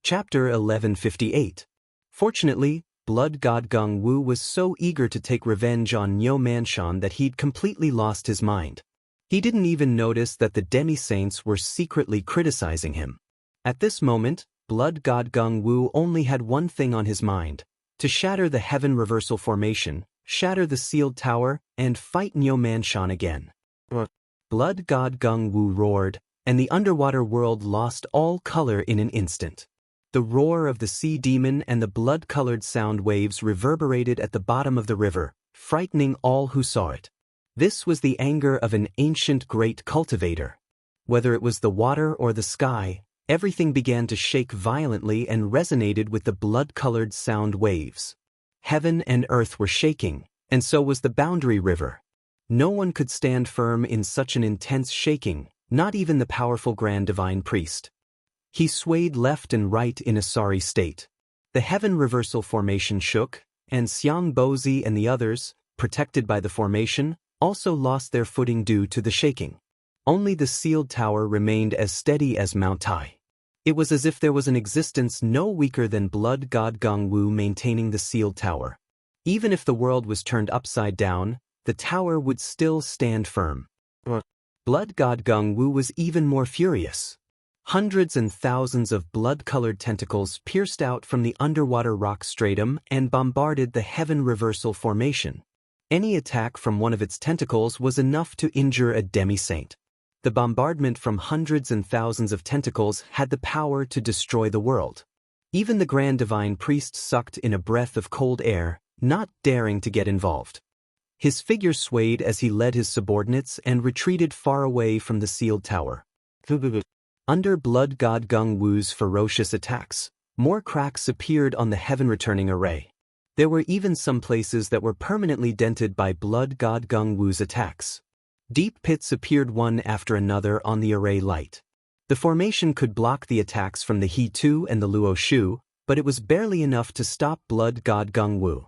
Chapter 1158. Fortunately, Blood God Gung Wu was so eager to take revenge on Nyo Manshan that he'd completely lost his mind. He didn't even notice that the demi-saints were secretly criticizing him. At this moment, Blood God Gung Wu only had one thing on his mind: to shatter the heaven reversal formation, shatter the sealed tower, and fight Nyo Manshan again. Blood God Gung Wu roared, and the underwater world lost all color in an instant. The roar of the sea demon and the blood-colored sound waves reverberated at the bottom of the river, frightening all who saw it. This was the anger of an ancient great cultivator. Whether it was the water or the sky, everything began to shake violently and resonated with the blood-colored sound waves. Heaven and earth were shaking, and so was the boundary river. No one could stand firm in such an intense shaking, not even the powerful Grand Divine Priest. He swayed left and right in a sorry state. The heaven reversal formation shook, and Xiang Bozi and the others, protected by the formation, also lost their footing due to the shaking. Only the sealed tower remained as steady as Mount Tai. It was as if there was an existence no weaker than Blood God Gung Wu maintaining the sealed tower. Even if the world was turned upside down, the tower would still stand firm. Blood God Gung Wu was even more furious. Hundreds and thousands of blood-colored tentacles pierced out from the underwater rock stratum and bombarded the heaven reversal formation. Any attack from one of its tentacles was enough to injure a demi-saint. The bombardment from hundreds and thousands of tentacles had the power to destroy the world. Even the Grand Divine Priest sucked in a breath of cold air, not daring to get involved. His figure swayed as he led his subordinates and retreated far away from the sealed tower. Under Blood God Gung Wu's ferocious attacks, more cracks appeared on the heaven-returning array. There were even some places that were permanently dented by Blood God Gung Wu's attacks. Deep pits appeared one after another on the array light. The formation could block the attacks from the He Tu and the Luo Shu, but it was barely enough to stop Blood God Gung Wu.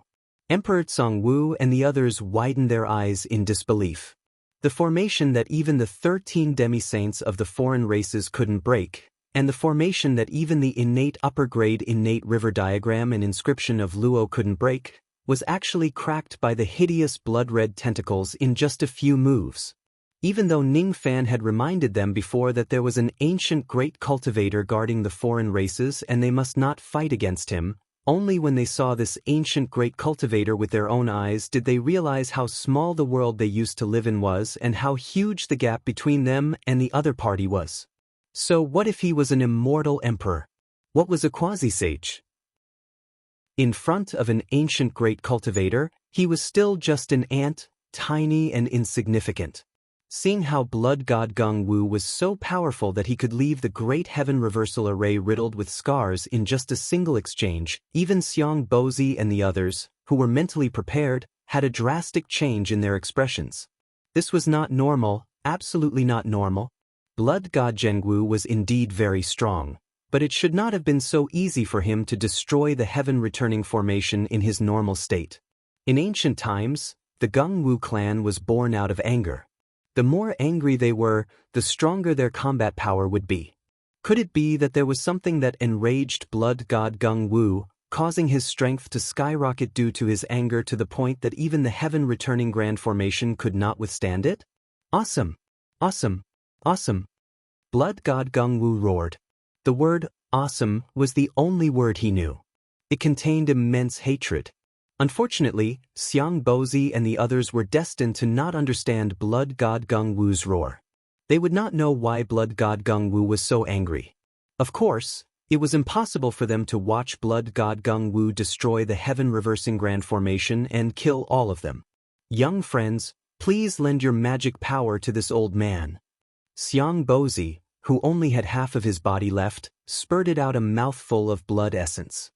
Emperor Tsang Wu and the others widened their eyes in disbelief. The formation that even the 13 demi-saints of the foreign races couldn't break, and the formation that even the innate upper-grade innate river diagram and inscription of Luo couldn't break, was actually cracked by the hideous blood-red tentacles in just a few moves. Even though Ning Fan had reminded them before that there was an ancient great cultivator guarding the foreign races and they must not fight against him, only when they saw this ancient great cultivator with their own eyes did they realize how small the world they used to live in was and how huge the gap between them and the other party was. So what if he was an immortal emperor? What was a quasi-sage? In front of an ancient great cultivator, he was still just an ant, tiny and insignificant. Seeing how Blood God Gung Wu was so powerful that he could leave the great heaven reversal array riddled with scars in just a single exchange, even Xiang Bozi and the others, who were mentally prepared, had a drastic change in their expressions. This was not normal, absolutely not normal. Blood God Zhengwu was indeed very strong, but it should not have been so easy for him to destroy the heaven-returning formation in his normal state. In ancient times, the Gung Wu clan was born out of anger. The more angry they were, the stronger their combat power would be. Could it be that there was something that enraged Blood God Gung Wu, causing his strength to skyrocket due to his anger to the point that even the heaven-returning grand formation could not withstand it? Awesome! Awesome! Awesome! Blood God Gung Wu roared. The word awesome was the only word he knew. It contained immense hatred. Unfortunately, Xiang Bozi and the others were destined to not understand Blood God Gung Wu's roar. They would not know why Blood God Gung Wu was so angry. Of course, it was impossible for them to watch Blood God Gung Wu destroy the heaven-reversing grand formation and kill all of them. Young friends, please lend your magic power to this old man. Xiang Bozi, who only had half of his body left, spurted out a mouthful of blood essence.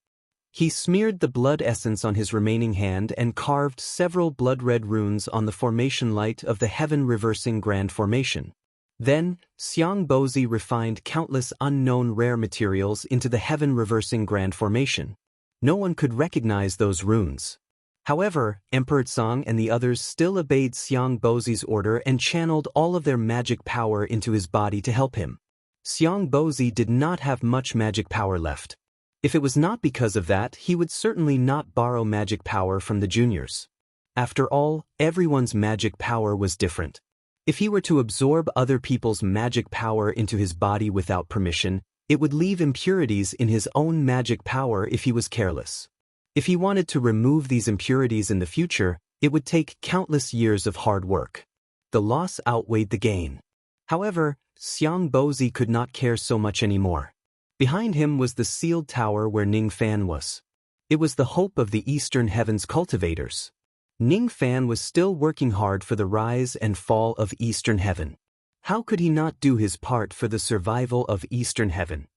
He smeared the blood essence on his remaining hand and carved several blood-red runes on the formation light of the heaven-reversing grand formation. Then, Xiang Bozi refined countless unknown rare materials into the heaven-reversing grand formation. No one could recognize those runes. However, Emperor Tsang and the others still obeyed Xiang Bozi's order and channeled all of their magic power into his body to help him. Xiang Bozi did not have much magic power left. If it was not because of that, he would certainly not borrow magic power from the juniors. After all, everyone's magic power was different. If he were to absorb other people's magic power into his body without permission, it would leave impurities in his own magic power if he was careless. If he wanted to remove these impurities in the future, it would take countless years of hard work. The loss outweighed the gain. However, Xiang Bozi could not care so much anymore. Behind him was the sealed tower where Ning Fan was. It was the hope of the Eastern Heavens cultivators. Ning Fan was still working hard for the rise and fall of Eastern Heaven. How could he not do his part for the survival of Eastern Heaven?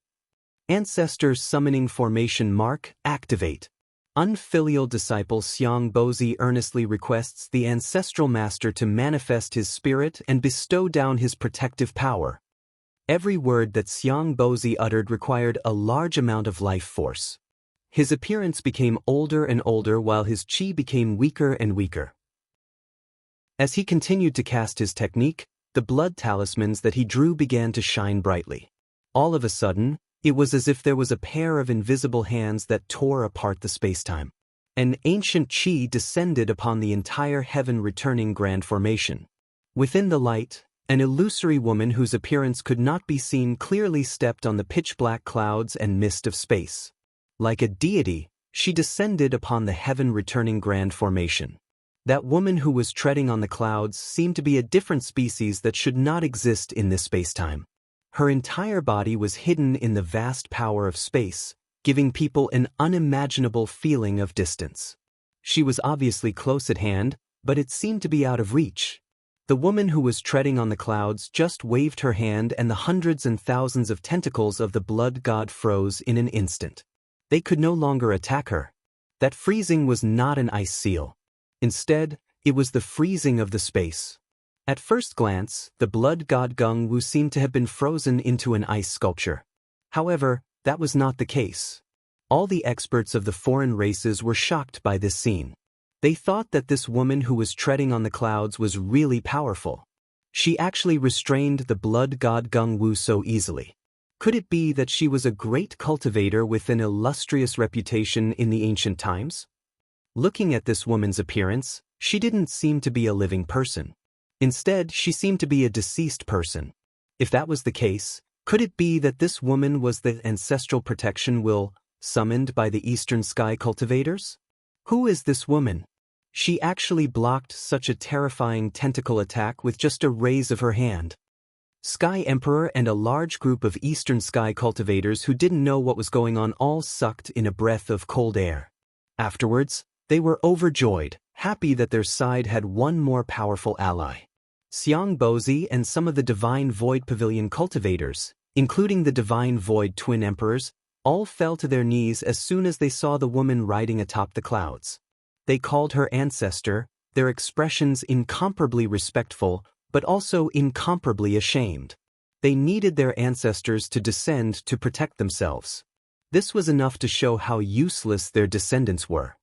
Ancestor Summoning Formation Mark, activate. Unfilial disciple Xiang Bozi earnestly requests the ancestral master to manifest his spirit and bestow down his protective power. Every word that Xiang Bozi uttered required a large amount of life force. His appearance became older and older while his chi became weaker and weaker. As he continued to cast his technique, the blood talismans that he drew began to shine brightly. All of a sudden, it was as if there was a pair of invisible hands that tore apart the spacetime. An ancient chi descended upon the entire heaven-returning grand formation. Within the light, an illusory woman whose appearance could not be seen clearly stepped on the pitch-black clouds and mist of space. Like a deity, she descended upon the heaven-returning grand formation. That woman who was treading on the clouds seemed to be a different species that should not exist in this spacetime. Her entire body was hidden in the vast power of space, giving people an unimaginable feeling of distance. She was obviously close at hand, but it seemed to be out of reach. The woman who was treading on the clouds just waved her hand and the hundreds and thousands of tentacles of the blood god froze in an instant. They could no longer attack her. That freezing was not an ice seal. Instead, it was the freezing of the space. At first glance, the blood god Gung Wu seemed to have been frozen into an ice sculpture. However, that was not the case. All the experts of the foreign races were shocked by this scene. They thought that this woman who was treading on the clouds was really powerful. She actually restrained the blood god Gung Wu so easily. Could it be that she was a great cultivator with an illustrious reputation in the ancient times? Looking at this woman's appearance, she didn't seem to be a living person. Instead, she seemed to be a deceased person. If that was the case, could it be that this woman was the ancestral protection will summoned by the Eastern Sky cultivators? Who is this woman? She actually blocked such a terrifying tentacle attack with just a raise of her hand. Sky Emperor and a large group of Eastern Sky cultivators who didn't know what was going on all sucked in a breath of cold air. Afterwards, they were overjoyed, happy that their side had one more powerful ally. Xiang Bozi and some of the Divine Void Pavilion cultivators, including the Divine Void Twin Emperors, all fell to their knees as soon as they saw the woman riding atop the clouds. They called her ancestor, their expressions incomparably respectful, but also incomparably ashamed. They needed their ancestors to descend to protect themselves. This was enough to show how useless their descendants were.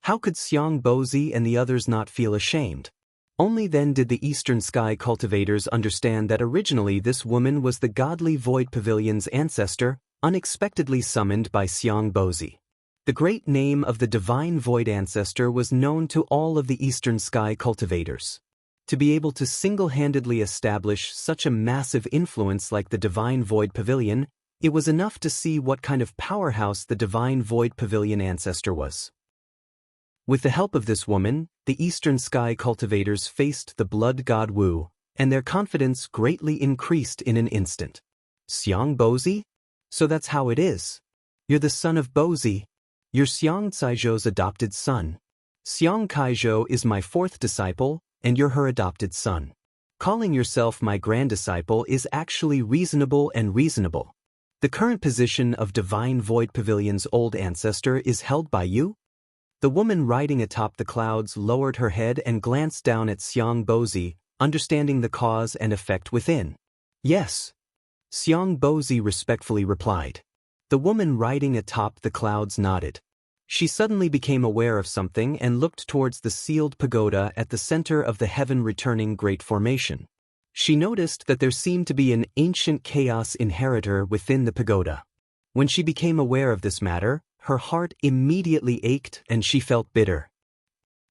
How could Xiang Bozi and the others not feel ashamed? Only then did the Eastern Sky cultivators understand that originally this woman was the godly Void Pavilion's ancestor, unexpectedly summoned by Xiang Bozi. The great name of the Divine Void Ancestor was known to all of the Eastern Sky cultivators. To be able to single-handedly establish such a massive influence like the Divine Void Pavilion, it was enough to see what kind of powerhouse the Divine Void Pavilion ancestor was. With the help of this woman, the Eastern Sky cultivators faced the blood god Wu, and their confidence greatly increased in an instant. Xiang Bozi? So that's how it is. You're the son of Bozi. You're Xiang Caizhou's adopted son. Xiang Caizhou is my fourth disciple, and you're her adopted son. Calling yourself my grand-disciple is actually reasonable and reasonable. The current position of Divine Void Pavilion's old ancestor is held by you? The woman riding atop the clouds lowered her head and glanced down at Xiang Bozi, understanding the cause and effect within. Yes. Xiang Bozi respectfully replied. The woman riding atop the clouds nodded. She suddenly became aware of something and looked towards the sealed pagoda at the center of the heaven-returning great formation. She noticed that there seemed to be an ancient chaos inheritor within the pagoda. When she became aware of this matter, her heart immediately ached and she felt bitter.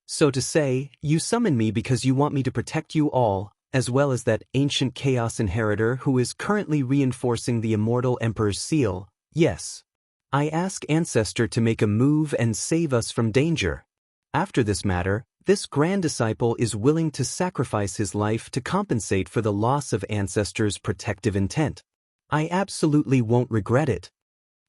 So to say, you summon me because you want me to protect you all, as well as that ancient chaos inheritor who is currently reinforcing the immortal emperor's seal, yes. I ask Ancestor to make a move and save us from danger. After this matter, this grand disciple is willing to sacrifice his life to compensate for the loss of Ancestor's protective intent. I absolutely won't regret it.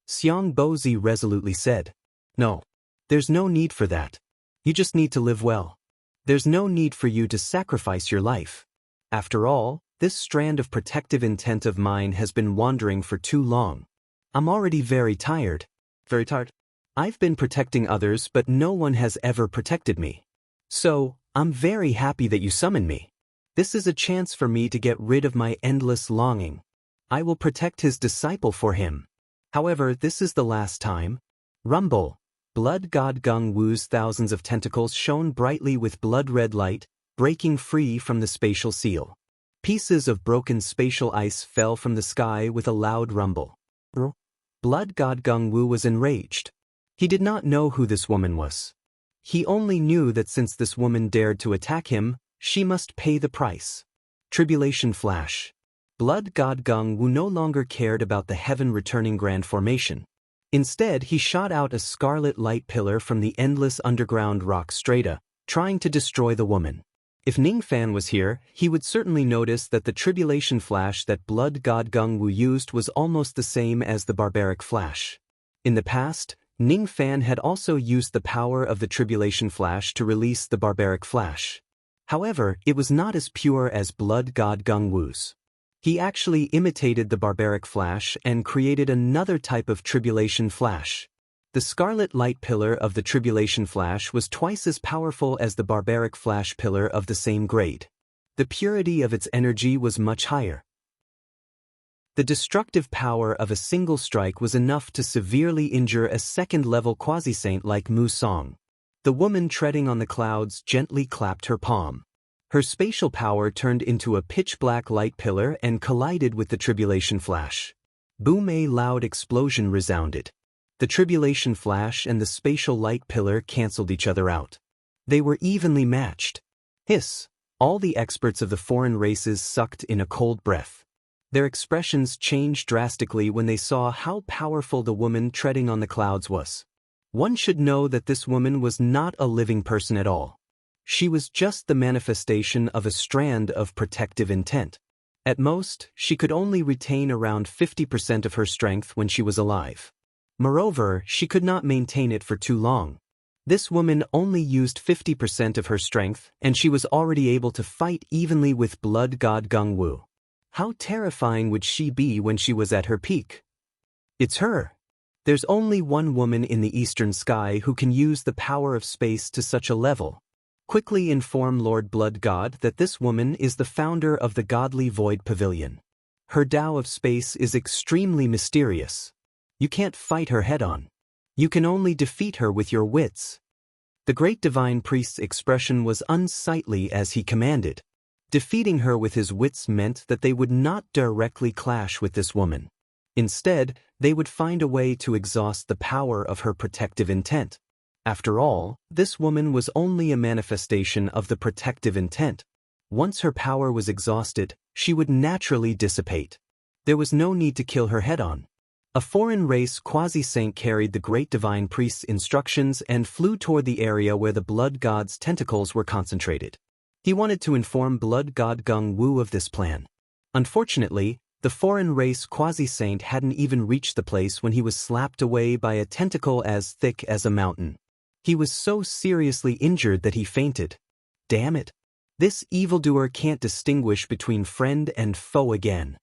Xiang Bozi resolutely said. No. There's no need for that. You just need to live well. There's no need for you to sacrifice your life. After all, this strand of protective intent of mine has been wandering for too long. I'm already very tired. Very tired? I've been protecting others, but no one has ever protected me. So, I'm very happy that you summoned me. This is a chance for me to get rid of my endless longing. I will protect his disciple for him. However, this is the last time. Rumble. Blood God Gung Wu's thousands of tentacles shone brightly with blood-red light, breaking free from the spatial seal. Pieces of broken spatial ice fell from the sky with a loud rumble. Blood God Gung Wu was enraged. He did not know who this woman was. He only knew that since this woman dared to attack him, she must pay the price. Tribulation Flash. Blood God Gung Wu no longer cared about the heaven-returning grand formation. Instead, he shot out a scarlet light pillar from the endless underground rock strata, trying to destroy the woman. If Ning Fan was here, he would certainly notice that the Tribulation Flash that Blood God Gung Wu used was almost the same as the Barbaric Flash. In the past, Ning Fan had also used the power of the Tribulation Flash to release the Barbaric Flash. However, it was not as pure as Blood God Gung Wu's. He actually imitated the Barbaric Flash and created another type of Tribulation Flash. The scarlet light pillar of the Tribulation Flash was twice as powerful as the Barbaric Flash pillar of the same grade. The purity of its energy was much higher. The destructive power of a single strike was enough to severely injure a second-level quasi-saint like Mu Song. The woman treading on the clouds gently clapped her palm. Her spatial power turned into a pitch-black light pillar and collided with the Tribulation Flash. Boom! A loud explosion resounded. The Tribulation Flash and the spatial light pillar cancelled each other out. They were evenly matched. Hiss! All the experts of the foreign races sucked in a cold breath. Their expressions changed drastically when they saw how powerful the woman treading on the clouds was. One should know that this woman was not a living person at all. She was just the manifestation of a strand of protective intent. At most, she could only retain around 50% of her strength when she was alive. Moreover, she could not maintain it for too long. This woman only used 50% of her strength, and she was already able to fight evenly with Blood God Gung Wu. How terrifying would she be when she was at her peak? It's her. There's only one woman in the eastern sky who can use the power of space to such a level. Quickly inform Lord Blood God that this woman is the founder of the Godly Void Pavilion. Her Tao of space is extremely mysterious. You can't fight her head-on. You can only defeat her with your wits. The great divine priest's expression was unsightly as he commanded. Defeating her with his wits meant that they would not directly clash with this woman. Instead, they would find a way to exhaust the power of her protective intent. After all, this woman was only a manifestation of the protective intent. Once her power was exhausted, she would naturally dissipate. There was no need to kill her head-on. A foreign race quasi-saint carried the great divine priest's instructions and flew toward the area where the blood god's tentacles were concentrated. He wanted to inform Blood God Gung Wu of this plan. Unfortunately, the foreign race quasi-saint hadn't even reached the place when he was slapped away by a tentacle as thick as a mountain. He was so seriously injured that he fainted. Damn it! This evildoer can't distinguish between friend and foe again.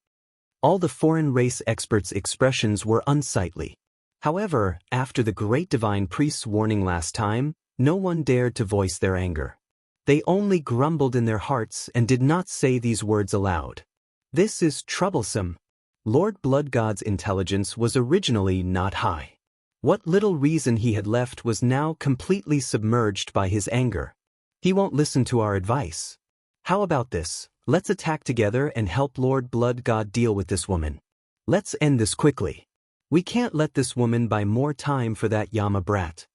All the foreign race experts' expressions were unsightly. However, after the great divine priest's warning last time, no one dared to voice their anger. They only grumbled in their hearts and did not say these words aloud. This is troublesome. Lord Blood God's intelligence was originally not high. What little reason he had left was now completely submerged by his anger. He won't listen to our advice. How about this? Let's attack together and help Lord Blood God deal with this woman. Let's end this quickly. We can't let this woman buy more time for that Yama brat.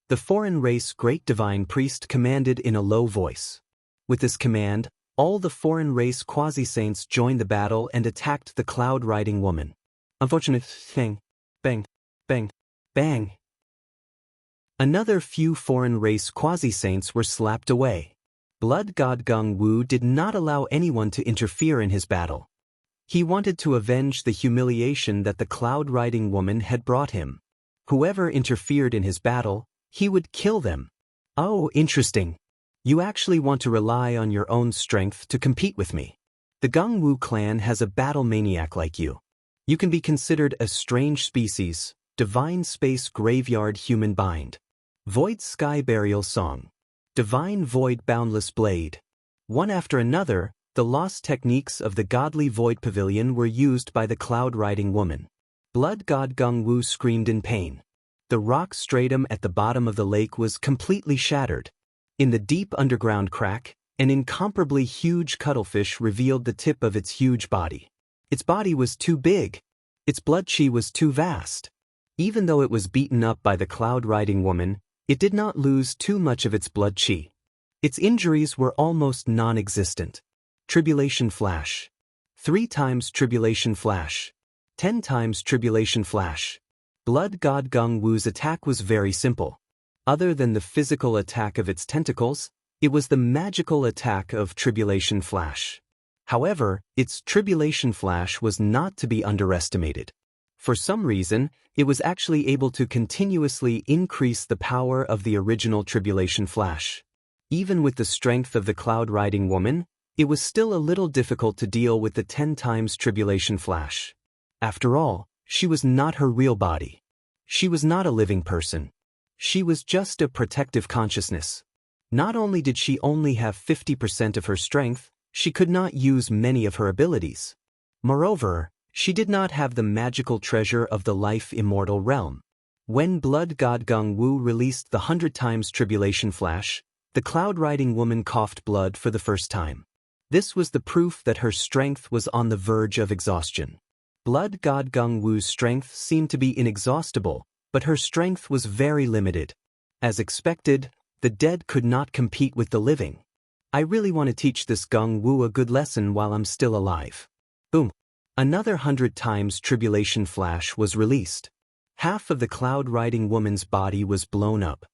The foreign race great divine priest commanded in a low voice. With this command, all the foreign race quasi-saints joined the battle and attacked the cloud-riding woman. Unfortunate thing. Bang. Bang. Bang. Another few foreign race quasi-saints were slapped away. Blood god Gung Wu did not allow anyone to interfere in his battle. He wanted to avenge the humiliation that the cloud-riding woman had brought him. Whoever interfered in his battle, he would kill them. Oh, interesting. You actually want to rely on your own strength to compete with me. The Gung Wu clan has a battle maniac like you. You can be considered a strange species, divine space graveyard human bind. Void sky burial song. Divine void boundless blade. One after another, the lost techniques of the godly void pavilion were used by the cloud-riding woman. Blood god Gung Wu screamed in pain. The rock stratum at the bottom of the lake was completely shattered. In the deep underground crack, an incomparably huge cuttlefish revealed the tip of its huge body. Its body was too big. Its blood chi was too vast. Even though it was beaten up by the cloud-riding woman, it did not lose too much of its blood chi. Its injuries were almost non-existent. Tribulation flash. 3 times tribulation flash. 10 times tribulation flash. Blood god Gung Wu's attack was very simple. Other than the physical attack of its tentacles, it was the magical attack of tribulation flash. However, its tribulation flash was not to be underestimated. For some reason, it was actually able to continuously increase the power of the original tribulation flash. Even with the strength of the cloud-riding woman, it was still a little difficult to deal with the 10 times tribulation flash. After all, she was not her real body. She was not a living person. She was just a protective consciousness. Not only did she only have 50% of her strength, she could not use many of her abilities. Moreover, she did not have the magical treasure of the life immortal realm. When blood god Gung Wu released the 100 times tribulation flash, the cloud-riding woman coughed blood for the first time. This was the proof that her strength was on the verge of exhaustion. Blood god Gung Wu's strength seemed to be inexhaustible, but her strength was very limited. As expected, the dead could not compete with the living. I really want to teach this Gung Wu a good lesson while I'm still alive. Boom. Another 100 times tribulation flash was released. Half of the cloud-riding woman's body was blown up.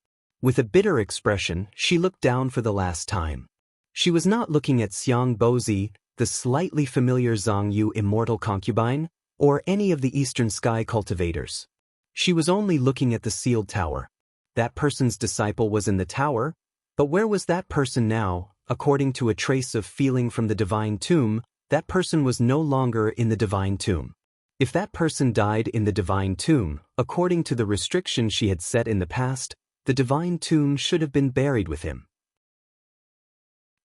With a bitter expression, she looked down for the last time. She was not looking at Xiang Bozi, the slightly familiar Zhang Yu immortal concubine, or any of the Eastern Sky cultivators. She was only looking at the sealed tower. That person's disciple was in the tower, but where was that person now? According to a trace of feeling from the divine tomb, that person was no longer in the divine tomb. If that person died in the divine tomb, according to the restriction she had set in the past, the divine tomb should have been buried with him.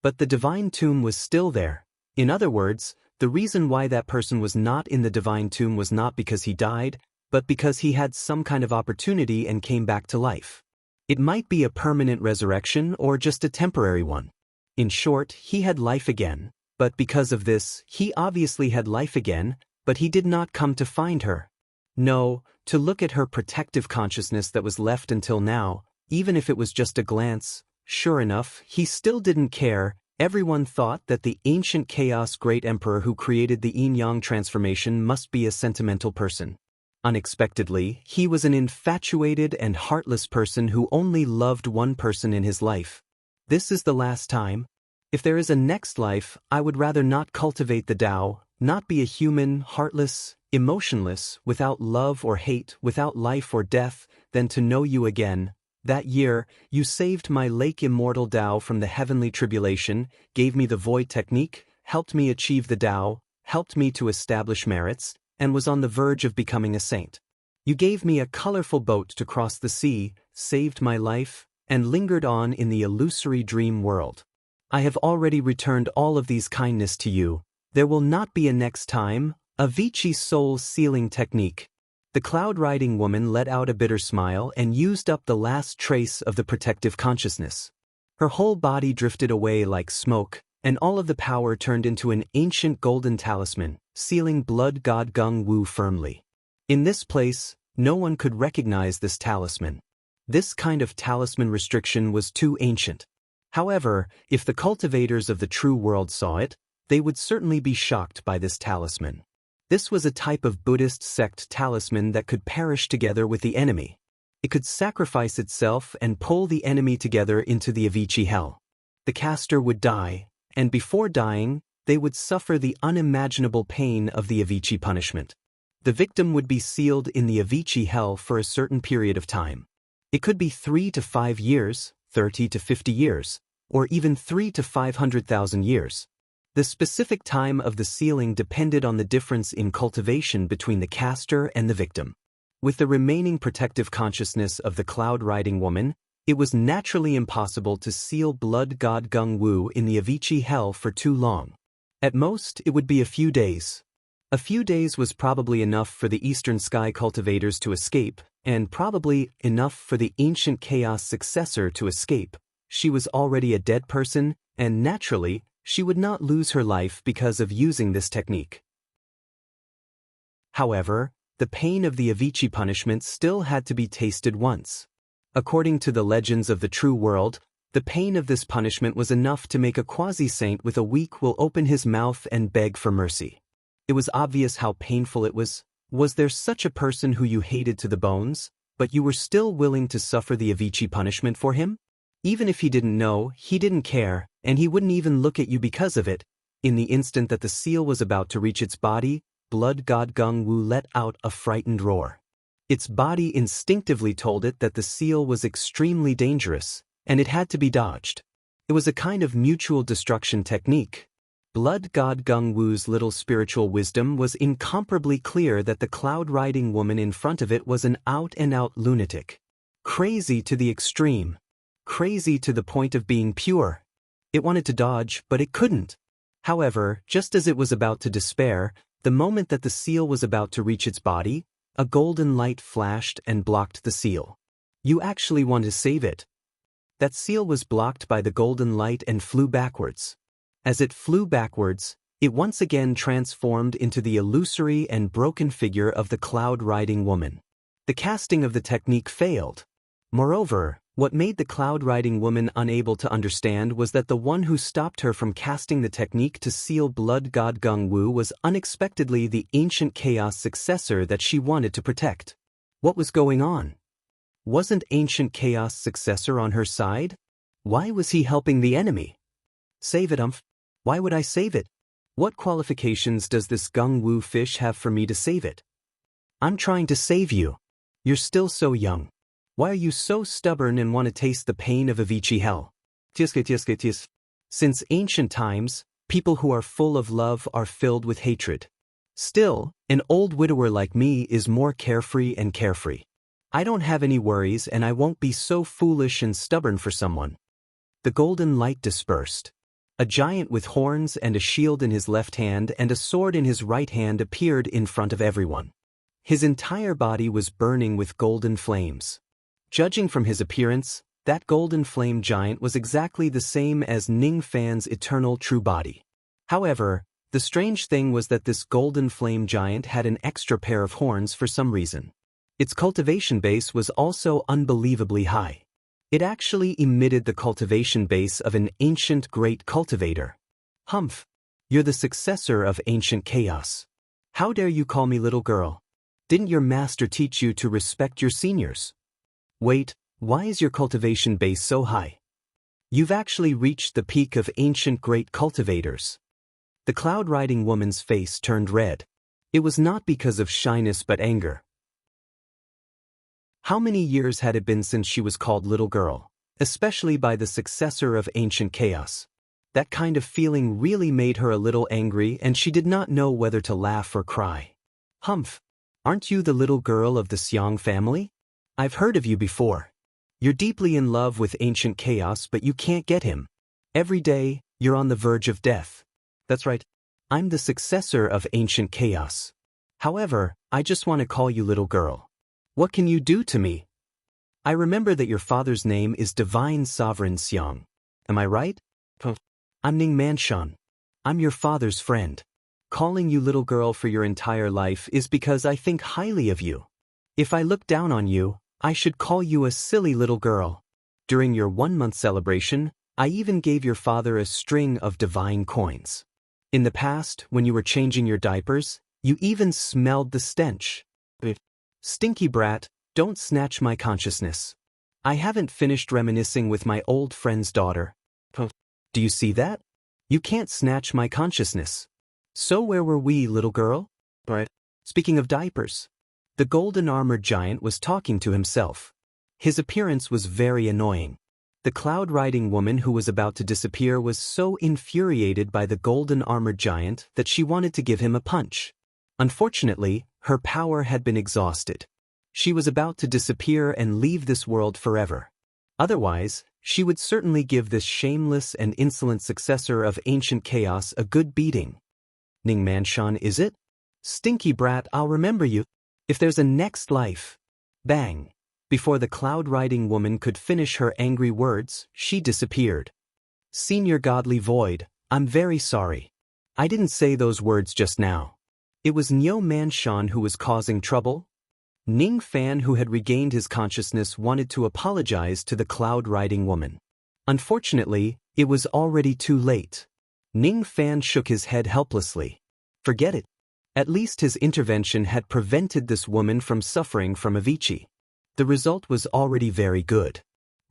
But the divine tomb was still there. In other words, the reason why that person was not in the divine tomb was not because he died, but because he had some kind of opportunity and came back to life. It might be a permanent resurrection or just a temporary one. In short, he had life again, but because of this, he obviously had life again, but he did not come to find her. No, to look at her protective consciousness that was left until now, even if it was just a glance. Sure enough, he still didn't care. Everyone thought that the ancient chaos great emperor who created the yin-yang transformation must be a sentimental person. Unexpectedly, he was an infatuated and heartless person who only loved one person in his life. This is the last time. If there is a next life, I would rather not cultivate the Tao, not be a human, heartless, emotionless, without love or hate, without life or death, than to know you again. That year, you saved my lake immortal Tao from the heavenly tribulation, gave me the void technique, helped me achieve the Tao, helped me to establish merits, and was on the verge of becoming a saint. You gave me a colorful boat to cross the sea, saved my life, and lingered on in the illusory dream world. I have already returned all of these kindness to you. There will not be a next time. Avicii soul sealing technique. The cloud-riding woman let out a bitter smile and used up the last trace of the protective consciousness. Her whole body drifted away like smoke, and all of the power turned into an ancient golden talisman, sealing blood god Gung Wu firmly. In this place, no one could recognize this talisman. This kind of talisman restriction was too ancient. However, if the cultivators of the true world saw it, they would certainly be shocked by this talisman. This was a type of Buddhist sect talisman that could perish together with the enemy. It could sacrifice itself and pull the enemy together into the Avicii hell. The caster would die, and before dying, they would suffer the unimaginable pain of the Avicii punishment. The victim would be sealed in the Avicii hell for a certain period of time. It could be 3 to 5 years, 30 to 50 years, or even 3 to 500,000 years. The specific time of the sealing depended on the difference in cultivation between the caster and the victim. With the remaining protective consciousness of the cloud-riding woman, it was naturally impossible to seal blood god Gung Wu in the Avicii hell for too long. At most, it would be a few days. A few days was probably enough for the Eastern Sky cultivators to escape, and probably enough for the ancient chaos successor to escape. She was already a dead person, and naturally, she would not lose her life because of using this technique. However, the pain of the Avicii punishment still had to be tasted once. According to the legends of the true world, the pain of this punishment was enough to make a quasi-saint with a weak will open his mouth and beg for mercy. It was obvious how painful it was. Was there such a person who you hated to the bones, but you were still willing to suffer the Avicii punishment for him? Even if he didn't know, he didn't care, and he wouldn't even look at you because of it. In the instant that the seal was about to reach its body, blood god Gung Wu let out a frightened roar. Its body instinctively told it that the seal was extremely dangerous, and it had to be dodged. It was a kind of mutual destruction technique. Blood god Gung Wu's little spiritual wisdom was incomparably clear that the cloud-riding woman in front of it was an out-and-out lunatic. Crazy to the extreme. Crazy to the point of being pure. It wanted to dodge, but it couldn't. However, just as it was about to despair, the moment that the seal was about to reach its body, a golden light flashed and blocked the seal. You actually want to save it. That seal was blocked by the golden light and flew backwards. As it flew backwards, it once again transformed into the illusory and broken figure of the cloud-riding woman. The casting of the technique failed. Moreover, what made the cloud-riding woman unable to understand was that the one who stopped her from casting the technique to seal blood god Gung Wu was unexpectedly the ancient chaos successor that she wanted to protect. What was going on? Wasn't ancient chaos successor on her side? Why was he helping the enemy? Save it, Why would I save it? What qualifications does this Gung Wu fish have for me to save it? I'm trying to save you. You're still so young. Why are you so stubborn and want to taste the pain of Avicii hell? Since ancient times, people who are full of love are filled with hatred. Still, an old widower like me is more carefree and carefree. I don't have any worries and I won't be so foolish and stubborn for someone. The golden light dispersed. A giant with horns and a shield in his left hand and a sword in his right hand appeared in front of everyone. His entire body was burning with golden flames. Judging from his appearance, that golden flame giant was exactly the same as Ning Fan's eternal true body. However, the strange thing was that this golden flame giant had an extra pair of horns for some reason. Its cultivation base was also unbelievably high. It actually emitted the cultivation base of an ancient great cultivator. Humph! You're the successor of ancient chaos. How dare you call me little girl? Didn't your master teach you to respect your seniors? Wait, why is your cultivation base so high? You've actually reached the peak of ancient great cultivators. The cloud-riding woman's face turned red. It was not because of shyness but anger. How many years had it been since she was called little girl, especially by the successor of ancient chaos? That kind of feeling really made her a little angry and she did not know whether to laugh or cry. Humph! Aren't you the little girl of the Xiang family? I've heard of you before. You're deeply in love with ancient chaos but you can't get him. Every day, you're on the verge of death. That's right. I'm the successor of ancient chaos. However, I just want to call you little girl. What can you do to me? I remember that your father's name is Divine Sovereign Xiang. Am I right? I'm Ning Manshan. I'm your father's friend. calling you little girl for your entire life is because I think highly of you. If I look down on you, I should call you a silly little girl. During your 1-month celebration, I even gave your father a string of divine coins. In the past, when you were changing your diapers, you even smelled the stench. Stinky brat, don't snatch my consciousness. I haven't finished reminiscing with my old friend's daughter. Do you see that? You can't snatch my consciousness. So where were we, little girl? Right. Speaking of diapers. The golden armored giant was talking to himself. His appearance was very annoying. The cloud-riding woman who was about to disappear was so infuriated by the golden armored giant that she wanted to give him a punch. Unfortunately, her power had been exhausted. She was about to disappear and leave this world forever. Otherwise, she would certainly give this shameless and insolent successor of ancient chaos a good beating. Ning Manshan, is it? Stinky brat, I'll remember you. If there's a next life. Bang. Before the cloud-riding woman could finish her angry words, she disappeared. Senior Godly Void, I'm very sorry. I didn't say those words just now. It was Nyo Manshan who was causing trouble. Ning Fan, who had regained his consciousness, wanted to apologize to the cloud-riding woman. Unfortunately, it was already too late. Ning Fan shook his head helplessly. Forget it. At least his intervention had prevented this woman from suffering from Avicii. The result was already very good.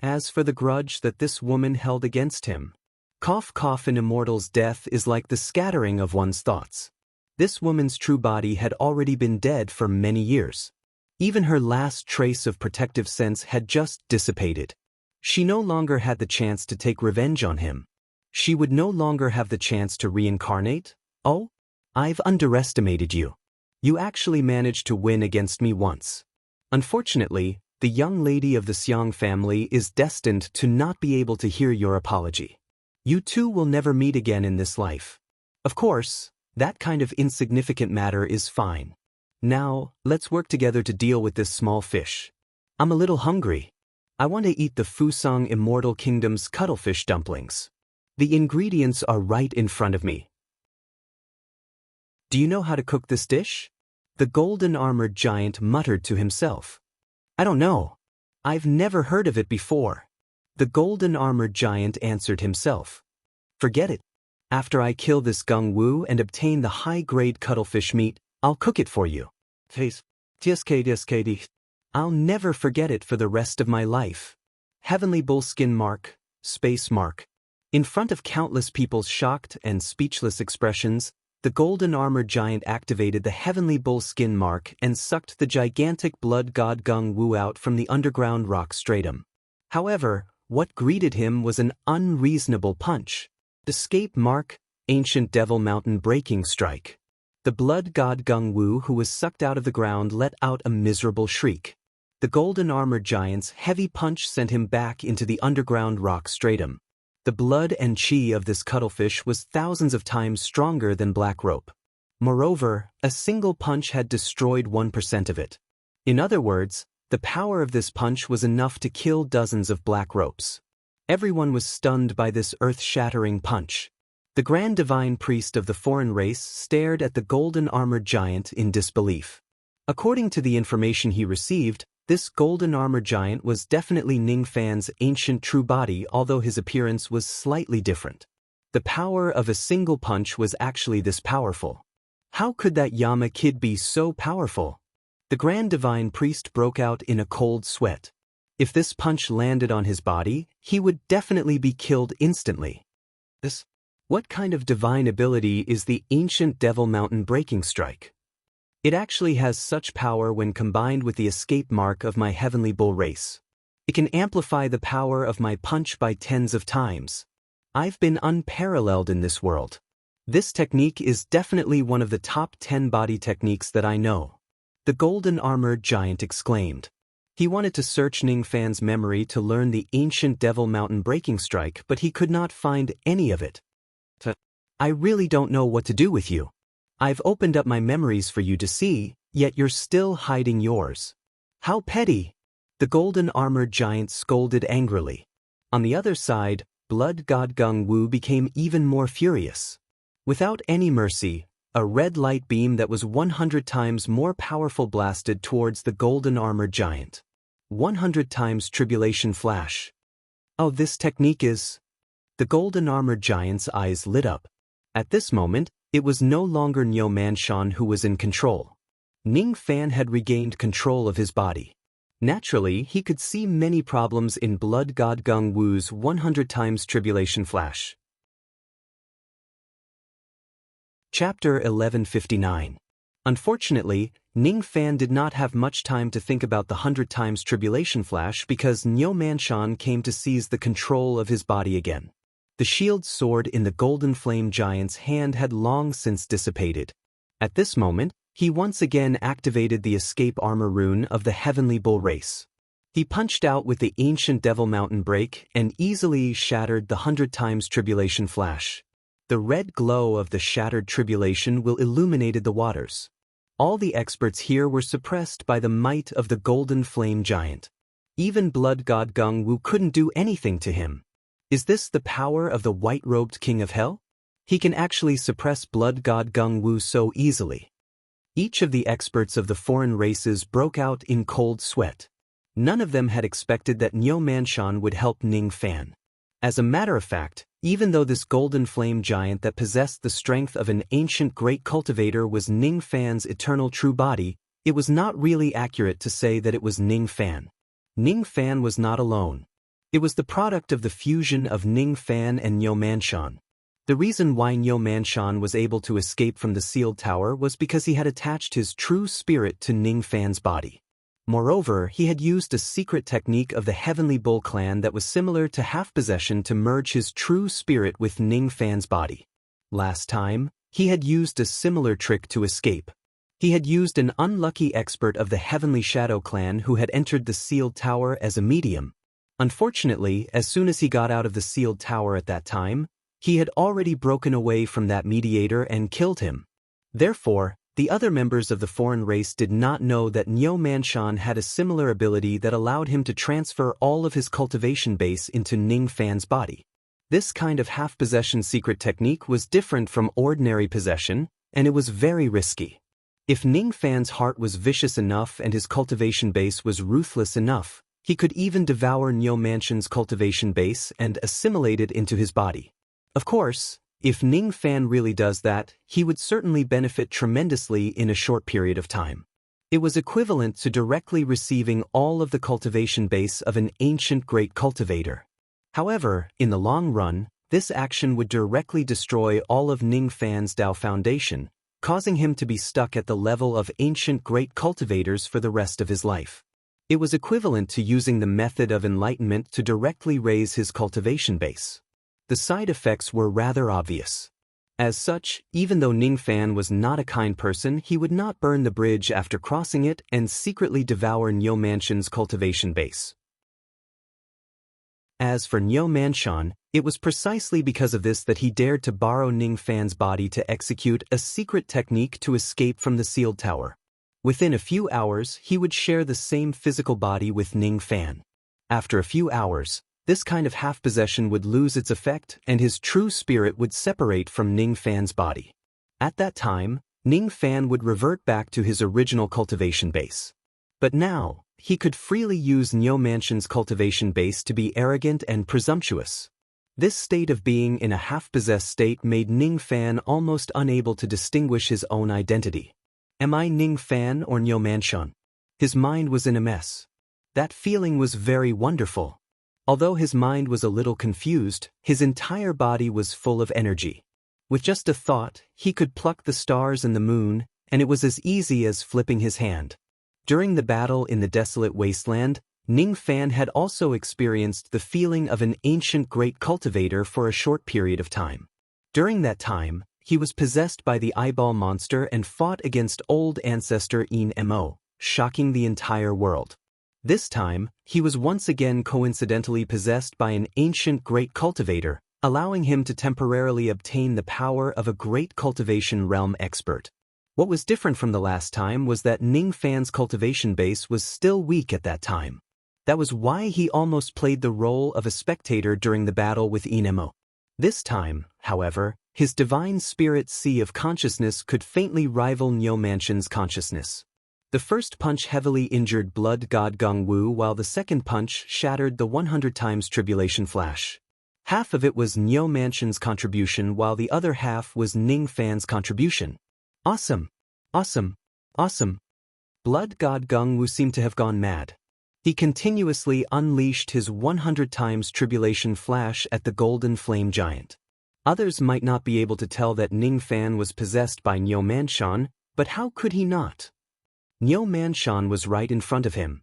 As for the grudge that this woman held against him, cough cough, an immortal's death is like the scattering of one's thoughts. This woman's true body had already been dead for many years. Even her last trace of protective sense had just dissipated. She no longer had the chance to take revenge on him. She would no longer have the chance to reincarnate. Oh? I've underestimated you. You actually managed to win against me once. Unfortunately, the young lady of the Xiang family is destined to not be able to hear your apology. You two will never meet again in this life. Of course, that kind of insignificant matter is fine. Now, let's work together to deal with this small fish. I'm a little hungry. I want to eat the Fusang Immortal Kingdom's cuttlefish dumplings. The ingredients are right in front of me. Do you know how to cook this dish? The golden armored giant muttered to himself. I don't know. I've never heard of it before. The golden armored giant answered himself. Forget it. After I kill this Gung Wu and obtain the high-grade cuttlefish meat, I'll cook it for you. I'll never forget it for the rest of my life. Heavenly Bull Skin Mark, Space Mark. In front of countless people's shocked and speechless expressions, the golden armored giant activated the Heavenly Bull Skin Mark and sucked the gigantic blood god Gung Wu out from the underground rock stratum. However, what greeted him was an unreasonable punch. Escape Mark, Ancient Devil Mountain Breaking Strike. The blood god Gung Wu, who was sucked out of the ground, let out a miserable shriek. The golden armored giant's heavy punch sent him back into the underground rock stratum. The blood and chi of this cuttlefish was thousands of times stronger than black rope. Moreover, a single punch had destroyed 1% of it. In other words, the power of this punch was enough to kill dozens of black ropes. Everyone was stunned by this earth-shattering punch. The Grand Divine Priest of the foreign race stared at the golden armored giant in disbelief. According to the information he received, this golden armored giant was definitely Ning Fan's ancient true body, although his appearance was slightly different. The power of a single punch was actually this powerful. How could that Yama kid be so powerful? The Grand Divine Priest broke out in a cold sweat. If this punch landed on his body, he would definitely be killed instantly. What kind of divine ability is the Ancient Devil Mountain Breaking Strike? It actually has such power when combined with the escape mark of my Heavenly Bull race. It can amplify the power of my punch by tens of times. I've been unparalleled in this world. This technique is definitely one of the top 10 body techniques that I know. The golden armored giant exclaimed. He wanted to search Ning Fan's memory to learn the Ancient Devil Mountain Breaking Strike, but he could not find any of it. I really don't know what to do with you. I've opened up my memories for you to see, yet you're still hiding yours. How petty! The golden armored giant scolded angrily. On the other side, blood god Gung Wu became even more furious. Without any mercy, A red light beam that was 100 times more powerful blasted towards the golden armored giant. 100 times tribulation flash. Oh, this technique is... The golden armored giant's eyes lit up. At this moment, it was no longer Niu Manshan who was in control. Ning Fan had regained control of his body. Naturally, he could see many problems in Blood God Gung Wu's 100 times tribulation flash. Chapter 1159. Unfortunately, Ning Fan did not have much time to think about the 100 times tribulation flash because Niu Manshan came to seize the control of his body again. The shield sword in the golden flame giant's hand had long since dissipated. At this moment, he once again activated the escape armor rune of the heavenly bull race. He punched out with the ancient devil mountain break and easily shattered the 100 times tribulation flash. The red glow of the shattered tribulation will illuminated the waters. All the experts here were suppressed by the might of the golden flame giant. Even Blood God Gung Wu couldn't do anything to him. Is this the power of the white-robed king of hell? He can actually suppress Blood God Gung Wu so easily. Each of the experts of the foreign races broke out in cold sweat. None of them had expected that Niu Manshan would help Ning Fan. As a matter of fact, even though this golden flame giant that possessed the strength of an ancient great cultivator was Ning Fan's eternal true body, it was not really accurate to say that it was Ning Fan. Ning Fan was not alone. It was the product of the fusion of Ning Fan and Niu Manshan. The reason why Niu Manshan was able to escape from the sealed tower was because he had attached his true spirit to Ning Fan's body. Moreover, he had used a secret technique of the Heavenly Bull clan that was similar to half-possession to merge his true spirit with Ning Fan's body. Last time, he had used a similar trick to escape. He had used an unlucky expert of the Heavenly Shadow clan who had entered the sealed tower as a medium. Unfortunately, as soon as he got out of the sealed tower at that time, he had already broken away from that mediator and killed him. Therefore, the other members of the foreign race did not know that Niu Manshan had a similar ability that allowed him to transfer all of his cultivation base into Ning Fan's body. This kind of half-possession secret technique was different from ordinary possession, and it was very risky. If Ning Fan's heart was vicious enough and his cultivation base was ruthless enough, he could even devour Niu Manshan's cultivation base and assimilate it into his body. Of course, if Ning Fan really does that, he would certainly benefit tremendously in a short period of time. It was equivalent to directly receiving all of the cultivation base of an ancient great cultivator. However, in the long run, this action would directly destroy all of Ning Fan's Dao foundation, causing him to be stuck at the level of ancient great cultivators for the rest of his life. It was equivalent to using the method of enlightenment to directly raise his cultivation base. The side effects were rather obvious. As such, even though Ning Fan was not a kind person, he would not burn the bridge after crossing it and secretly devour Niu Manshan's cultivation base. As for Niu Manshan, it was precisely because of this that he dared to borrow Ning Fan's body to execute a secret technique to escape from the sealed tower. Within a few hours, he would share the same physical body with Ning Fan. After a few hours, this kind of half-possession would lose its effect and his true spirit would separate from Ning Fan's body. At that time, Ning Fan would revert back to his original cultivation base. But now, he could freely use Niu Manshan's cultivation base to be arrogant and presumptuous. This state of being in a half-possessed state made Ning Fan almost unable to distinguish his own identity. Am I Ning Fan or Niu Manshan? His mind was in a mess. That feeling was very wonderful. Although his mind was a little confused, his entire body was full of energy. With just a thought, he could pluck the stars and the moon, and it was as easy as flipping his hand. During the battle in the desolate wasteland, Ning Fan had also experienced the feeling of an ancient great cultivator for a short period of time. During that time, he was possessed by the eyeball monster and fought against old ancestor Yin Mo, shocking the entire world. This time, he was once again coincidentally possessed by an ancient great cultivator, allowing him to temporarily obtain the power of a great cultivation realm expert. What was different from the last time was that Ning Fan's cultivation base was still weak at that time. That was why he almost played the role of a spectator during the battle with Yin Mo. This time, however, his divine spirit sea of consciousness could faintly rival Nyo Mansion's consciousness. The first punch heavily injured blood god Gung Wu, while the second punch shattered the 100 times tribulation flash. Half of it was Nyo Mansion's contribution, while the other half was Ning Fan's contribution. Awesome! Awesome! Awesome! Blood god Gung Wu seemed to have gone mad. He continuously unleashed his 100 times tribulation flash at the golden flame giant. Others might not be able to tell that Ning Fan was possessed by Nyo Mansion, but how could he not? Nyo Mansion was right in front of him.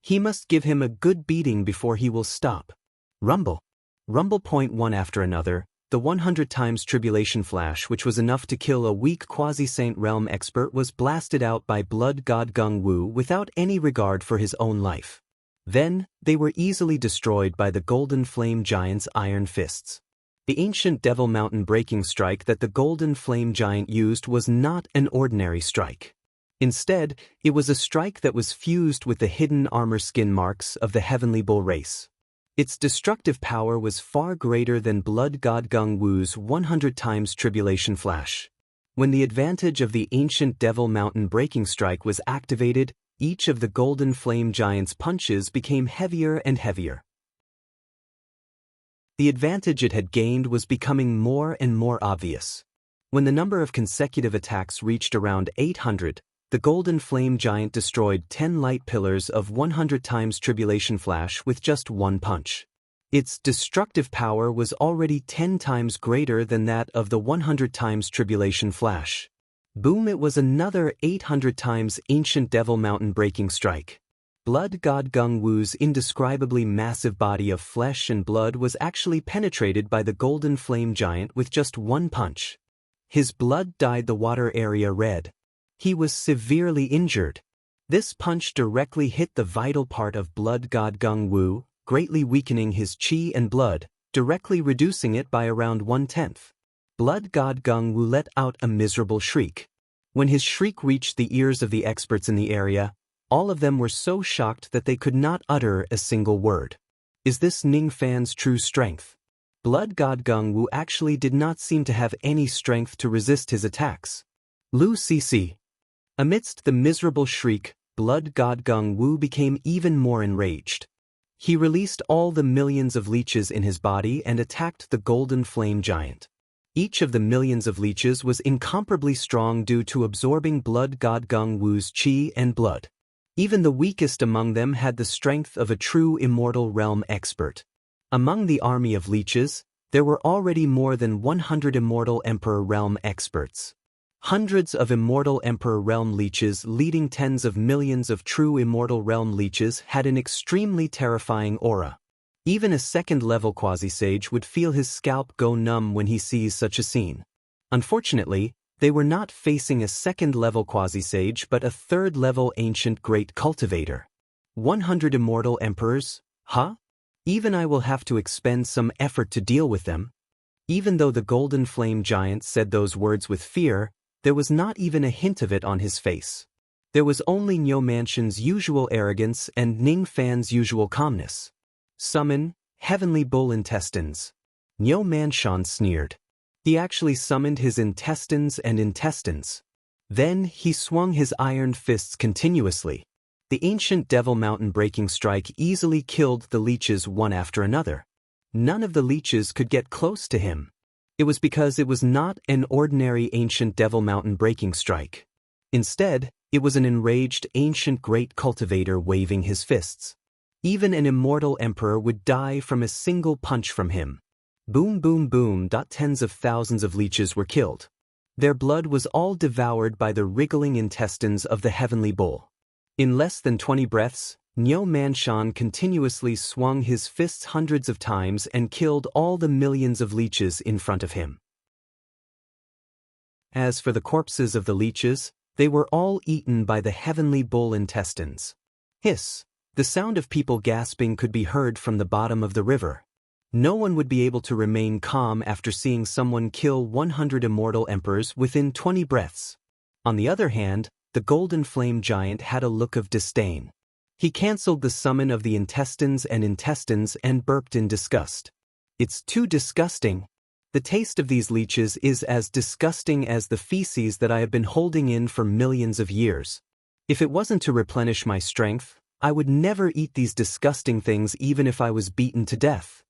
He must give him a good beating before he will stop. Rumble. Rumble. One after another, the 100 times tribulation flash, which was enough to kill a weak quasi-saint realm expert, was blasted out by blood god Gung Wu without any regard for his own life. Then, they were easily destroyed by the golden flame giant's iron fists. The ancient Devil Mountain breaking strike that the golden flame giant used was not an ordinary strike. Instead, it was a strike that was fused with the hidden armor skin marks of the heavenly bull race. Its destructive power was far greater than blood god Gung Wu's 100 times tribulation flash. When the advantage of the ancient Devil Mountain breaking strike was activated, each of the golden flame giant's punches became heavier and heavier. The advantage it had gained was becoming more and more obvious. When the number of consecutive attacks reached around 800, the golden flame giant destroyed 10 light pillars of 100 times tribulation flash with just one punch. Its destructive power was already 10 times greater than that of the 100 times tribulation flash. Boom! It was another 800 times ancient Devil Mountain breaking strike. Blood god Gung Wu's indescribably massive body of flesh and blood was actually penetrated by the golden flame giant with just one punch. His blood dyed the water area red. He was severely injured. This punch directly hit the vital part of blood god Gung Wu, greatly weakening his chi and blood, directly reducing it by around 1/10. Blood god Gung Wu let out a miserable shriek. When his shriek reached the ears of the experts in the area, all of them were so shocked that they could not utter a single word. Is this Ning Fan's true strength? Blood god Gung Wu actually did not seem to have any strength to resist his attacks. Lu Cc. Amidst the miserable shriek, blood god Gung Wu became even more enraged. He released all the millions of leeches in his body and attacked the golden flame giant. Each of the millions of leeches was incomparably strong due to absorbing blood god Gung Wu's chi and blood. Even the weakest among them had the strength of a true immortal realm expert. Among the army of leeches, there were already more than 100 immortal emperor realm experts. Hundreds of immortal emperor realm leeches leading tens of millions of true immortal realm leeches had an extremely terrifying aura. Even a second-level quasi-sage would feel his scalp go numb when he sees such a scene. Unfortunately, they were not facing a second-level quasi-sage but a third-level ancient great cultivator. 100 immortal emperors? Huh? Even I will have to expend some effort to deal with them. Even though the golden flame giant said those words with fear, there was not even a hint of it on his face. There was only Nyo Mansion's usual arrogance and Ning Fan's usual calmness. Summon, heavenly bull intestines. Nyo Mansion sneered. He actually summoned his intestines and intestines. Then he swung his iron fists continuously. The ancient Devil Mountain breaking strike easily killed the leeches one after another. None of the leeches could get close to him. It was because it was not an ordinary ancient Devil Mountain breaking strike. Instead, it was an enraged ancient great cultivator waving his fists. Even an immortal emperor would die from a single punch from him. Boom boom boom. Tens of thousands of leeches were killed. Their blood was all devoured by the wriggling intestines of the heavenly bull. In less than 20 breaths, Nyo Mansion continuously swung his fists hundreds of times and killed all the millions of leeches in front of him. As for the corpses of the leeches, they were all eaten by the heavenly bull intestines. Hiss! The sound of people gasping could be heard from the bottom of the river. No one would be able to remain calm after seeing someone kill 100 immortal emperors within 20 breaths. On the other hand, the golden flame giant had a look of disdain. He cancelled the summon of the intestines and burped in disgust. It's too disgusting. The taste of these leeches is as disgusting as the feces that I have been holding in for millions of years. If it wasn't to replenish my strength, I would never eat these disgusting things even if I was beaten to death.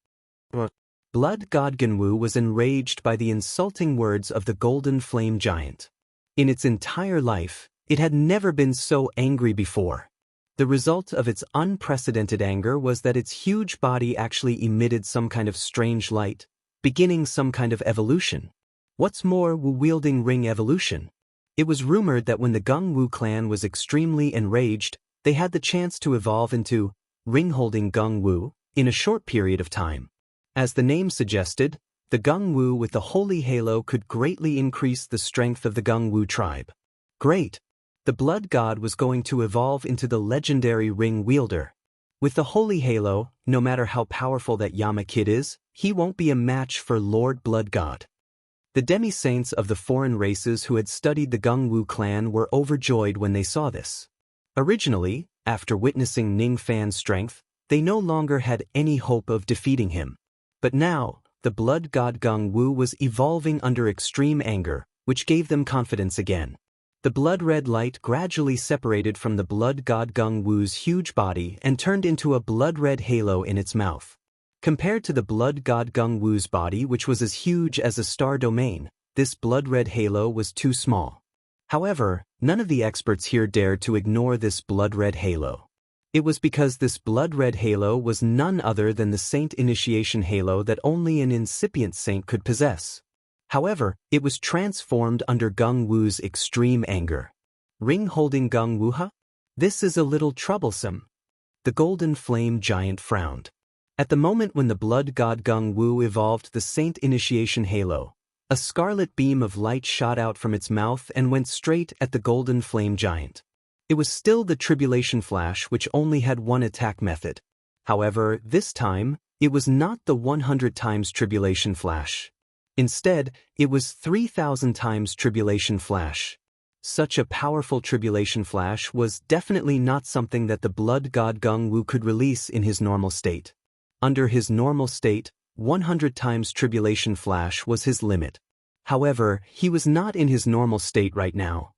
What? Blood God Ganwu was enraged by the insulting words of the golden flame giant. In its entire life, it had never been so angry before. The result of its unprecedented anger was that its huge body actually emitted some kind of strange light, beginning some kind of evolution. What's more, Wu-wielding ring evolution. It was rumored that when the Gungwu clan was extremely enraged, they had the chance to evolve into ring-holding Gungwu in a short period of time. As the name suggested, the Gungwu with the holy halo could greatly increase the strength of the Gungwu tribe. Great! The blood god was going to evolve into the legendary ring wielder. With the holy halo, no matter how powerful that Yama kid is, he won't be a match for Lord Blood God. The demi-saints of the foreign races who had studied the Gungwu clan were overjoyed when they saw this. Originally, after witnessing Ning Fan's strength, they no longer had any hope of defeating him. But now, the blood god Gungwu was evolving under extreme anger, which gave them confidence again. The blood-red light gradually separated from the blood god Gungwu's huge body and turned into a blood-red halo in its mouth. Compared to the blood god Gungwu's body, which was as huge as a star domain, this blood-red halo was too small. However, none of the experts here dared to ignore this blood-red halo. It was because this blood-red halo was none other than the saint initiation halo that only an incipient saint could possess. However, it was transformed under Gungwu's extreme anger. Ring-holding Gungwu? This is a little troublesome. The golden flame giant frowned. At the moment when the blood god Gungwu evolved the saint initiation halo, a scarlet beam of light shot out from its mouth and went straight at the golden flame giant. It was still the tribulation flash, which only had one attack method. However, this time, it was not the 100 times tribulation flash. Instead, it was 3,000 times tribulation flash. Such a powerful tribulation flash was definitely not something that the blood god Gungwu could release in his normal state. Under his normal state, 100 times tribulation flash was his limit. However, he was not in his normal state right now.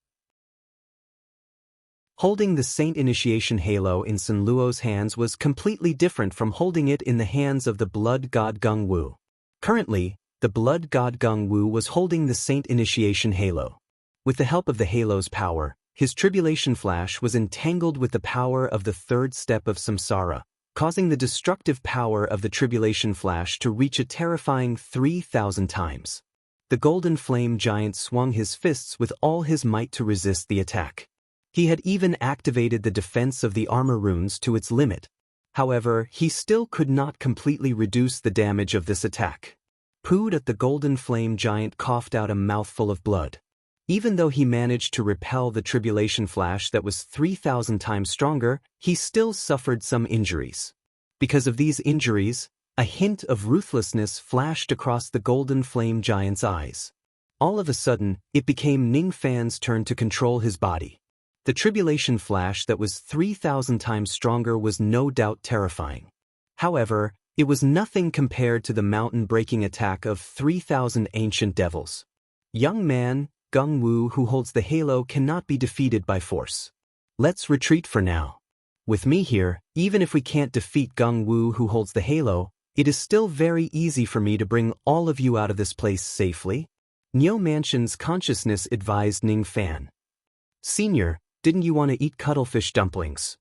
Holding the Saint Initiation Halo in Sun Luo's hands was completely different from holding it in the hands of the blood god Gungwu. Currently, the blood god Gungwu was holding the Saint Initiation Halo. With the help of the Halo's power, his tribulation flash was entangled with the power of the third step of samsara, causing the destructive power of the tribulation flash to reach a terrifying 3,000 times. The golden flame giant swung his fists with all his might to resist the attack. He had even activated the defense of the armor runes to its limit. However, he still could not completely reduce the damage of this attack. Pooed at the golden flame giant coughed out a mouthful of blood. Even though he managed to repel the tribulation flash that was 3,000 times stronger, he still suffered some injuries. Because of these injuries, a hint of ruthlessness flashed across the golden flame giant's eyes. All of a sudden, it became Ning Fan's turn to control his body. The tribulation flash that was 3,000 times stronger was no doubt terrifying. However, it was nothing compared to the mountain-breaking attack of 3,000 ancient devils. Young man, Gungwu who holds the halo cannot be defeated by force. Let's retreat for now. With me here, even if we can't defeat Gungwu who holds the halo, it is still very easy for me to bring all of you out of this place safely. Neo Mansion's consciousness advised Ning Fan. Senior, didn't you want to eat cuttlefish dumplings?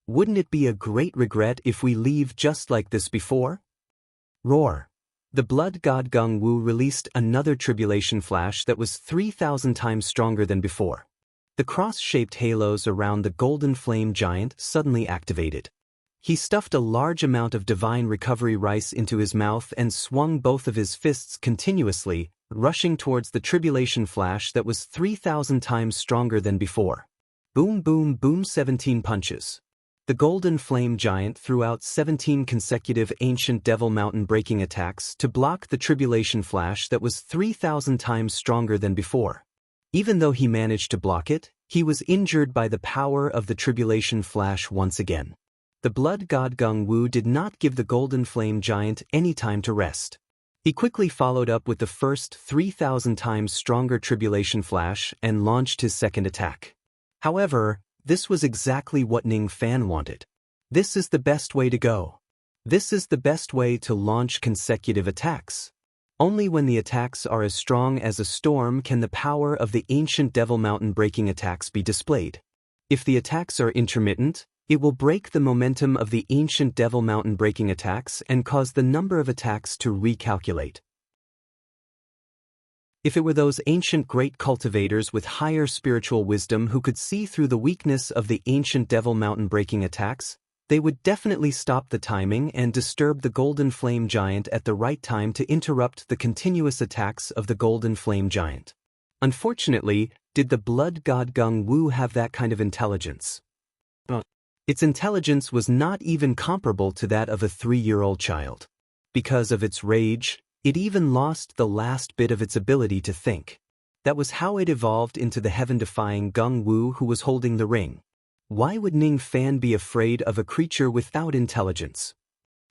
Wouldn't it be a great regret if we leave just like this before? Roar. The blood god Gungwu released another tribulation flash that was 3,000 times stronger than before. The cross-shaped halos around the golden flame giant suddenly activated. He stuffed a large amount of divine recovery rice into his mouth and swung both of his fists continuously, rushing towards the tribulation flash that was 3,000 times stronger than before. Boom boom boom 17 punches. The golden flame giant threw out 17 consecutive ancient devil mountain breaking attacks to block the tribulation flash that was 3,000 times stronger than before. Even though he managed to block it, he was injured by the power of the tribulation flash once again. The blood god Gungwu did not give the golden flame giant any time to rest. He quickly followed up with the first 3,000 times stronger tribulation flash and launched his second attack. However, this was exactly what Ning Fan wanted. This is the best way to go. This is the best way to launch consecutive attacks. Only when the attacks are as strong as a storm can the power of the ancient Devil Mountain breaking attacks be displayed. If the attacks are intermittent, it will break the momentum of the ancient Devil Mountain breaking attacks and cause the number of attacks to recalculate. If it were those ancient great cultivators with higher spiritual wisdom who could see through the weakness of the ancient Devil Mountain breaking attacks, they would definitely stop the timing and disturb the Golden Flame Giant at the right time to interrupt the continuous attacks of the Golden Flame Giant. Unfortunately, did the Blood God Gung Wu have that kind of intelligence? Its intelligence was not even comparable to that of a 3-year-old child. Because of its rage, it even lost the last bit of its ability to think. That was how it evolved into the heaven-defying Gung Wu who was holding the ring. Why would Ning Fan be afraid of a creature without intelligence?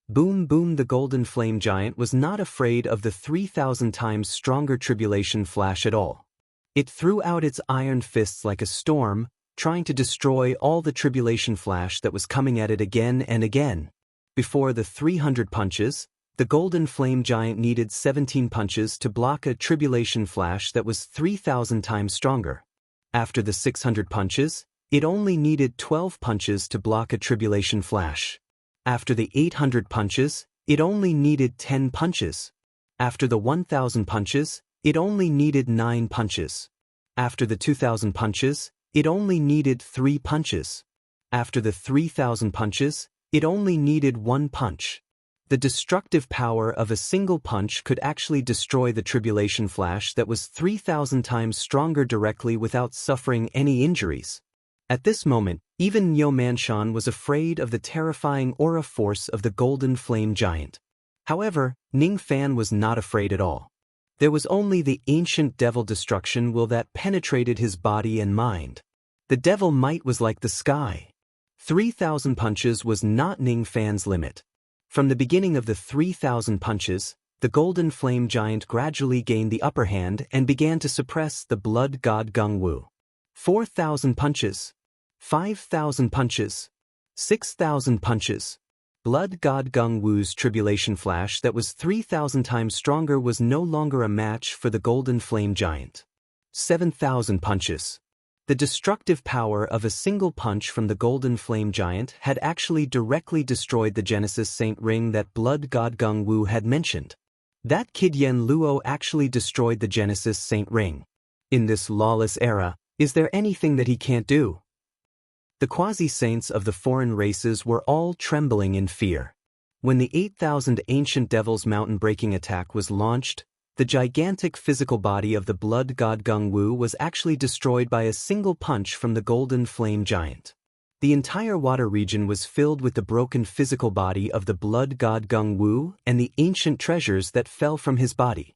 Boom Boom the Golden Flame Giant was not afraid of the 3,000 times stronger tribulation flash at all. It threw out its iron fists like a storm, trying to destroy all the tribulation flash that was coming at it again and again. Before the 300 punches, the Golden Flame Giant needed 17 punches to block a tribulation flash that was 3,000 times stronger. After the 600 punches, it only needed 12 punches to block a tribulation flash. After the 800 punches, it only needed 10 punches. After the 1,000 punches, it only needed 9 punches. After the 2,000 punches, it only needed 3 punches. After the 3,000 punches, it only needed 1 punch. The destructive power of a single punch could actually destroy the tribulation flash that was 3,000 times stronger directly without suffering any injuries. At this moment, even Nyo Manshan was afraid of the terrifying aura force of the Golden Flame Giant. However, Ning Fan was not afraid at all. There was only the ancient devil destruction will that penetrated his body and mind. The devil might was like the sky. 3,000 punches was not Ning Fan's limit. From the beginning of the 3,000 punches, the Golden Flame Giant gradually gained the upper hand and began to suppress the Blood God Gung Wu. 4,000 punches. 5,000 punches. 6,000 punches. Blood God Gung Wu's tribulation flash that was 3,000 times stronger was no longer a match for the Golden Flame Giant. 7,000 punches. The destructive power of a single punch from the Golden Flame Giant had actually directly destroyed the Genesis Saint Ring that Blood God Gung Wu had mentioned. That Kid Yen Luo actually destroyed the Genesis Saint Ring. In this lawless era, is there anything that he can't do? The quasi-saints of the foreign races were all trembling in fear. When the 8,000 ancient devils mountain-breaking attack was launched, the gigantic physical body of the Blood God Gung Wu was actually destroyed by a single punch from the Golden Flame Giant. The entire water region was filled with the broken physical body of the Blood God Gung Wu and the ancient treasures that fell from his body.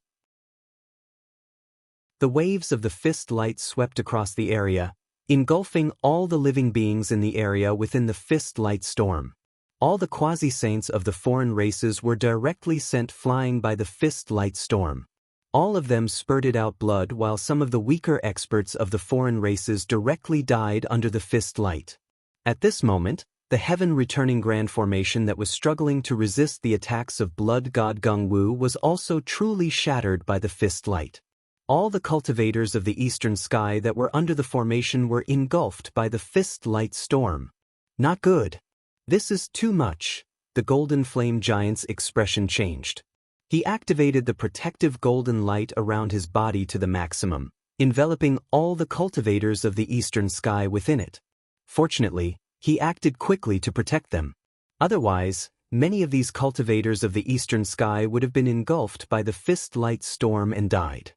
The waves of the fist light swept across the area, engulfing all the living beings in the area within the fist light storm. All the quasi-saints of the foreign races were directly sent flying by the fist light storm. All of them spurted out blood while some of the weaker experts of the foreign races directly died under the fist light. At this moment, the heaven-returning grand formation that was struggling to resist the attacks of Blood God Gung Wu was also truly shattered by the fist light. All the cultivators of the eastern sky that were under the formation were engulfed by the fist light storm. Not good. This is too much. The Golden Flame Giant's expression changed. He activated the protective golden light around his body to the maximum, enveloping all the cultivators of the eastern sky within it. Fortunately, he acted quickly to protect them. Otherwise, many of these cultivators of the eastern sky would have been engulfed by the fist light storm and died.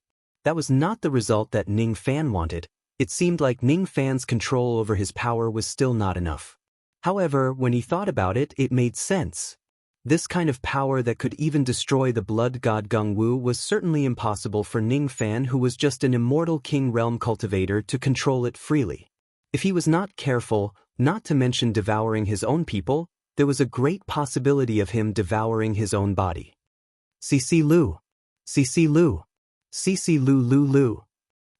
That was not the result that Ning Fan wanted. It seemed like Ning Fan's control over his power was still not enough. However, when he thought about it, it made sense. This kind of power that could even destroy the Blood God Gung Wu was certainly impossible for Ning Fan, who was just an immortal king realm cultivator, to control it freely. If he was not careful, not to mention devouring his own people, there was a great possibility of him devouring his own body. CC Lu. Cici Lu. Cici Lu Lu Lu.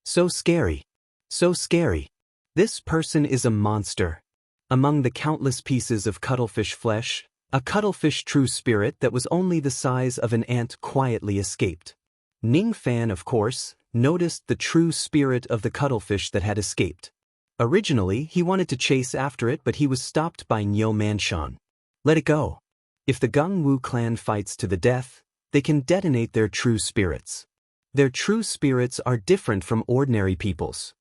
So scary. So scary. This person is a monster. Among the countless pieces of cuttlefish flesh, a cuttlefish true spirit that was only the size of an ant quietly escaped. Ning Fan, of course, noticed the true spirit of the cuttlefish that had escaped. Originally, he wanted to chase after it, but he was stopped by Nyo Manshan. Let it go. If the Gungwu clan fights to the death, they can detonate their true spirits. Their true spirits are different from ordinary people's.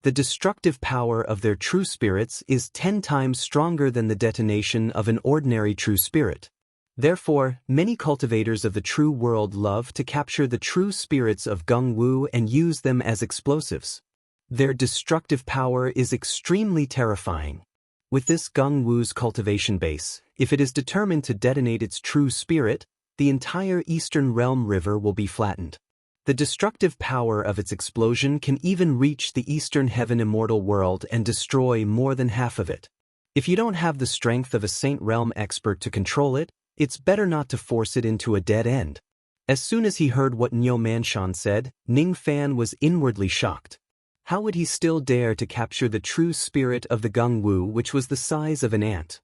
The destructive power of their true spirits is 10 times stronger than the detonation of an ordinary true spirit. Therefore, many cultivators of the true world love to capture the true spirits of Gungwu and use them as explosives. Their destructive power is extremely terrifying. With this Gungwu's cultivation base, if it is determined to detonate its true spirit, the entire Eastern Realm River will be flattened. The destructive power of its explosion can even reach the Eastern Heaven Immortal World and destroy more than half of it. If you don't have the strength of a Saint Realm expert to control it, it's better not to force it into a dead end. As soon as he heard what Nyo Manshan said, Ning Fan was inwardly shocked. How would he still dare to capture the true spirit of the Gungwu, which was the size of an ant?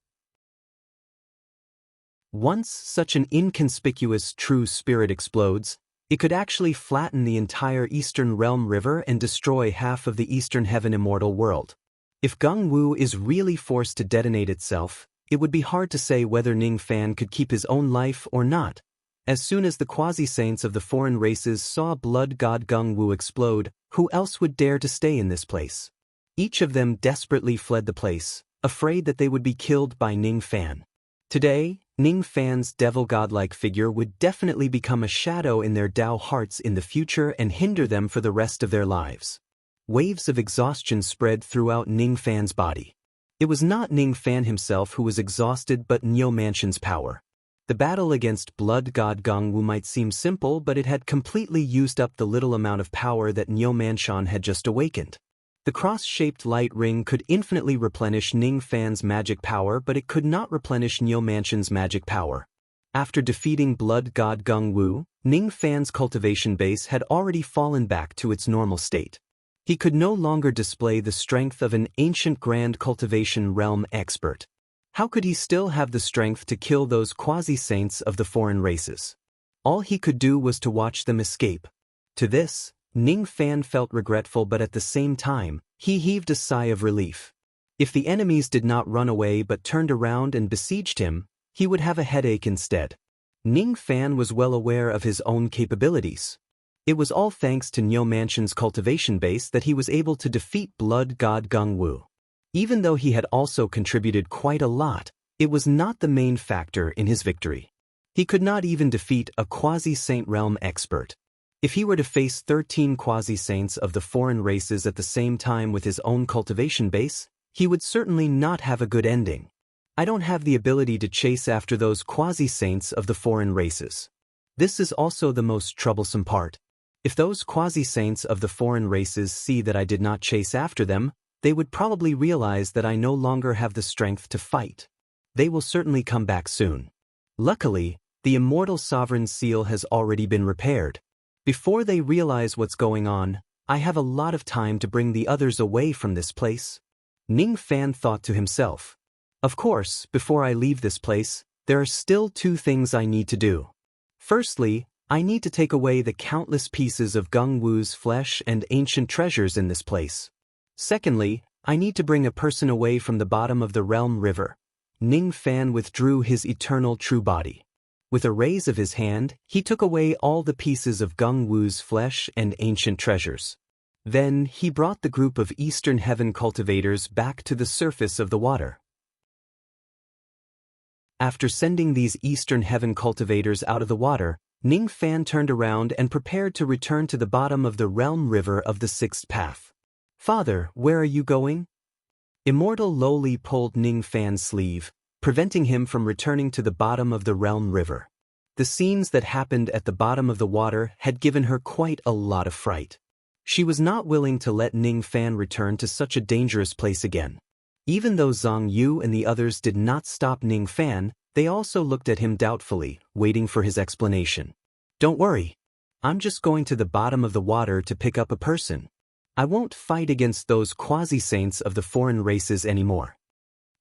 Once such an inconspicuous true spirit explodes, it could actually flatten the entire Eastern Realm River and destroy half of the Eastern Heaven Immortal World. If Gungwu is really forced to detonate itself, it would be hard to say whether Ning Fan could keep his own life or not. As soon as the quasi-saints of the foreign races saw blood god Gungwu explode, who else would dare to stay in this place? Each of them desperately fled the place, afraid that they would be killed by Ning Fan. Today, Ning Fan's devil godlike figure would definitely become a shadow in their Dao hearts in the future and hinder them for the rest of their lives. Waves of exhaustion spread throughout Ning Fan's body. It was not Ning Fan himself who was exhausted but Nyo Manshan's power. The battle against blood god Gungwu might seem simple, but it had completely used up the little amount of power that Nyo Manshan had just awakened. The cross-shaped light ring could infinitely replenish Ning Fan's magic power, but it could not replenish Nyo Manshan's magic power. After defeating blood god Gungwu, Ning Fan's cultivation base had already fallen back to its normal state. He could no longer display the strength of an ancient grand cultivation realm expert. How could he still have the strength to kill those quasi-saints of the foreign races? All he could do was to watch them escape. To this, Ning Fan felt regretful, but at the same time, he heaved a sigh of relief. If the enemies did not run away but turned around and besieged him, he would have a headache instead. Ning Fan was well aware of his own capabilities. It was all thanks to Nyo Manshan's cultivation base that he was able to defeat blood god Gungwu. Even though he had also contributed quite a lot, it was not the main factor in his victory. He could not even defeat a quasi-saint realm expert. If he were to face 13 quasi-saints of the foreign races at the same time with his own cultivation base, he would certainly not have a good ending. I don't have the ability to chase after those quasi-saints of the foreign races. This is also the most troublesome part. If those quasi-saints of the foreign races see that I did not chase after them, they would probably realize that I no longer have the strength to fight. They will certainly come back soon. Luckily, the Immortal Sovereign's seal has already been repaired. Before they realize what's going on, I have a lot of time to bring the others away from this place. Ning Fan thought to himself. Of course, before I leave this place, there are still 2 things I need to do. Firstly, I need to take away the countless pieces of Gungwu's flesh and ancient treasures in this place. Secondly, I need to bring a person away from the bottom of the Realm River. Ning Fan withdrew his eternal true body. With a raise of his hand, he took away all the pieces of Gungwu's flesh and ancient treasures. Then, he brought the group of Eastern Heaven cultivators back to the surface of the water. After sending these Eastern Heaven cultivators out of the water, Ning Fan turned around and prepared to return to the bottom of the Realm River of the 6th Path. "Father, where are you going?" Immortal Lowly pulled Ning Fan's sleeve, preventing him from returning to the bottom of the Realm River. The scenes that happened at the bottom of the water had given her quite a lot of fright. She was not willing to let Ning Fan return to such a dangerous place again. Even though Zhang Yu and the others did not stop Ning Fan, they also looked at him doubtfully, waiting for his explanation. "Don't worry. I'm just going to the bottom of the water to pick up a person. I won't fight against those quasi-saints of the foreign races anymore.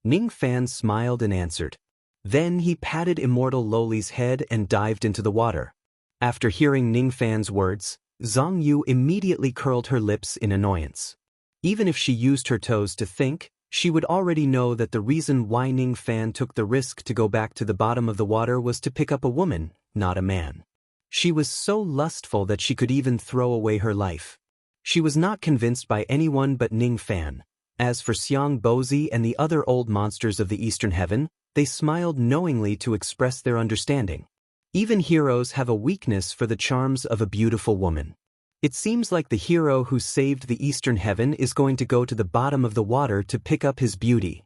Ning Fan smiled and answered. Then he patted Immortal Loli's head and dived into the water. After hearing Ning Fan's words, Zhang Yu immediately curled her lips in annoyance. Even if she used her toes to think, she would already know that the reason why Ning Fan took the risk to go back to the bottom of the water was to pick up a woman, not a man. She was so lustful that she could even throw away her life. She was not convinced by anyone but Ning Fan. As for Xiang Bozi and the other old monsters of the Eastern Heaven, they smiled knowingly to express their understanding. Even heroes have a weakness for the charms of a beautiful woman. It seems like the hero who saved the Eastern Heaven is going to go to the bottom of the water to pick up his beauty.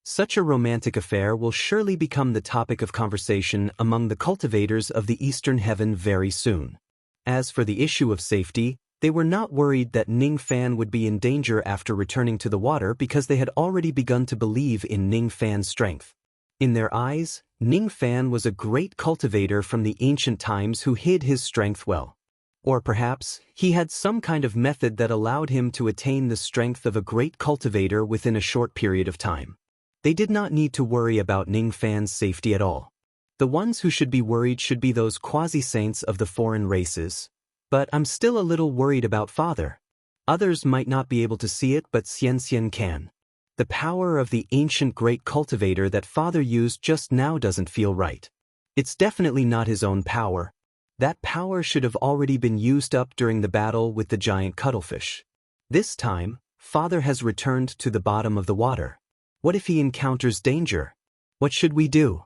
Such a romantic affair will surely become the topic of conversation among the cultivators of the Eastern Heaven very soon. As for the issue of safety, they were not worried that Ning Fan would be in danger after returning to the water because they had already begun to believe in Ning Fan's strength. In their eyes, Ning Fan was a great cultivator from the ancient times who hid his strength well. Or perhaps, he had some kind of method that allowed him to attain the strength of a great cultivator within a short period of time. They did not need to worry about Ning Fan's safety at all. The ones who should be worried should be those quasi-saints of the foreign races. But I'm still a little worried about Father. Others might not be able to see it, but Xian can. The power of the ancient great cultivator that Father used just now doesn't feel right. It's definitely not his own power. That power should have already been used up during the battle with the giant cuttlefish. This time, Father has returned to the bottom of the water. What if he encounters danger? What should we do?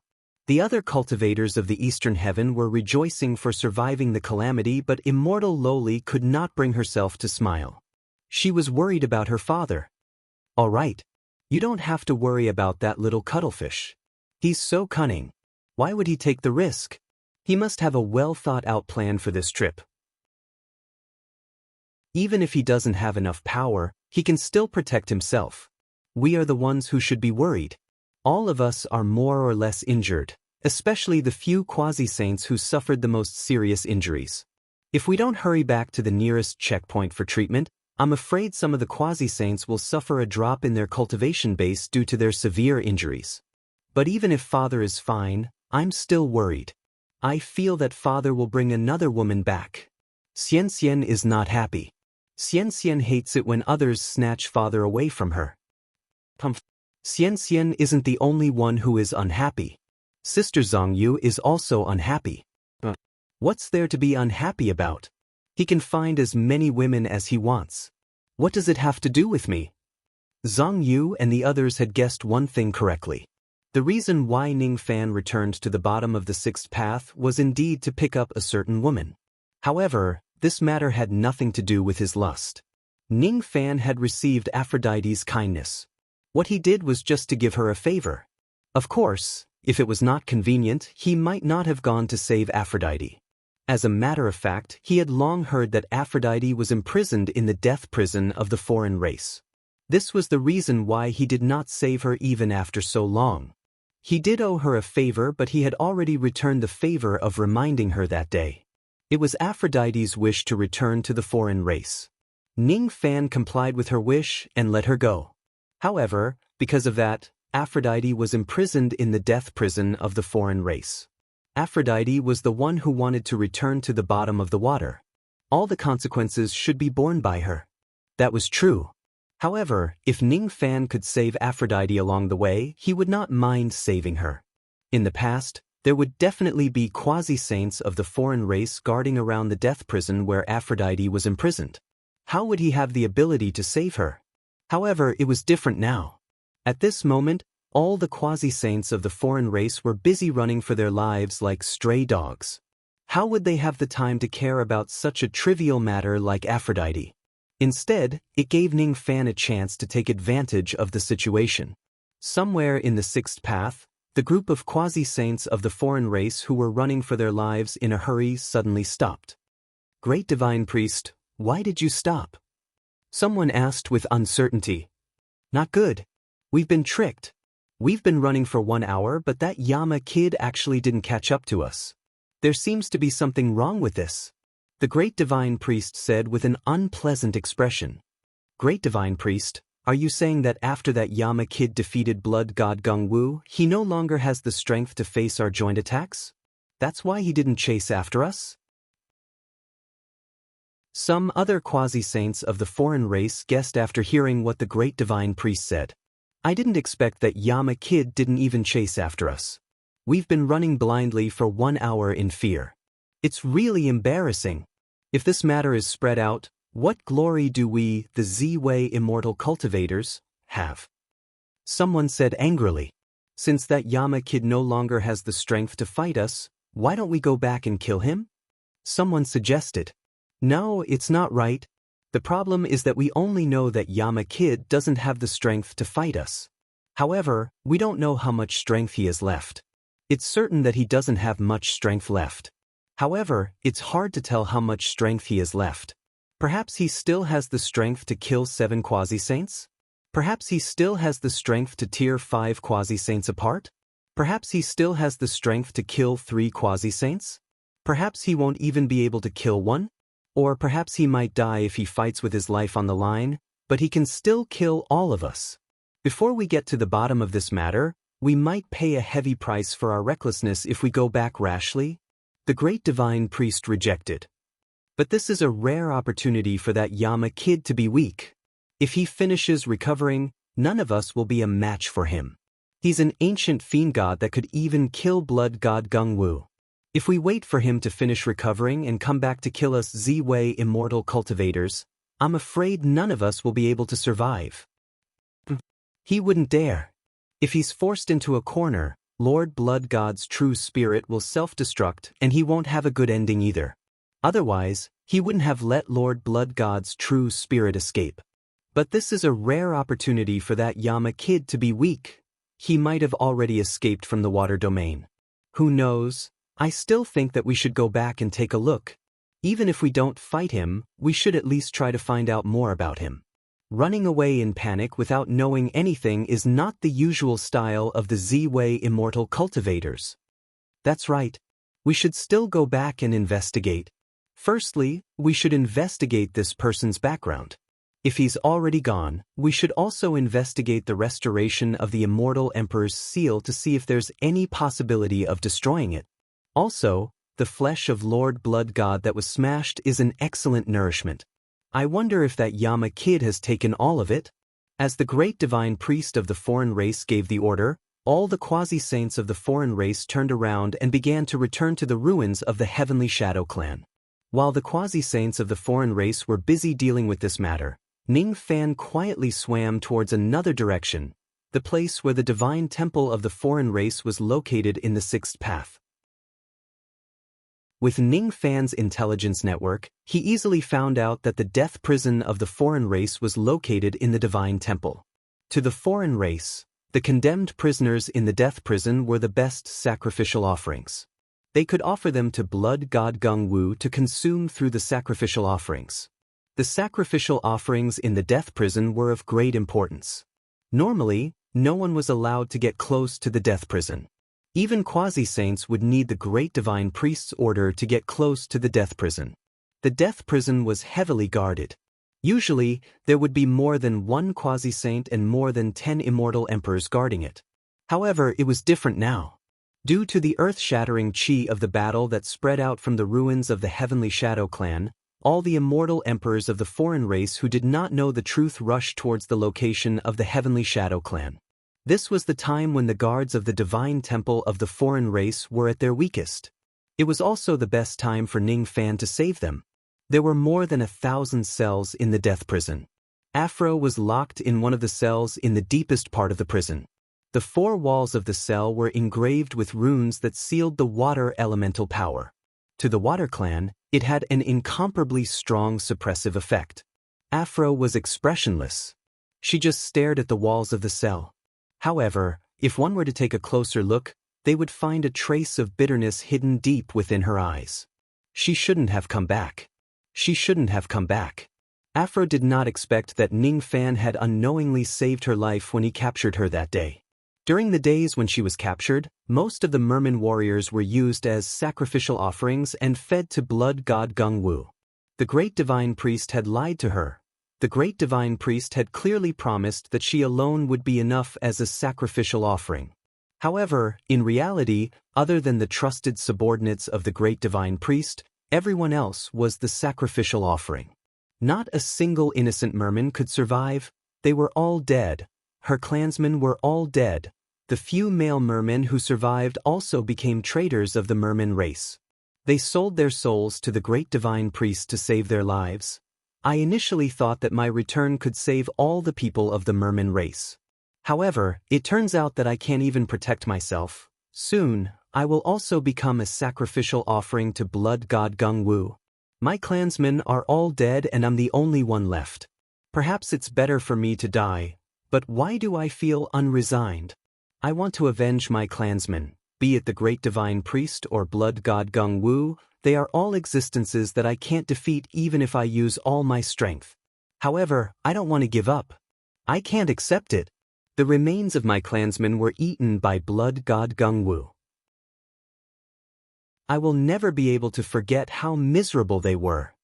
The other cultivators of the Eastern Heaven were rejoicing for surviving the calamity, but Immortal Loli could not bring herself to smile. She was worried about her father. All right. You don't have to worry about that little cuttlefish. He's so cunning. Why would he take the risk? He must have a well-thought-out plan for this trip. Even if he doesn't have enough power, he can still protect himself. We are the ones who should be worried. All of us are more or less injured, especially the few quasi-saints who suffered the most serious injuries. If we don't hurry back to the nearest checkpoint for treatment, I'm afraid some of the quasi-saints will suffer a drop in their cultivation base due to their severe injuries. But even if Father is fine, I'm still worried. I feel that Father will bring another woman back. Xian is not happy. Xian hates it when others snatch Father away from her. Xian isn't the only one who is unhappy. Sister Zhang Yu is also unhappy. What's there to be unhappy about? He can find as many women as he wants. What does it have to do with me? Zhang Yu and the others had guessed one thing correctly. The reason why Ning Fan returned to the bottom of the sixth path was indeed to pick up a certain woman. However, this matter had nothing to do with his lust. Ning Fan had received Aphrodite's kindness. What he did was just to give her a favor. Of course, if it was not convenient, he might not have gone to save Aphrodite. As a matter of fact, he had long heard that Aphrodite was imprisoned in the death prison of the foreign race. This was the reason why he did not save her even after so long. He did owe her a favor, but he had already returned the favor of reminding her that day. It was Aphrodite's wish to return to the foreign race. Ning Fan complied with her wish and let her go. However, because of that, Aphrodite was imprisoned in the death prison of the foreign race. Aphrodite was the one who wanted to return to the bottom of the water. All the consequences should be borne by her. That was true. However, if Ning Fan could save Aphrodite along the way, he would not mind saving her. In the past, there would definitely be quasi-saints of the foreign race guarding around the death prison where Aphrodite was imprisoned. How would he have the ability to save her? However, it was different now. At this moment, all the quasi-saints of the foreign race were busy running for their lives like stray dogs. How would they have the time to care about such a trivial matter like Aphrodite? Instead, it gave Ning Fan a chance to take advantage of the situation. Somewhere in the sixth path, the group of quasi-saints of the foreign race who were running for their lives in a hurry suddenly stopped. Great Divine Priest, why did you stop? Someone asked with uncertainty. Not good. We've been tricked. We've been running for 1 hour, but that Yama kid actually didn't catch up to us. There seems to be something wrong with this. The great divine priest said with an unpleasant expression. Great divine priest, are you saying that after that Yama kid defeated blood god Gungwu, he no longer has the strength to face our joint attacks? That's why he didn't chase after us? Some other quasi-saints of the foreign race guessed after hearing what the great divine priest said. I didn't expect that Yama kid didn't even chase after us. We've been running blindly for 1 hour in fear. It's really embarrassing. If this matter is spread out, what glory do we, the Z-Way immortal cultivators, have? Someone said angrily. Since that Yama kid no longer has the strength to fight us, why don't we go back and kill him? Someone suggested. No, it's not right. The problem is that we only know that Yama kid doesn't have the strength to fight us. However, we don't know how much strength he has left. It's certain that he doesn't have much strength left. However, it's hard to tell how much strength he has left. Perhaps he still has the strength to kill 7 quasi-saints? Perhaps he still has the strength to tear 5 quasi-saints apart? Perhaps he still has the strength to kill 3 quasi-saints? Perhaps he won't even be able to kill 1? Or perhaps he might die if he fights with his life on the line, but he can still kill all of us. Before we get to the bottom of this matter, we might pay a heavy price for our recklessness if we go back rashly. The great divine priest rejected. But this is a rare opportunity for that Yama kid to be weak. If he finishes recovering, none of us will be a match for him. He's an ancient fiend god that could even kill blood god Gungwu. If we wait for him to finish recovering and come back to kill us Z-Way immortal cultivators, I'm afraid none of us will be able to survive. He wouldn't dare. If he's forced into a corner, Lord Blood God's true spirit will self-destruct and he won't have a good ending either. Otherwise, he wouldn't have let Lord Blood God's true spirit escape. But this is a rare opportunity for that Yama kid to be weak. He might have already escaped from the water domain. Who knows? I still think that we should go back and take a look. Even if we don't fight him, we should at least try to find out more about him. Running away in panic without knowing anything is not the usual style of the Z-Way immortal cultivators. That's right. We should still go back and investigate. Firstly, we should investigate this person's background. If he's already gone, we should also investigate the restoration of the Immortal Emperor's seal to see if there's any possibility of destroying it. Also, the flesh of Lord Blood God that was smashed is an excellent nourishment. I wonder if that Yama kid has taken all of it? As the great divine priest of the foreign race gave the order, all the quasi-saints of the foreign race turned around and began to return to the ruins of the Heavenly Shadow clan. While the quasi-saints of the foreign race were busy dealing with this matter, Ning Fan quietly swam towards another direction, the place where the divine temple of the foreign race was located in the 6th path. With Ning Fan's intelligence network, he easily found out that the death prison of the foreign race was located in the divine temple. To the foreign race, the condemned prisoners in the death prison were the best sacrificial offerings. They could offer them to blood god Gungwu to consume through the sacrificial offerings. The sacrificial offerings in the death prison were of great importance. Normally, no one was allowed to get close to the death prison. Even quasi-saints would need the great divine priest's order to get close to the death prison. The death prison was heavily guarded. Usually, there would be more than 1 quasi-saint and more than 10 immortal emperors guarding it. However, it was different now. Due to the earth-shattering chi of the battle that spread out from the ruins of the Heavenly Shadow clan, all the immortal emperors of the foreign race who did not know the truth rushed towards the location of the Heavenly Shadow clan. This was the time when the guards of the divine temple of the foreign race were at their weakest. It was also the best time for Ning Fan to save them. There were more than 1,000 cells in the death prison. Afro was locked in one of the cells in the deepest part of the prison. The 4 walls of the cell were engraved with runes that sealed the water elemental power. To the Water Clan, it had an incomparably strong suppressive effect. Afro was expressionless. She just stared at the walls of the cell. However, if one were to take a closer look, they would find a trace of bitterness hidden deep within her eyes. She shouldn't have come back. She shouldn't have come back. Afro did not expect that Ning Fan had unknowingly saved her life when he captured her that day. During the days when she was captured, most of the merman warriors were used as sacrificial offerings and fed to blood god Gung-woo. The great divine priest had lied to her. The great divine priest had clearly promised that she alone would be enough as a sacrificial offering. However, in reality, other than the trusted subordinates of the great divine priest, everyone else was the sacrificial offering. Not a single innocent merman could survive. They were all dead. Her clansmen were all dead. The few male mermen who survived also became traitors of the merman race. They sold their souls to the great divine priest to save their lives. I initially thought that my return could save all the people of the merman race. However, it turns out that I can't even protect myself. Soon, I will also become a sacrificial offering to blood god Gung-woo. My clansmen are all dead and I'm the only one left. Perhaps it's better for me to die, but why do I feel unresigned? I want to avenge my clansmen, be it the great divine priest or blood god Gung-woo. They are all existences that I can't defeat even if I use all my strength. However, I don't want to give up. I can't accept it. The remains of my clansmen were eaten by blood god Gung-woo. I will never be able to forget how miserable they were.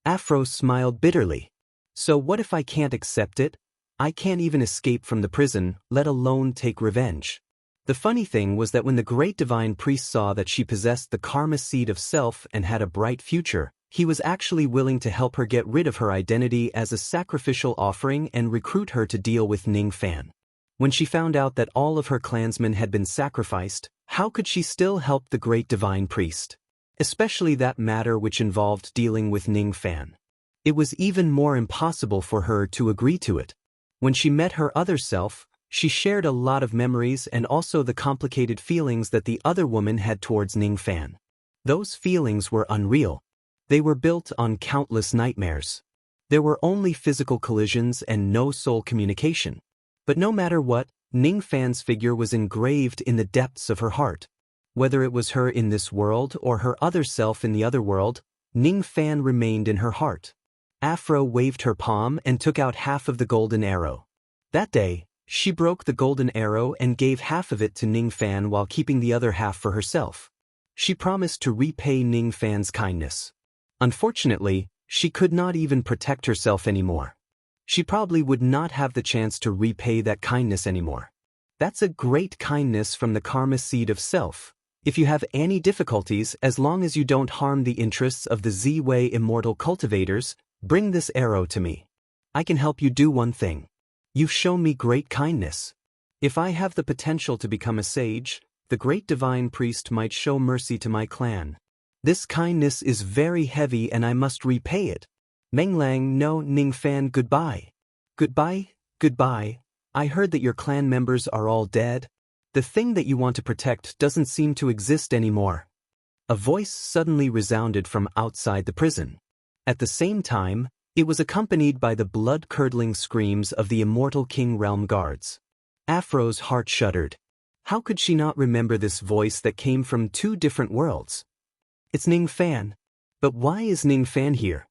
Afro smiled bitterly. So what if I can't accept it? I can't even escape from the prison, let alone take revenge. The funny thing was that when the great divine priest saw that she possessed the karma seed of self and had a bright future, he was actually willing to help her get rid of her identity as a sacrificial offering and recruit her to deal with Ning Fan. When she found out that all of her clansmen had been sacrificed, how could she still help the great divine priest? Especially that matter which involved dealing with Ning Fan. It was even more impossible for her to agree to it. When she met her other self, she shared a lot of memories and also the complicated feelings that the other woman had towards Ning Fan. Those feelings were unreal. They were built on countless nightmares. There were only physical collisions and no soul communication. But no matter what, Ning Fan's figure was engraved in the depths of her heart. Whether it was her in this world or her other self in the other world, Ning Fan remained in her heart. Afro waved her palm and took out half of the golden arrow. That day, she broke the golden arrow and gave half of it to Ning Fan while keeping the other half for herself. She promised to repay Ning Fan's kindness. Unfortunately, she could not even protect herself anymore. She probably would not have the chance to repay that kindness anymore. That's a great kindness from the karma seed of self. If you have any difficulties, as long as you don't harm the interests of the Z-Way immortal cultivators, bring this arrow to me. I can help you do one thing. You've shown me great kindness. If I have the potential to become a sage, the great divine priest might show mercy to my clan. This kindness is very heavy and I must repay it. Menglang, no, Ning Fan, goodbye. Goodbye, goodbye. I heard that your clan members are all dead. The thing that you want to protect doesn't seem to exist anymore. A voice suddenly resounded from outside the prison. At the same time, it was accompanied by the blood-curdling screams of the immortal King Realm guards. Afro's heart shuddered. How could she not remember this voice that came from two different worlds? It's Ning Fan. But why is Ning Fan here?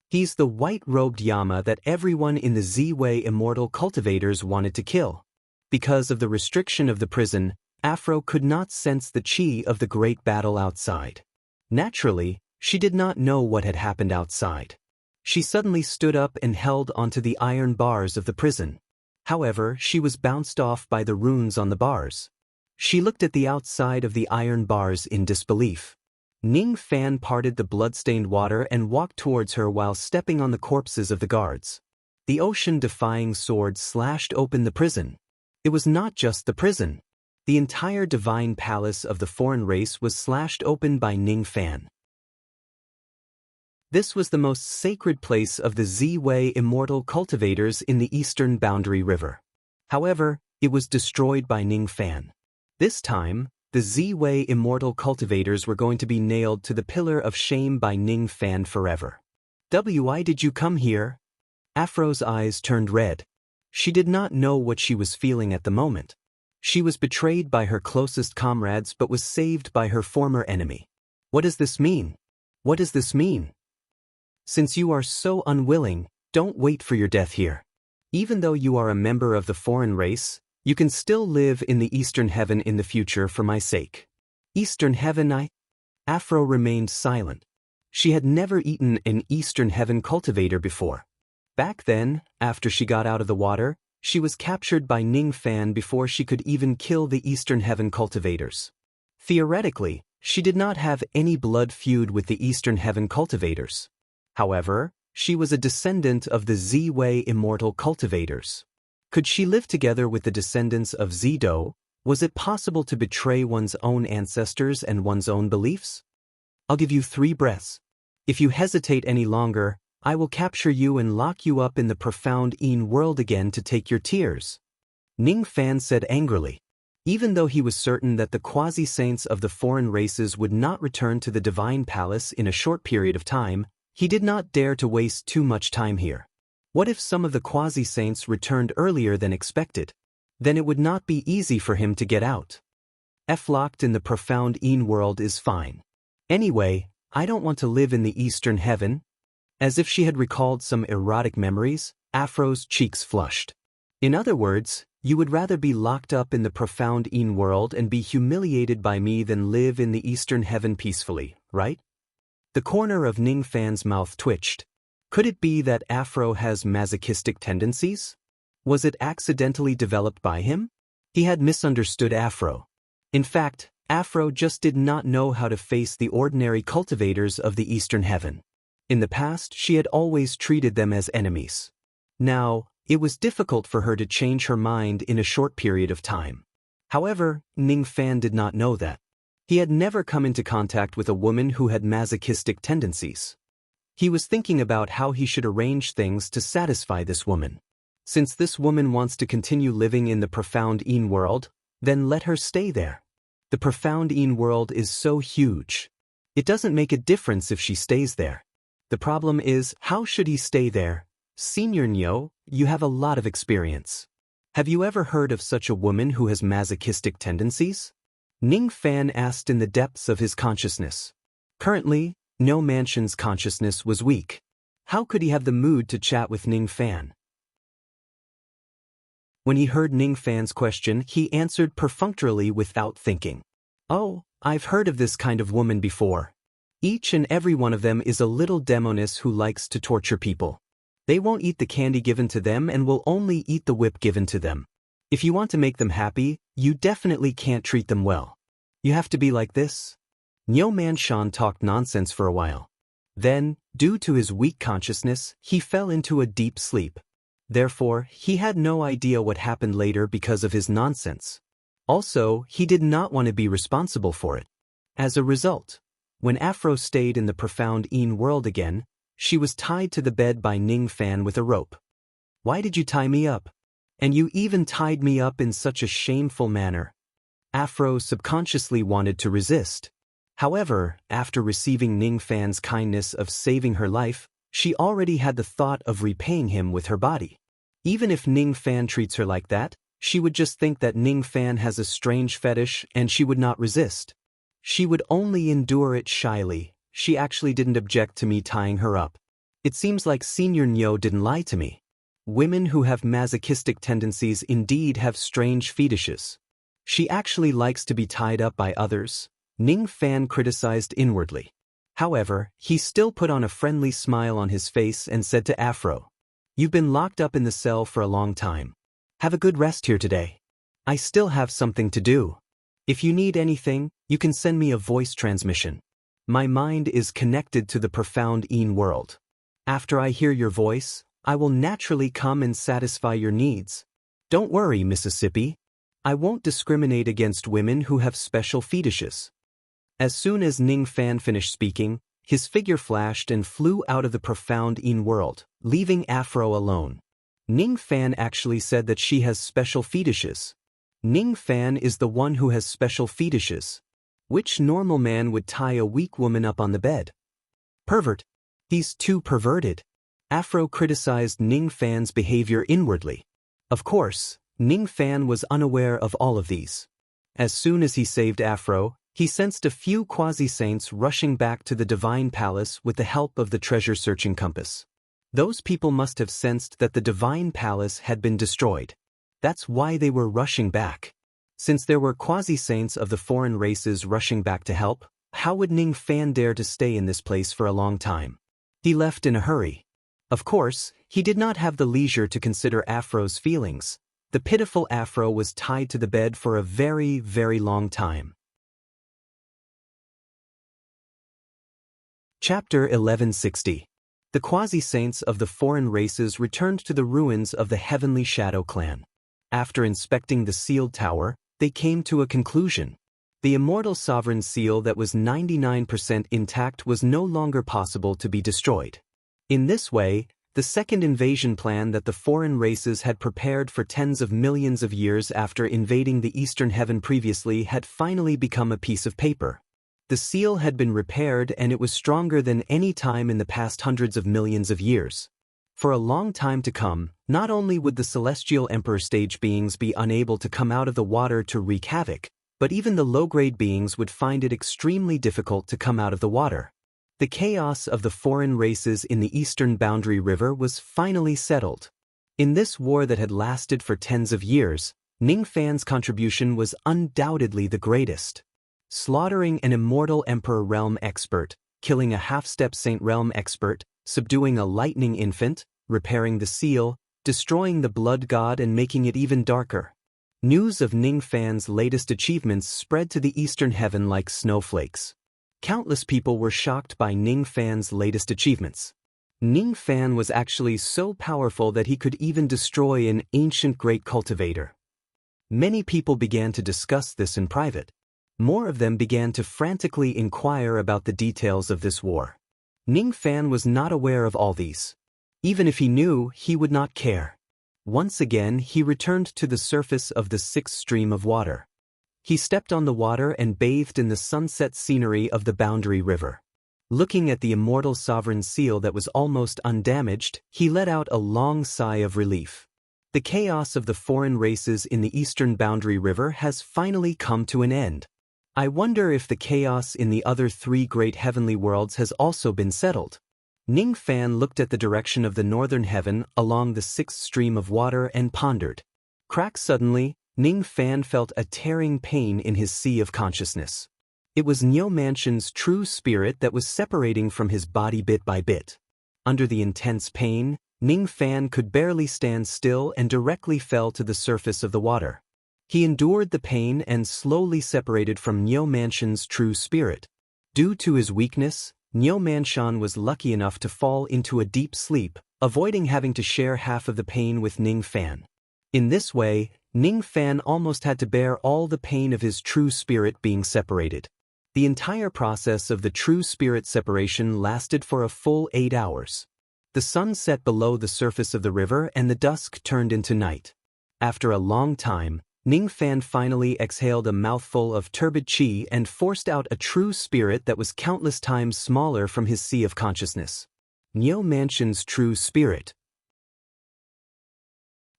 He's the white-robed Yama that everyone in the Z-Way immortal cultivators wanted to kill. Because of the restriction of the prison, Afro could not sense the chi of the great battle outside. Naturally, she did not know what had happened outside. She suddenly stood up and held onto the iron bars of the prison. However, she was bounced off by the runes on the bars. She looked at the outside of the iron bars in disbelief. Ning Fan parted the blood-stained water and walked towards her while stepping on the corpses of the guards. The ocean-defying sword slashed open the prison. It was not just the prison. The entire divine palace of the foreign race was slashed open by Ning Fan. This was the most sacred place of the Z-Way immortal cultivators in the eastern boundary river. However, it was destroyed by Ning Fan. This time, the Z-Way immortal cultivators were going to be nailed to the pillar of shame by Ning Fan forever. Why did you come here? Afro's eyes turned red. She did not know what she was feeling at the moment. She was betrayed by her closest comrades but was saved by her former enemy. What does this mean? What does this mean? Since you are so unwilling, don't wait for your death here. Even though you are a member of the foreign race, You can still live in the Eastern Heaven in the future for my sake. Eastern Heaven? Afro remained silent. She had never eaten an Eastern Heaven cultivator before. Back then, after she got out of the water, she was captured by Ning Fan before she could even kill the Eastern Heaven cultivators. Theoretically, she did not have any blood feud with the Eastern Heaven cultivators. However, she was a descendant of the Z-Wei immortal cultivators. Could she live together with the descendants of Zido? Was it possible to betray one's own ancestors and one's own beliefs? I'll give you 3 breaths. If you hesitate any longer, I will capture you and lock you up in the profound Yin world again to take your tears. Ning Fan said angrily. Even though he was certain that the quasi-saints of the foreign races would not return to the divine palace in a short period of time, he did not dare to waste too much time here. What if some of the quasi-saints returned earlier than expected? Then it would not be easy for him to get out. Locked in the profound Yin world is fine. Anyway, I don't want to live in the Eastern Heaven. As if she had recalled some erotic memories, Afro's cheeks flushed. In other words, you would rather be locked up in the profound Yin world and be humiliated by me than live in the Eastern Heaven peacefully, right? The corner of Ning Fan's mouth twitched. Could it be that Afro has masochistic tendencies? Was it accidentally developed by him? He had misunderstood Afro. In fact, Afro just did not know how to face the ordinary cultivators of the Eastern Heaven. In the past, she had always treated them as enemies. Now, it was difficult for her to change her mind in a short period of time. However, Ning Fan did not know that. He had never come into contact with a woman who had masochistic tendencies. He was thinking about how he should arrange things to satisfy this woman. Since this woman wants to continue living in the profound Yin world, then let her stay there. The profound Yin world is so huge. It doesn't make a difference if she stays there. The problem is, how should he stay there? Senior Nyo, you have a lot of experience. Have you ever heard of such a woman who has masochistic tendencies? Ning Fan asked in the depths of his consciousness. Currently, No Mansion's consciousness was weak. How could he have the mood to chat with Ning Fan? When he heard Ning Fan's question, he answered perfunctorily without thinking. Oh, I've heard of this kind of woman before. Each and every one of them is a little demoness who likes to torture people. They won't eat the candy given to them and will only eat the whip given to them. If you want to make them happy, you definitely can't treat them well. You have to be like this. Nyo Manshan talked nonsense for a while. Then, due to his weak consciousness, he fell into a deep sleep. Therefore, he had no idea what happened later because of his nonsense. Also, he did not want to be responsible for it. As a result, when Afro stayed in the profound Yin world again, she was tied to the bed by Ning Fan with a rope. Why did you tie me up? And you even tied me up in such a shameful manner. Afro subconsciously wanted to resist. However, after receiving Ning Fan's kindness of saving her life, she already had the thought of repaying him with her body. Even if Ning Fan treats her like that, she would just think that Ning Fan has a strange fetish and she would not resist. She would only endure it shyly. She actually didn't object to me tying her up. It seems like Senior Nyo didn't lie to me. Women who have masochistic tendencies indeed have strange fetishes. She actually likes to be tied up by others, Ning Fan criticized inwardly. However, he still put on a friendly smile on his face and said to Afro, "You've been locked up in the cell for a long time. Have a good rest here today. I still have something to do. If you need anything, you can send me a voice transmission. My mind is connected to the profound Yin world. After I hear your voice, I will naturally come and satisfy your needs. Don't worry, Mississippi. I won't discriminate against women who have special fetishes." As soon as Ning Fan finished speaking, his figure flashed and flew out of the profound Yin world, leaving Afro alone. Ning Fan actually said that she has special fetishes. Ning Fan is the one who has special fetishes. Which normal man would tie a weak woman up on the bed? Pervert. He's too perverted. Afro criticized Ning Fan's behavior inwardly. Of course, Ning Fan was unaware of all of these. As soon as he saved Afro, he sensed a few quasi-saints rushing back to the divine palace with the help of the treasure-searching compass. Those people must have sensed that the divine palace had been destroyed. That's why they were rushing back. Since there were quasi-saints of the foreign races rushing back to help, how would Ning Fan dare to stay in this place for a long time? He left in a hurry. Of course, he did not have the leisure to consider Afro's feelings. The pitiful Afro was tied to the bed for a very, very long time. Chapter 1160. The quasi-saints of the foreign races returned to the ruins of the Heavenly Shadow clan. After inspecting the sealed tower, they came to a conclusion. The immortal sovereign seal that was 99% intact was no longer possible to be destroyed. In this way, the second invasion plan that the foreign races had prepared for tens of millions of years after invading the Eastern Heaven previously had finally become a piece of paper. The seal had been repaired and it was stronger than any time in the past hundreds of millions of years. For a long time to come, not only would the celestial emperor stage beings be unable to come out of the water to wreak havoc, but even the low-grade beings would find it extremely difficult to come out of the water. The chaos of the foreign races in the eastern boundary river was finally settled. In this war that had lasted for tens of years, Ning Fan's contribution was undoubtedly the greatest. Slaughtering an immortal Emperor Realm expert, killing a half-step Saint Realm expert, subduing a lightning infant, repairing the seal, destroying the blood god and making it even darker. News of Ning Fan's latest achievements spread to the Eastern Heaven like snowflakes. Countless people were shocked by Ning Fan's latest achievements. Ning Fan was actually so powerful that he could even destroy an ancient great cultivator. Many people began to discuss this in private. More of them began to frantically inquire about the details of this war. Ning Fan was not aware of all these. Even if he knew, he would not care. Once again, he returned to the surface of the sixth stream of water. He stepped on the water and bathed in the sunset scenery of the boundary river. Looking at the immortal sovereign seal that was almost undamaged, he let out a long sigh of relief. The chaos of the foreign races in the eastern boundary river has finally come to an end. I wonder if the chaos in the other three great heavenly worlds has also been settled. Ning Fan looked at the direction of the northern heaven along the sixth stream of water and pondered. Crack suddenly, Ning Fan felt a tearing pain in his sea of consciousness. It was Nyo Mansion's true spirit that was separating from his body bit by bit. Under the intense pain, Ning Fan could barely stand still and directly fell to the surface of the water. He endured the pain and slowly separated from Nyo Mansion's true spirit. Due to his weakness, Nyo Mansion was lucky enough to fall into a deep sleep, avoiding having to share half of the pain with Ning Fan. In this way, Ning Fan almost had to bear all the pain of his true spirit being separated. The entire process of the true spirit separation lasted for a full 8 hours. The sun set below the surface of the river and the dusk turned into night. After a long time, Ning Fan finally exhaled a mouthful of turbid qi and forced out a true spirit that was countless times smaller from his sea of consciousness. Nyo Mansion's true spirit.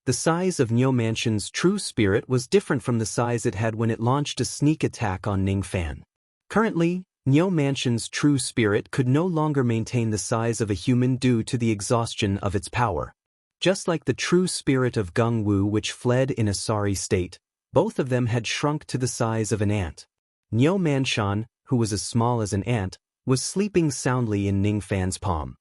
The size of Nyo Mansion's true spirit was different from the size it had when it launched a sneak attack on Ning Fan. Currently, Nyo Mansion's true spirit could no longer maintain the size of a human due to the exhaustion of its power. Just like the true spirit of Gung Wu which fled in a sorry state, both of them had shrunk to the size of an ant. Nyo Mansion, who was as small as an ant, was sleeping soundly in Ning Fan's palm.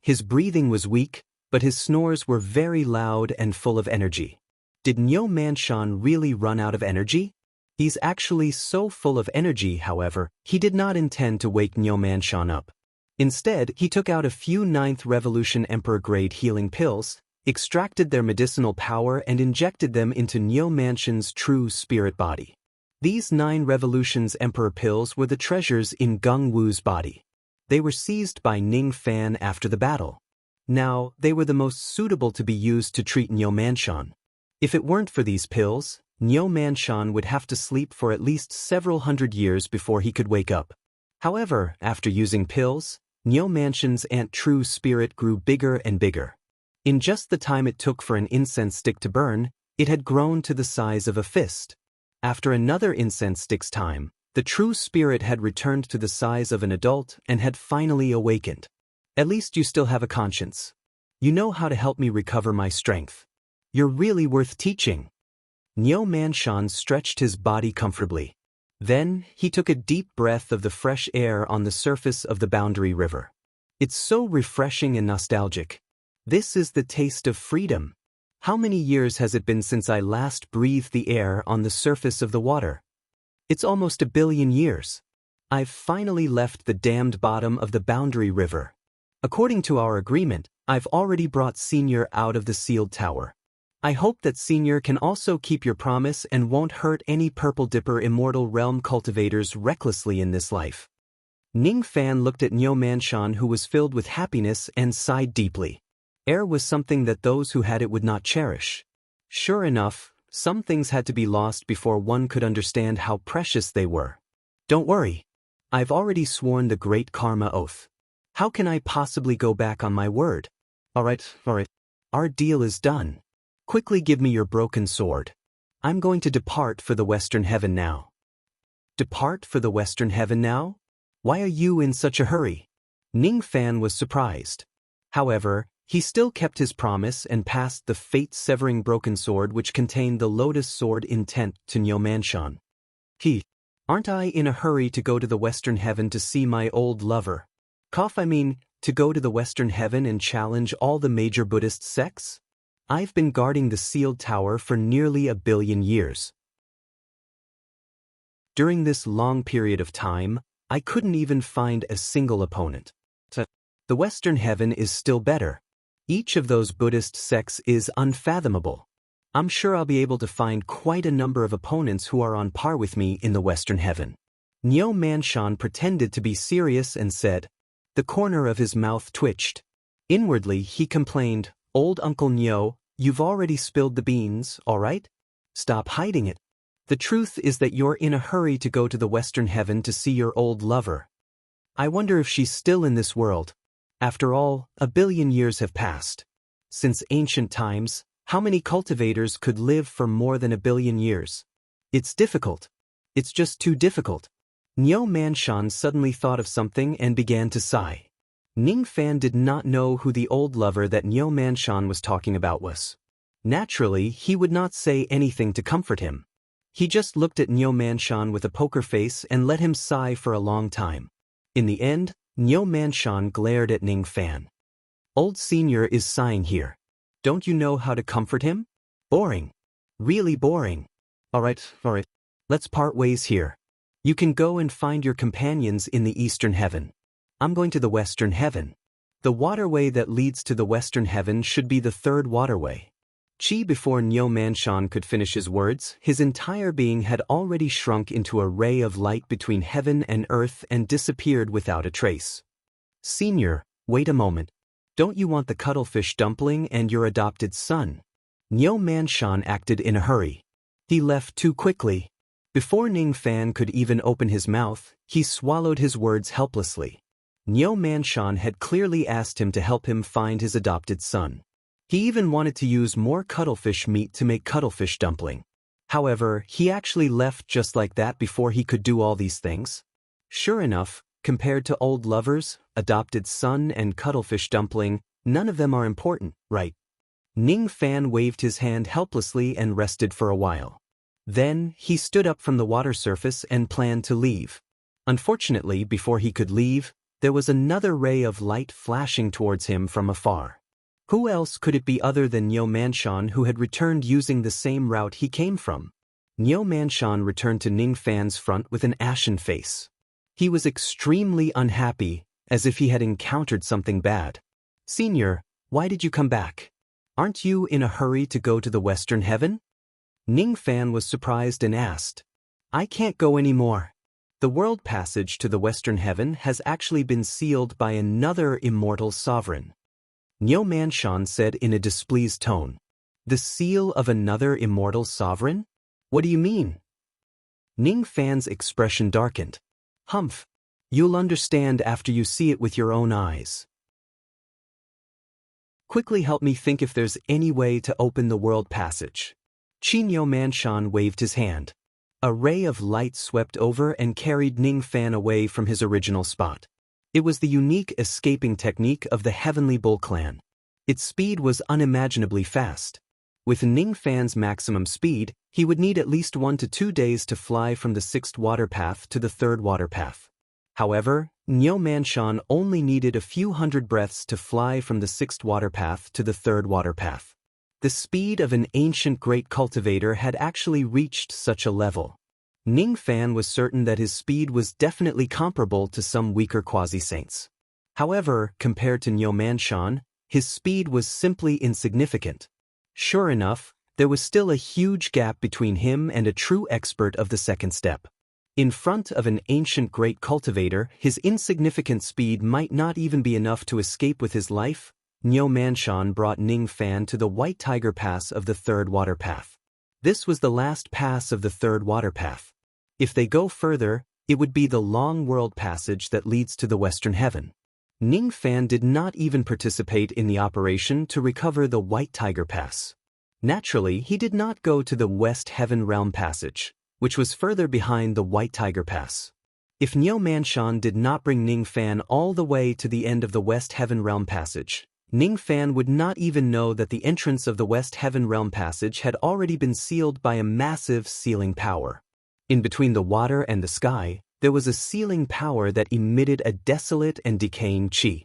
His breathing was weak, but his snores were very loud and full of energy. Did Nyo Mansion really run out of energy? He's actually so full of energy, however, he did not intend to wake Nyo Mansion up. Instead, he took out a few 9th Revolution Emperor-grade healing pills, extracted their medicinal power and injected them into Nyo Mansion's true spirit body. These 9 Revolutions Emperor pills were the treasures in Gung Wu's body. They were seized by Ning Fan after the battle. Now, they were the most suitable to be used to treat Nyo Mansion. If it weren't for these pills, Nyo Mansion would have to sleep for at least several hundred years before he could wake up. However, after using pills, Nyo Mansion's ant true spirit grew bigger and bigger. In just the time it took for an incense stick to burn, it had grown to the size of a fist. After another incense stick's time, the true spirit had returned to the size of an adult and had finally awakened. At least you still have a conscience. You know how to help me recover my strength. You're really worth teaching. Niu Manshan stretched his body comfortably. Then, he took a deep breath of the fresh air on the surface of the Boundary River. It's so refreshing and nostalgic. This is the taste of freedom. How many years has it been since I last breathed the air on the surface of the water? It's almost 1 billion years. I've finally left the dammed bottom of the Boundary River. According to our agreement, I've already brought Senior out of the sealed tower. I hope that Senior can also keep your promise and won't hurt any Purple Dipper Immortal Realm cultivators recklessly in this life. Ning Fan looked at Niu Manshan, who was filled with happiness, and sighed deeply. Air was something that those who had it would not cherish. Sure enough, some things had to be lost before one could understand how precious they were. Don't worry. I've already sworn the Great Karma Oath. How can I possibly go back on my word? Alright. Our deal is done. Quickly give me your broken sword. I'm going to depart for the Western Heaven now. Depart for the Western Heaven now? Why are you in such a hurry? Ning Fan was surprised. However, he still kept his promise and passed the fate-severing broken sword which contained the Lotus Sword intent to Niu Manshan. Aren't I in a hurry to go to the Western Heaven to see my old lover? To go to the Western Heaven and challenge all the major Buddhist sects? I've been guarding the sealed tower for nearly 1 billion years. During this long period of time, I couldn't even find a single opponent. The Western Heaven is still better. Each of those Buddhist sects is unfathomable. I'm sure I'll be able to find quite a number of opponents who are on par with me in the Western Heaven. Niu Manshan pretended to be serious and said. The corner of his mouth twitched. Inwardly, he complained, Old Uncle Niu, you've already spilled the beans, all right? Stop hiding it. The truth is that you're in a hurry to go to the Western Heaven to see your old lover. I wonder if she's still in this world. After all, 1 billion years have passed. Since ancient times, how many cultivators could live for more than 1 billion years? It's difficult. It's just too difficult. Niu Manshan suddenly thought of something and began to sigh. Ning Fan did not know who the old lover that Niu Manshan was talking about was. Naturally, he would not say anything to comfort him. He just looked at Niu Manshan with a poker face and let him sigh for a long time. In the end, Niu Manshan glared at Ning Fan. Old Senior is sighing here. Don't you know how to comfort him? Boring. Really boring. Alright. Let's part ways here. You can go and find your companions in the Eastern Heaven. I'm going to the Western Heaven. The waterway that leads to the Western Heaven should be the third waterway. Before Niu Manshan could finish his words, his entire being had already shrunk into a ray of light between heaven and earth and disappeared without a trace. Senior, wait a moment. Don't you want the cuttlefish dumpling and your adopted son? Niu Manshan acted in a hurry. He left too quickly. Before Ning Fan could even open his mouth, he swallowed his words helplessly. Niu Manshan had clearly asked him to help him find his adopted son. He even wanted to use more cuttlefish meat to make cuttlefish dumpling. However, he actually left just like that before he could do all these things. Sure enough, compared to old lovers, adopted son and cuttlefish dumpling, none of them are important, right? Ning Fan waved his hand helplessly and rested for a while. Then, he stood up from the water surface and planned to leave. Unfortunately, before he could leave, there was another ray of light flashing towards him from afar. Who else could it be other than Niu Manshan, who had returned using the same route he came from? Niu Manshan returned to Ning Fan's front with an ashen face. He was extremely unhappy, as if he had encountered something bad. Senior, why did you come back? Aren't you in a hurry to go to the Western Heaven? Ning Fan was surprised and asked. I can't go anymore. The world passage to the Western Heaven has actually been sealed by another immortal sovereign. Niu Manshan said in a displeased tone. The seal of another immortal sovereign? What do you mean? Ning Fan's expression darkened. Humph. You'll understand after you see it with your own eyes. Quickly help me think if there's any way to open the world passage. Niu Manshan waved his hand. A ray of light swept over and carried Ning Fan away from his original spot. It was the unique escaping technique of the Heavenly Bull clan. Its speed was unimaginably fast. With Ning Fan's maximum speed, he would need at least 1 to 2 days to fly from the 6th water path to the 3rd water path. However, Niu Manshan only needed a few hundred breaths to fly from the 6th water path to the 3rd water path. The speed of an ancient great cultivator had actually reached such a level. Ning Fan was certain that his speed was definitely comparable to some weaker quasi-saints. However, compared to Niu Manshan, his speed was simply insignificant. Sure enough, there was still a huge gap between him and a true expert of the 2nd step. In front of an ancient great cultivator, his insignificant speed might not even be enough to escape with his life. Niu Manshan brought Ning Fan to the White Tiger Pass of the 3rd water path. This was the last pass of the 3rd water path. If they go further, it would be the long world passage that leads to the Western Heaven. Ning Fan did not even participate in the operation to recover the White Tiger Pass. Naturally, he did not go to the West Heaven Realm Passage, which was further behind the White Tiger Pass. If Niu Manshan did not bring Ning Fan all the way to the end of the West Heaven Realm Passage, Ning Fan would not even know that the entrance of the West Heaven Realm Passage had already been sealed by a massive sealing power. In between the water and the sky, there was a sealing power that emitted a desolate and decaying qi.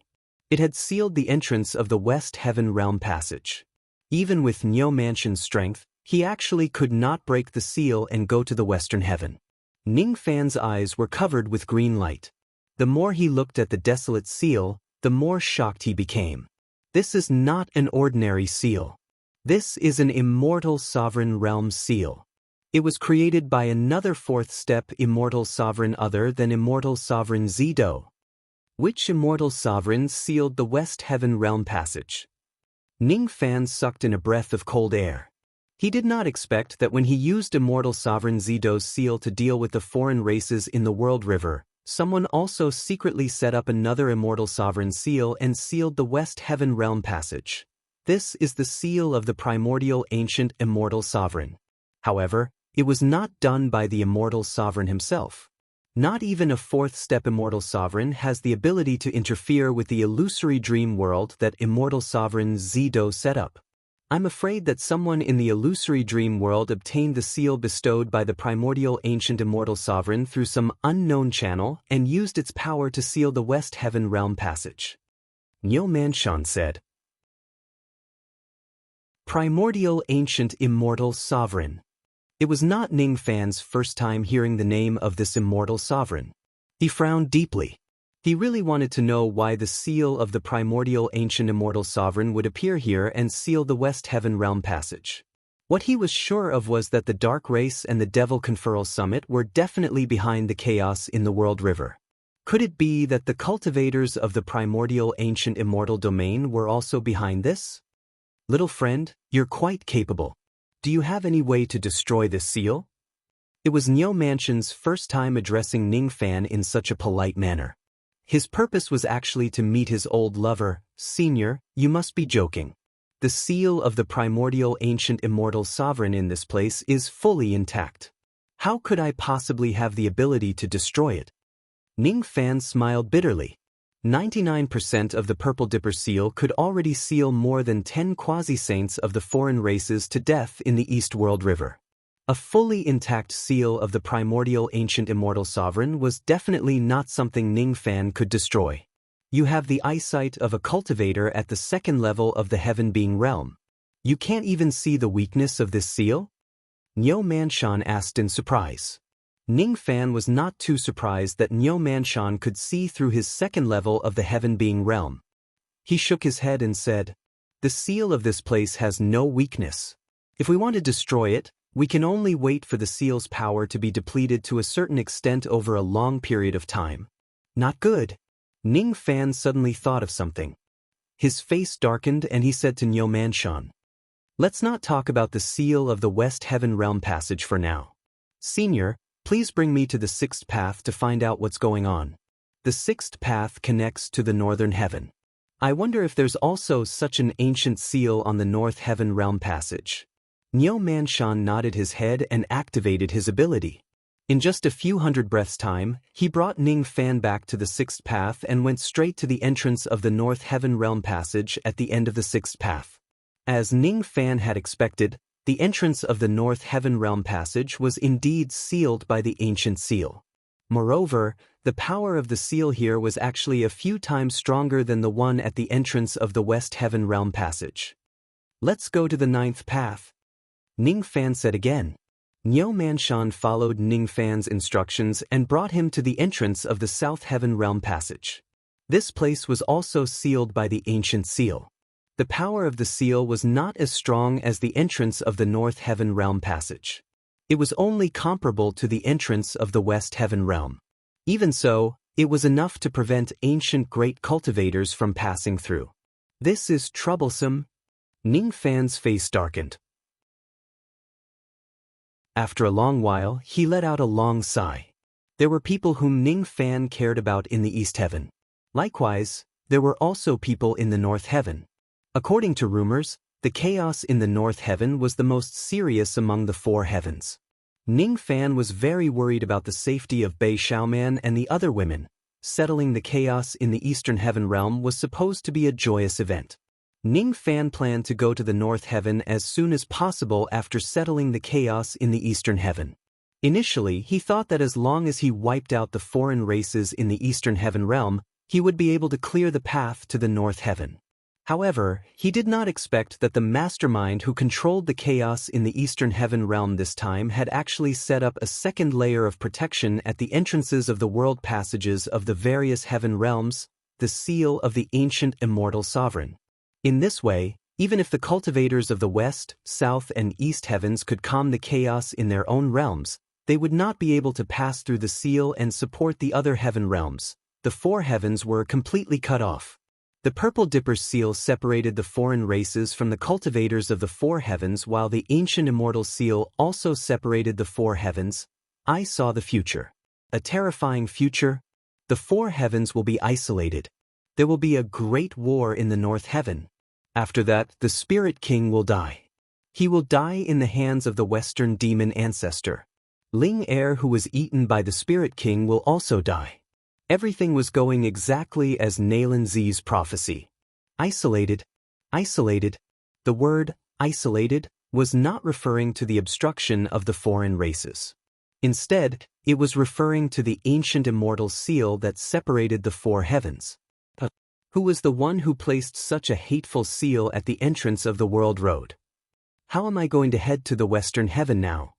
It had sealed the entrance of the West Heaven Realm Passage. Even with Niu Manshan's strength, he actually could not break the seal and go to the Western Heaven. Ning Fan's eyes were covered with green light. The more he looked at the desolate seal, the more shocked he became. This is not an ordinary seal. This is an immortal sovereign realm seal. It was created by another 4th step immortal sovereign other than immortal sovereign Zido. Which immortal sovereign sealed the West Heaven Realm Passage? Ning Fan sucked in a breath of cold air. He did not expect that when he used immortal sovereign Zido's seal to deal with the foreign races in the World River, someone also secretly set up another immortal sovereign seal and sealed the West Heaven Realm Passage. This is the seal of the primordial ancient immortal sovereign. However, it was not done by the immortal sovereign himself. Not even a 4th step immortal sovereign has the ability to interfere with the illusory dream world that immortal sovereign Zido set up. I'm afraid that someone in the illusory dream world obtained the seal bestowed by the primordial ancient immortal sovereign through some unknown channel and used its power to seal the West Heaven Realm Passage. Niu Manshan said. Primordial ancient immortal sovereign. It was not Ning Fan's first time hearing the name of this immortal sovereign. He frowned deeply. He really wanted to know why the seal of the primordial ancient immortal sovereign would appear here and seal the West Heaven Realm Passage. What he was sure of was that the Dark Race and the Devil Conferral Summit were definitely behind the chaos in the World River. Could it be that the cultivators of the primordial ancient immortal domain were also behind this? Little friend, you're quite capable. Do you have any way to destroy this seal? It was Niu Manshan's first time addressing Ning Fan in such a polite manner. His purpose was actually to meet his old lover. Senior, you must be joking. The seal of the primordial ancient immortal sovereign in this place is fully intact. How could I possibly have the ability to destroy it? Ning Fan smiled bitterly. 99% of the Purple Dipper seal could already seal more than 10 quasi-saints of the foreign races to death in the East World River. A fully intact seal of the primordial ancient immortal sovereign was definitely not something Ning Fan could destroy. You have the eyesight of a cultivator at the 2nd level of the Heaven Being realm. You can't even see the weakness of this seal? Niu Manshan asked in surprise. Ning Fan was not too surprised that Niu Manshan could see through his 2nd level of the Heaven Being realm. He shook his head and said, "The seal of this place has no weakness. If we want to destroy it, we can only wait for the seal's power to be depleted to a certain extent over a long period of time." Not good. Ning Fan suddenly thought of something. His face darkened and he said to Niu Manshan, "Let's not talk about the seal of the West Heaven Realm Passage for now. Senior, please bring me to the 6th path to find out what's going on. The 6th path connects to the Northern Heaven. I wonder if there's also such an ancient seal on the North Heaven Realm Passage." Niu Manshan nodded his head and activated his ability. In just a few hundred breaths' time, he brought Ning Fan back to the 6th path and went straight to the entrance of the North Heaven Realm Passage at the end of the 6th path. As Ning Fan had expected, the entrance of the North Heaven Realm passage was indeed sealed by the ancient seal. Moreover, the power of the seal here was actually a few times stronger than the one at the entrance of the West Heaven Realm passage. Let's go to the ninth path, Ning Fan said again. Niu Manshan followed Ning Fan's instructions and brought him to the entrance of the South Heaven Realm passage. This place was also sealed by the ancient seal. The power of the seal was not as strong as the entrance of the North Heaven Realm passage. It was only comparable to the entrance of the West Heaven Realm. Even so, it was enough to prevent ancient great cultivators from passing through. This is troublesome. Ning Fan's face darkened. After a long while, he let out a long sigh. There were people whom Ning Fan cared about in the East Heaven. Likewise, there were also people in the North Heaven. According to rumors, the chaos in the North Heaven was the most serious among the four heavens. Ning Fan was very worried about the safety of Bei Xiaoman and the other women. Settling the chaos in the Eastern Heaven realm was supposed to be a joyous event. Ning Fan planned to go to the North Heaven as soon as possible after settling the chaos in the Eastern Heaven. Initially, he thought that as long as he wiped out the foreign races in the Eastern Heaven realm, he would be able to clear the path to the North Heaven. However, he did not expect that the mastermind who controlled the chaos in the Eastern Heaven realm this time had actually set up a second layer of protection at the entrances of the world passages of the various heaven realms, the seal of the ancient immortal sovereign. In this way, even if the cultivators of the West, South, and East heavens could calm the chaos in their own realms, they would not be able to pass through the seal and support the other heaven realms. The four heavens were completely cut off. The Purple Dipper's seal separated the foreign races from the cultivators of the four heavens, while the ancient immortal seal also separated the four heavens. I saw the future. A terrifying future. The four heavens will be isolated. There will be a great war in the North Heaven. After that, the Spirit King will die. He will die in the hands of the Western demon ancestor. Ling Er, who was eaten by the Spirit King, will also die. Everything was going exactly as Nailan Zi's prophecy. Isolated. Isolated. The word, isolated, was not referring to the obstruction of the foreign races. Instead, it was referring to the ancient immortal seal that separated the four heavens. Who was the one who placed such a hateful seal at the entrance of the world road? How am I going to head to the Western Heaven now?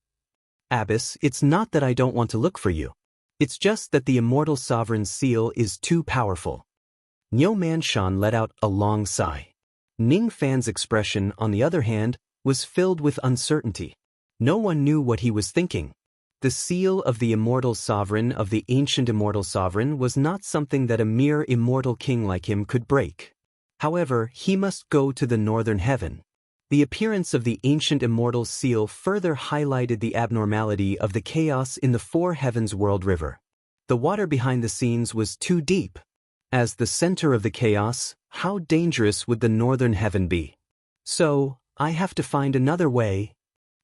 Abbess, it's not that I don't want to look for you. It's just that the immortal sovereign's seal is too powerful. Niu Manshan let out a long sigh. Ning Fan's expression, on the other hand, was filled with uncertainty. No one knew what he was thinking. The seal of the immortal sovereign of the ancient immortal sovereign was not something that a mere immortal king like him could break. However, he must go to the Northern Heaven. The appearance of the ancient immortal seal further highlighted the abnormality of the chaos in the Four Heavens World River. The water behind the scenes was too deep. As the center of the chaos, how dangerous would the Northern Heaven be? So, I have to find another way.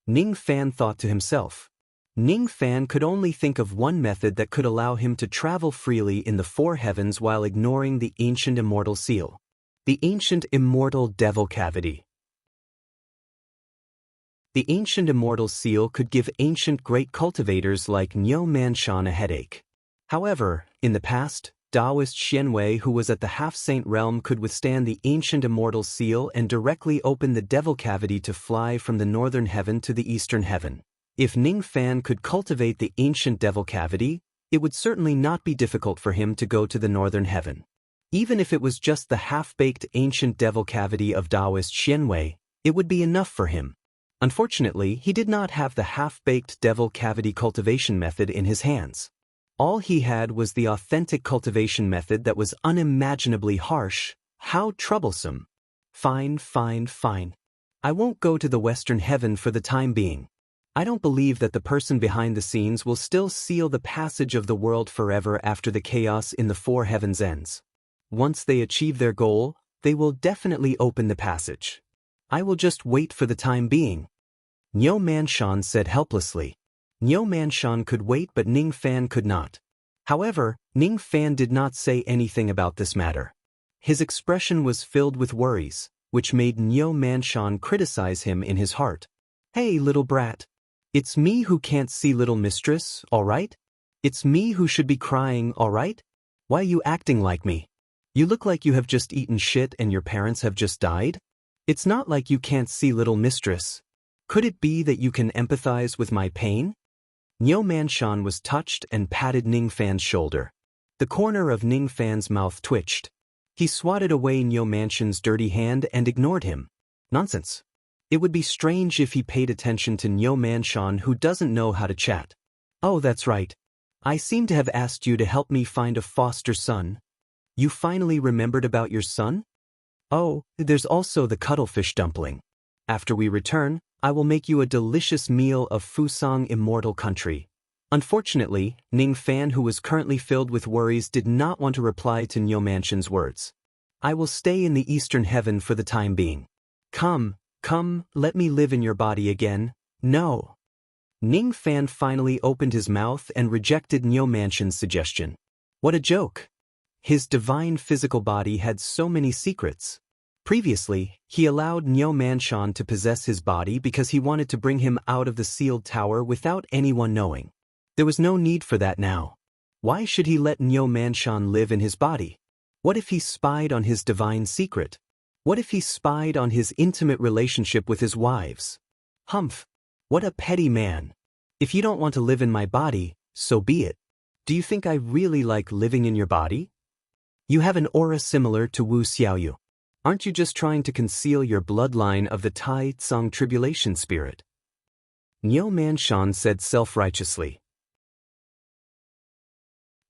Ning Fan thought to himself. Ning Fan could only think of one method that could allow him to travel freely in the four heavens while ignoring the ancient immortal seal. The ancient immortal devil cavity. The ancient immortal seal could give ancient great cultivators like Niu Manshan a headache. However, in the past, Taoist Xianwei, who was at the half-saint realm, could withstand the ancient immortal seal and directly open the devil cavity to fly from the northern heaven to the eastern heaven. If Ning Fan could cultivate the ancient devil cavity, it would certainly not be difficult for him to go to the northern heaven. Even if it was just the half-baked ancient devil cavity of Taoist Xianwei, it would be enough for him. Unfortunately, he did not have the half-baked devil cavity cultivation method in his hands. All he had was the authentic cultivation method that was unimaginably harsh. How troublesome. Fine. I won't go to the Western Heaven for the time being. I don't believe that the person behind the scenes will still seal the passage of the world forever after the chaos in the four heavens ends. Once they achieve their goal, they will definitely open the passage. I will just wait for the time being. Niu Manshan said helplessly. Niu Manshan could wait, but Ning Fan could not. However, Ning Fan did not say anything about this matter. His expression was filled with worries. which made Nyo Manshan criticize him in his heart. "Hey, little brat. It's me who can't see, little mistress, all right? It's me who should be crying, all right? Why are you acting like me? You look like you have just eaten shit and your parents have just died? It's not like you can't see, little mistress. Could it be that you can empathize with my pain?" Nyo Manshan was touched and patted Ningfan's shoulder. The corner of Ningfan's mouth twitched. He swatted away Nyo Manshan's dirty hand and ignored him. Nonsense. It would be strange if he paid attention to Nyo Manshan, who doesn't know how to chat. "Oh, that's right. I seem to have asked you to help me find a foster son. You finally remembered about your son? Oh, there's also the cuttlefish dumpling. After we return, I will make you a delicious meal of Fusang Immortal Country." Unfortunately, Ningfan, who was currently filled with worries, did not want to reply to Nyo Manshan's words. "I will stay in the Eastern Heaven for the time being. Come, let me live in your body again." "No." Ningfan finally opened his mouth and rejected Nyo Manshan's suggestion. What a joke. His divine physical body had so many secrets. Previously, he allowed Nyo Manshan to possess his body because he wanted to bring him out of the sealed tower without anyone knowing. There was no need for that now. Why should he let Nyo Manshan live in his body? What if he spied on his divine secret? What if he spied on his intimate relationship with his wives? Humph. What a petty man. If you don't want to live in my body, so be it. Do you think I really like living in your body? You have an aura similar to Wu Xiaoyu. Aren't you just trying to conceal your bloodline of the Tai Tsung tribulation spirit? Nyo Manshan said self-righteously.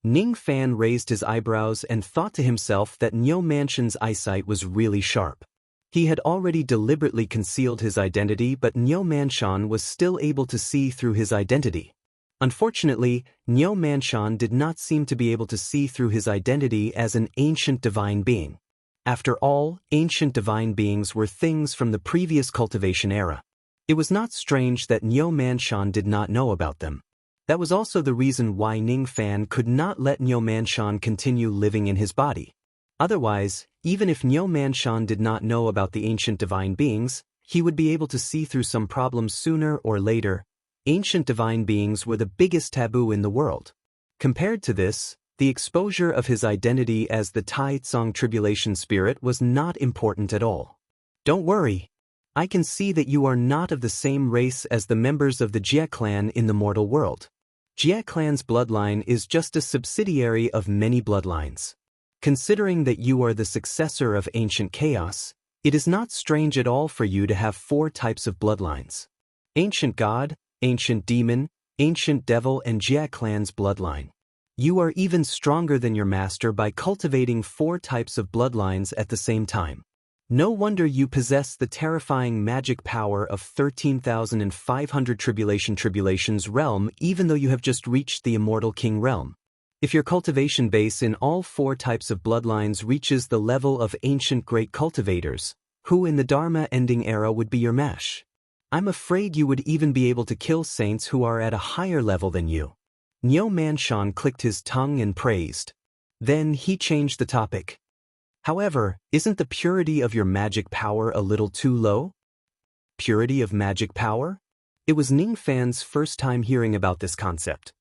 Ningfan raised his eyebrows and thought to himself that Nyo Manshan's eyesight was really sharp. He had already deliberately concealed his identity, but Nyo Manshan was still able to see through his identity. Unfortunately, Nyo Manshan did not seem to be able to see through his identity as an ancient divine being. After all, ancient divine beings were things from the previous cultivation era. It was not strange that Nyo Manshan did not know about them. That was also the reason why Ningfan could not let Nyo Manshan continue living in his body. Otherwise, even if Nyo Manshan did not know about the ancient divine beings, he would be able to see through some problems sooner or later. Ancient divine beings were the biggest taboo in the world. Compared to this, the exposure of his identity as the Tai Tsung tribulation spirit was not important at all. Don't worry. I can see that you are not of the same race as the members of the Jie clan in the mortal world. Jie clan's bloodline is just a subsidiary of many bloodlines. Considering that you are the successor of ancient chaos, it is not strange at all for you to have 4 types of bloodlines. Ancient god, ancient demon, ancient devil, and Jie clan's bloodline. You are even stronger than your master by cultivating 4 types of bloodlines at the same time. No wonder you possess the terrifying magic power of 13,500 tribulations realm, even though you have just reached the immortal king realm. If your cultivation base in all 4 types of bloodlines reaches the level of ancient great cultivators, who in the Dharma ending era would be your mesh? I'm afraid you would even be able to kill saints who are at a higher level than you. Nyo Manshan clicked his tongue and praised. Then he changed the topic. However, isn't the purity of your magic power a little too low? Purity of magic power? It was Ningfan's first time hearing about this concept.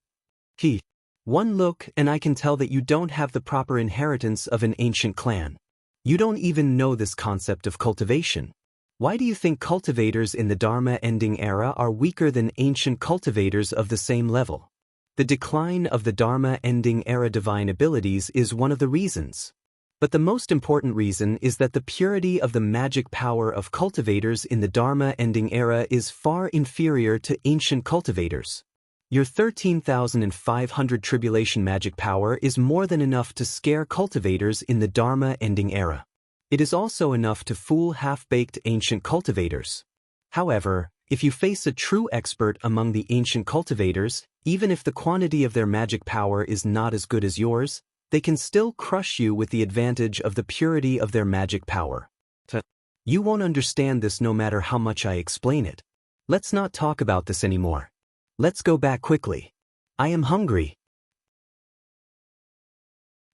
One look and I can tell that you don't have the proper inheritance of an ancient clan. You don't even know this concept of cultivation. Why do you think cultivators in the Dharma ending era are weaker than ancient cultivators of the same level? The decline of the Dharma ending era divine abilities is one of the reasons. But the most important reason is that the purity of the magic power of cultivators in the Dharma ending era is far inferior to ancient cultivators. Your 13,500 tribulation magic power is more than enough to scare cultivators in the Dharma ending era. It is also enough to fool half-baked ancient cultivators. However, if you face a true expert among the ancient cultivators, even if the quantity of their magic power is not as good as yours, they can still crush you with the advantage of the purity of their magic power. You won't understand this no matter how much I explain it. Let's not talk about this anymore. Let's go back quickly. I am hungry.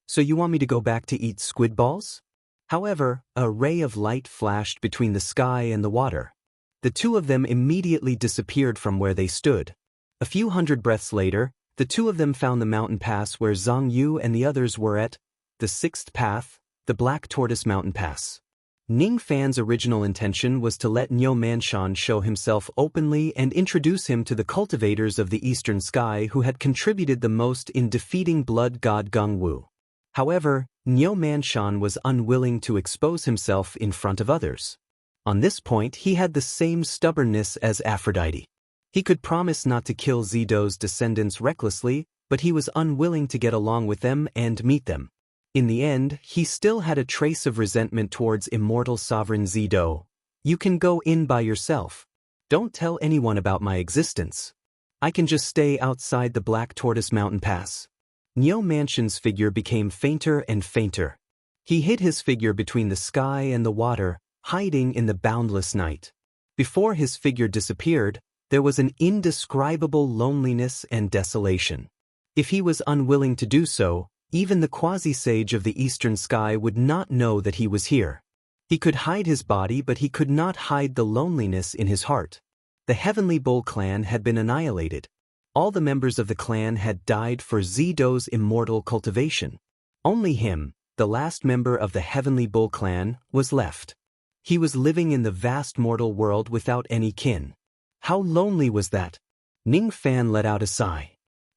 So you want me to go back to eat squid balls? However, a ray of light flashed between the sky and the water. The two of them immediately disappeared from where they stood. A few hundred breaths later, the two of them found the mountain pass where Zhang Yu and the others were at, the sixth path, the Black Tortoise Mountain Pass. Ning Fan's original intention was to let Niu Manshan show himself openly and introduce him to the cultivators of the eastern sky who had contributed the most in defeating blood god Gung Wu. However, Niu Manshan was unwilling to expose himself in front of others. On this point he had the same stubbornness as Aphrodite. He could promise not to kill Zidou's descendants recklessly, but he was unwilling to get along with them and meet them. In the end, he still had a trace of resentment towards immortal sovereign Zidou. You can go in by yourself. Don't tell anyone about my existence. I can just stay outside the Black Tortoise Mountain Pass. Niu Manshan's figure became fainter and fainter. He hid his figure between the sky and the water, hiding in the boundless night. Before his figure disappeared, there was an indescribable loneliness and desolation. If he was unwilling to do so, even the quasi-sage of the eastern sky would not know that he was here. He could hide his body, but he could not hide the loneliness in his heart. The Heavenly Bull clan had been annihilated. All the members of the clan had died for Zidou's immortal cultivation. Only him, the last member of the Heavenly Bull clan, was left. He was living in the vast mortal world without any kin. How lonely was that? Ning Fan let out a sigh.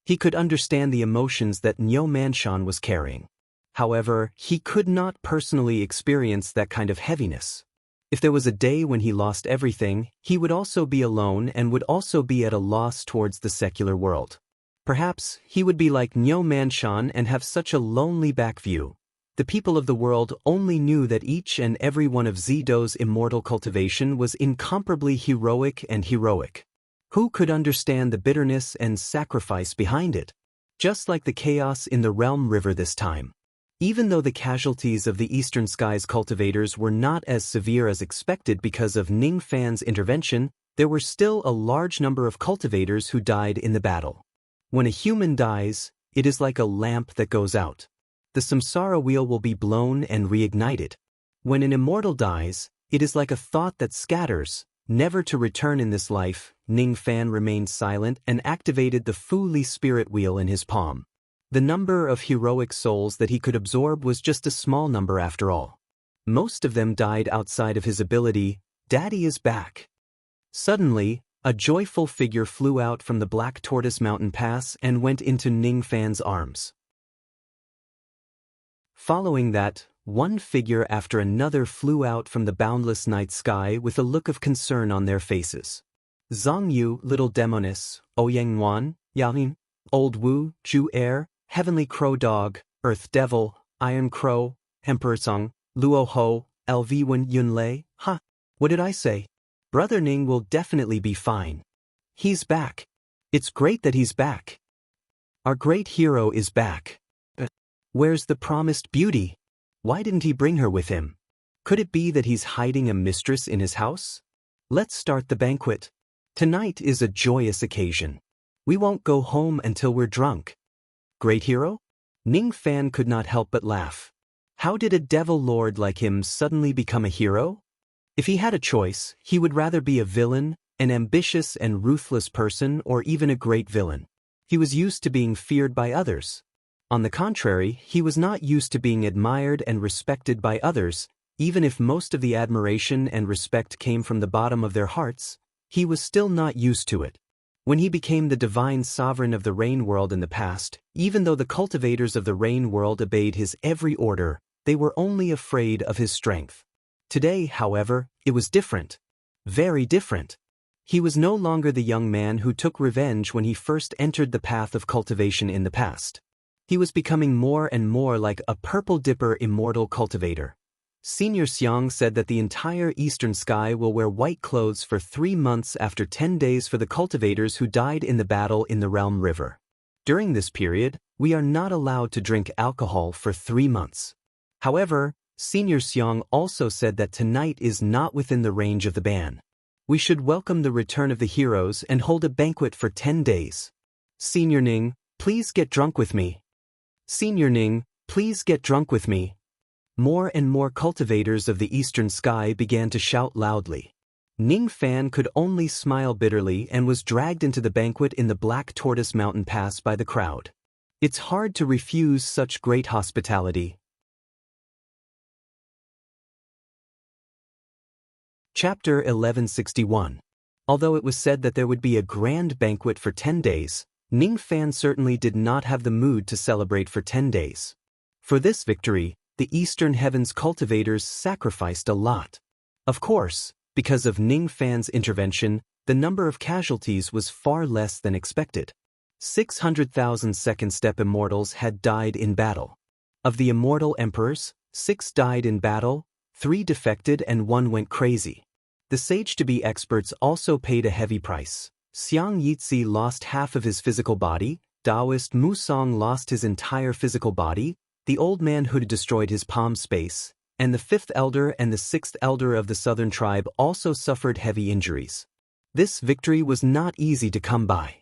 He could understand the emotions that Niu Manshan was carrying. However, he could not personally experience that kind of heaviness. If there was a day when he lost everything, he would also be alone and would also be at a loss towards the secular world. Perhaps he would be like Niu Manshan and have such a lonely back view. The people of the world only knew that each and every one of Zidou's immortal cultivation was incomparably heroic and heroic. Who could understand the bitterness and sacrifice behind it? Just like the chaos in the Realm River this time. Even though the casualties of the Eastern Sky's cultivators were not as severe as expected because of Ning Fan's intervention, there were still a large number of cultivators who died in the battle. When a human dies, it is like a lamp that goes out. The samsara wheel will be blown and reignited. When an immortal dies, it is like a thought that scatters, never to return in this life. Ning Fan remained silent and activated the Fu Li spirit wheel in his palm. The number of heroic souls that he could absorb was just a small number after all. Most of them died outside of his ability. Daddy is back. Suddenly, a joyful figure flew out from the Black Tortoise Mountain Pass and went into Ning Fan's arms. Following that, one figure after another flew out from the boundless night sky with a look of concern on their faces. Zhang Yu, Little Demoness, Ouyang Wan, Yarin, Old Wu, Ju Air, Heavenly Crow Dog, Earth Devil, Iron Crow, Emperor Song, Luo Ho, LV Wen Yunlei. What did I say? Brother Ning will definitely be fine. He's back. It's great that he's back. Our great hero is back. Where's the promised beauty? Why didn't he bring her with him? Could it be that he's hiding a mistress in his house? Let's start the banquet. Tonight is a joyous occasion. We won't go home until we're drunk. Great hero? Ning Fan could not help but laugh. How did a devil lord like him suddenly become a hero? If he had a choice, he would rather be a villain, an ambitious and ruthless person, or even a great villain. He was used to being feared by others. On the contrary, he was not used to being admired and respected by others. Even if most of the admiration and respect came from the bottom of their hearts, he was still not used to it. When he became the divine sovereign of the rain world in the past, even though the cultivators of the rain world obeyed his every order, they were only afraid of his strength. Today, however, it was different. Very different. He was no longer the young man who took revenge when he first entered the path of cultivation in the past. He was becoming more and more like a purple dipper immortal cultivator. Senior Xiang said that the entire eastern sky will wear white clothes for 3 months after 10 days for the cultivators who died in the battle in the Realm River. During this period, we are not allowed to drink alcohol for 3 months. However, Senior Xiang also said that tonight is not within the range of the ban. We should welcome the return of the heroes and hold a banquet for 10 days. Senior Ning, please get drunk with me. Senior Ning, please get drunk with me. More and more cultivators of the eastern sky began to shout loudly. Ning Fan could only smile bitterly and was dragged into the banquet in the Black Tortoise Mountain Pass by the crowd. It's hard to refuse such great hospitality. Chapter 1161. Although it was said that there would be a grand banquet for 10 days, Ning Fan certainly did not have the mood to celebrate for 10 days. For this victory, the Eastern Heavens cultivators sacrificed a lot. Of course, because of Ning Fan's intervention, the number of casualties was far less than expected. 600,000 second step immortals had died in battle. Of the immortal emperors, 6 died in battle, 3 defected and 1 went crazy. The sage-to-be experts also paid a heavy price. Xiang Yitzi lost half of his physical body, Taoist Musong lost his entire physical body, the old man who had destroyed his palm space, and the 5th elder and the 6th elder of the southern tribe also suffered heavy injuries. This victory was not easy to come by.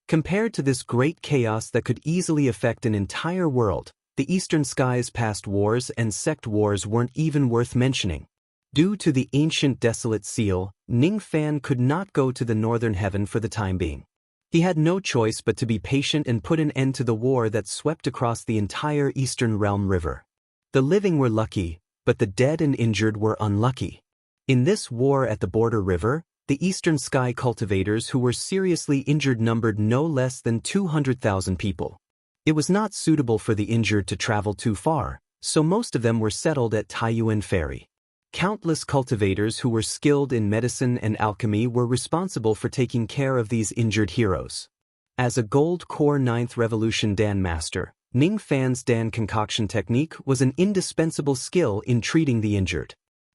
Compared to this great chaos that could easily affect an entire world, the Eastern Sky's past wars and sect wars weren't even worth mentioning. Due to the ancient desolate seal, Ning Fan could not go to the northern heaven for the time being. He had no choice but to be patient and put an end to the war that swept across the entire Eastern Realm River. The living were lucky, but the dead and injured were unlucky. In this war at the border river, the Eastern Sky cultivators who were seriously injured numbered no less than 200,000 people. It was not suitable for the injured to travel too far, so most of them were settled at Taiyuan Ferry. Countless cultivators who were skilled in medicine and alchemy were responsible for taking care of these injured heroes. As a gold core 9th revolution Dan master, Ning Fan's Dan concoction technique was an indispensable skill in treating the injured.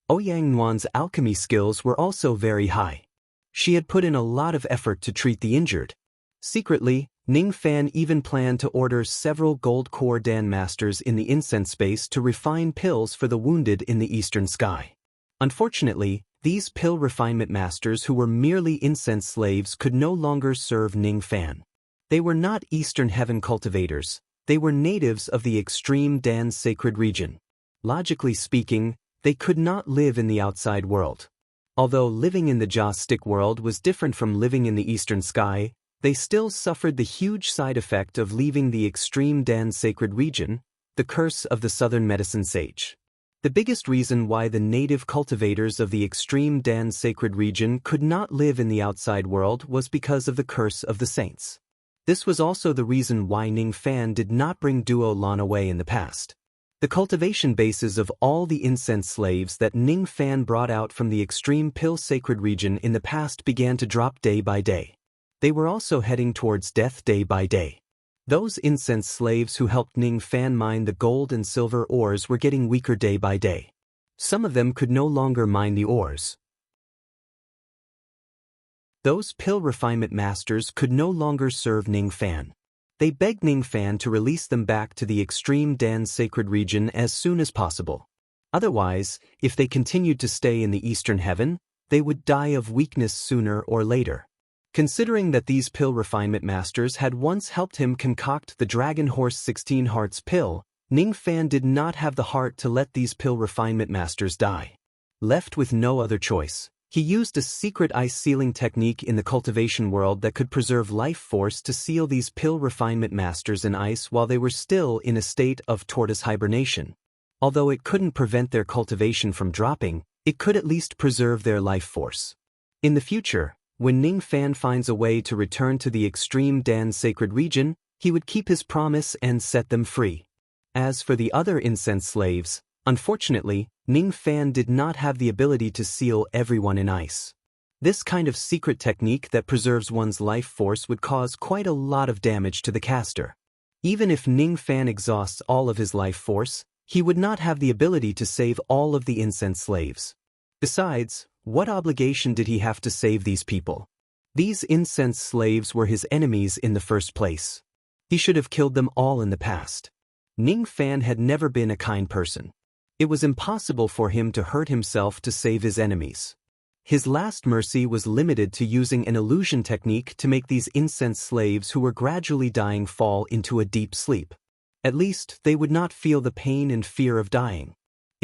Ouyang Nuan's alchemy skills were also very high. She had put in a lot of effort to treat the injured. Secretly, Ning Fan even planned to order several gold core Dan masters in the incense space to refine pills for the wounded in the Eastern Sky. Unfortunately, these pill refinement masters who were merely incense slaves could no longer serve Ning Fan. They were not Eastern Heaven cultivators, they were natives of the extreme Dan sacred region. Logically speaking, they could not live in the outside world. Although living in the Jaw Stick world was different from living in the Eastern Sky, they still suffered the huge side effect of leaving the extreme Dan sacred region, the curse of the southern medicine sage. The biggest reason why the native cultivators of the extreme Dan sacred region could not live in the outside world was because of the curse of the saints. This was also the reason why Ning Fan did not bring Duo Lan away in the past. The cultivation bases of all the incense slaves that Ning Fan brought out from the extreme pill sacred region in the past began to drop day by day. They were also heading towards death day by day. Those incense slaves who helped Ning Fan mine the gold and silver ores were getting weaker day by day. Some of them could no longer mine the ores. Those pill refinement masters could no longer serve Ning Fan. They begged Ning Fan to release them back to the extreme Dan sacred region as soon as possible. Otherwise, if they continued to stay in the Eastern Heaven, they would die of weakness sooner or later. Considering that these pill refinement masters had once helped him concoct the Dragon Horse 16 Hearts pill, Ning Fan did not have the heart to let these pill refinement masters die. Left with no other choice, he used a secret ice sealing technique in the cultivation world that could preserve life force to seal these pill refinement masters in ice while they were still in a state of tortoise hibernation. Although it couldn't prevent their cultivation from dropping, it could at least preserve their life force. In the future, when Ning Fan finds a way to return to the extreme Dan sacred region, he would keep his promise and set them free. As for the other incense slaves, unfortunately, Ning Fan did not have the ability to seal everyone in ice. This kind of secret technique that preserves one's life force would cause quite a lot of damage to the caster. Even if Ning Fan exhausts all of his life force, he would not have the ability to save all of the incense slaves. Besides, what obligation did he have to save these people? These incense slaves were his enemies in the first place. He should have killed them all in the past. Ning Fan had never been a kind person. It was impossible for him to hurt himself to save his enemies. His last mercy was limited to using an illusion technique to make these incense slaves who were gradually dying fall into a deep sleep. At least, they would not feel the pain and fear of dying.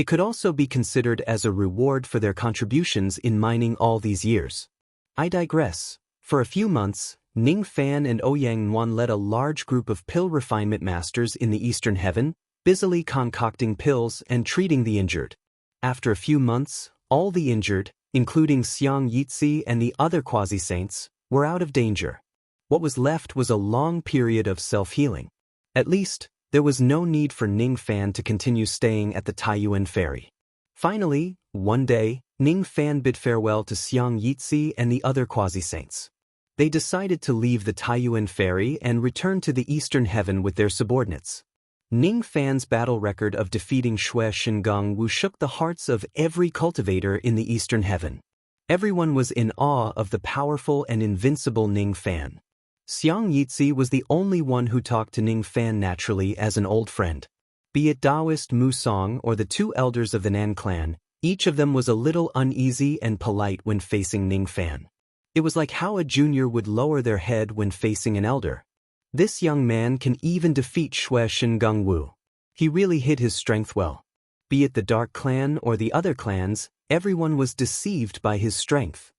It could also be considered as a reward for their contributions in mining all these years. I digress. For a few months, Ning Fan and Ouyang Nuan led a large group of pill refinement masters in the Eastern Heaven, busily concocting pills and treating the injured. After a few months, all the injured, including Xiang Yitzi and the other quasi-saints, were out of danger. What was left was a long period of self-healing. At least, there was no need for Ning Fan to continue staying at the Taiyuan ferry. Finally, one day, Ning Fan bid farewell to Xiang Yitzi and the other quasi-saints. They decided to leave the Taiyuan ferry and return to the Eastern Heaven with their subordinates. Ning Fan's battle record of defeating Xue Shengong Wu shook the hearts of every cultivator in the Eastern Heaven. Everyone was in awe of the powerful and invincible Ning Fan. Xiang Yitzi was the only one who talked to Ning Fan naturally as an old friend. Be it Taoist Mu Song or the two elders of the Nan clan, each of them was a little uneasy and polite when facing Ning Fan. It was like how a junior would lower their head when facing an elder. This young man can even defeat Xue Shengong Wu. He really hid his strength well. Be it the Dark Clan or the other clans, everyone was deceived by his strength.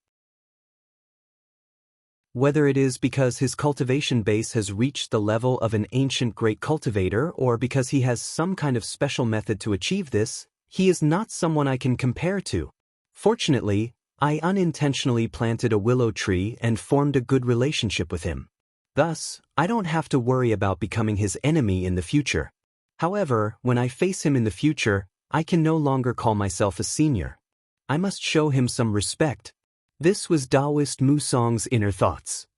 Whether it is because his cultivation base has reached the level of an ancient great cultivator or because he has some kind of special method to achieve this, he is not someone I can compare to. Fortunately, I unintentionally planted a willow tree and formed a good relationship with him. Thus, I don't have to worry about becoming his enemy in the future. However, when I face him in the future, I can no longer call myself a senior. I must show him some respect. This was Taoist Mu Song's inner thoughts.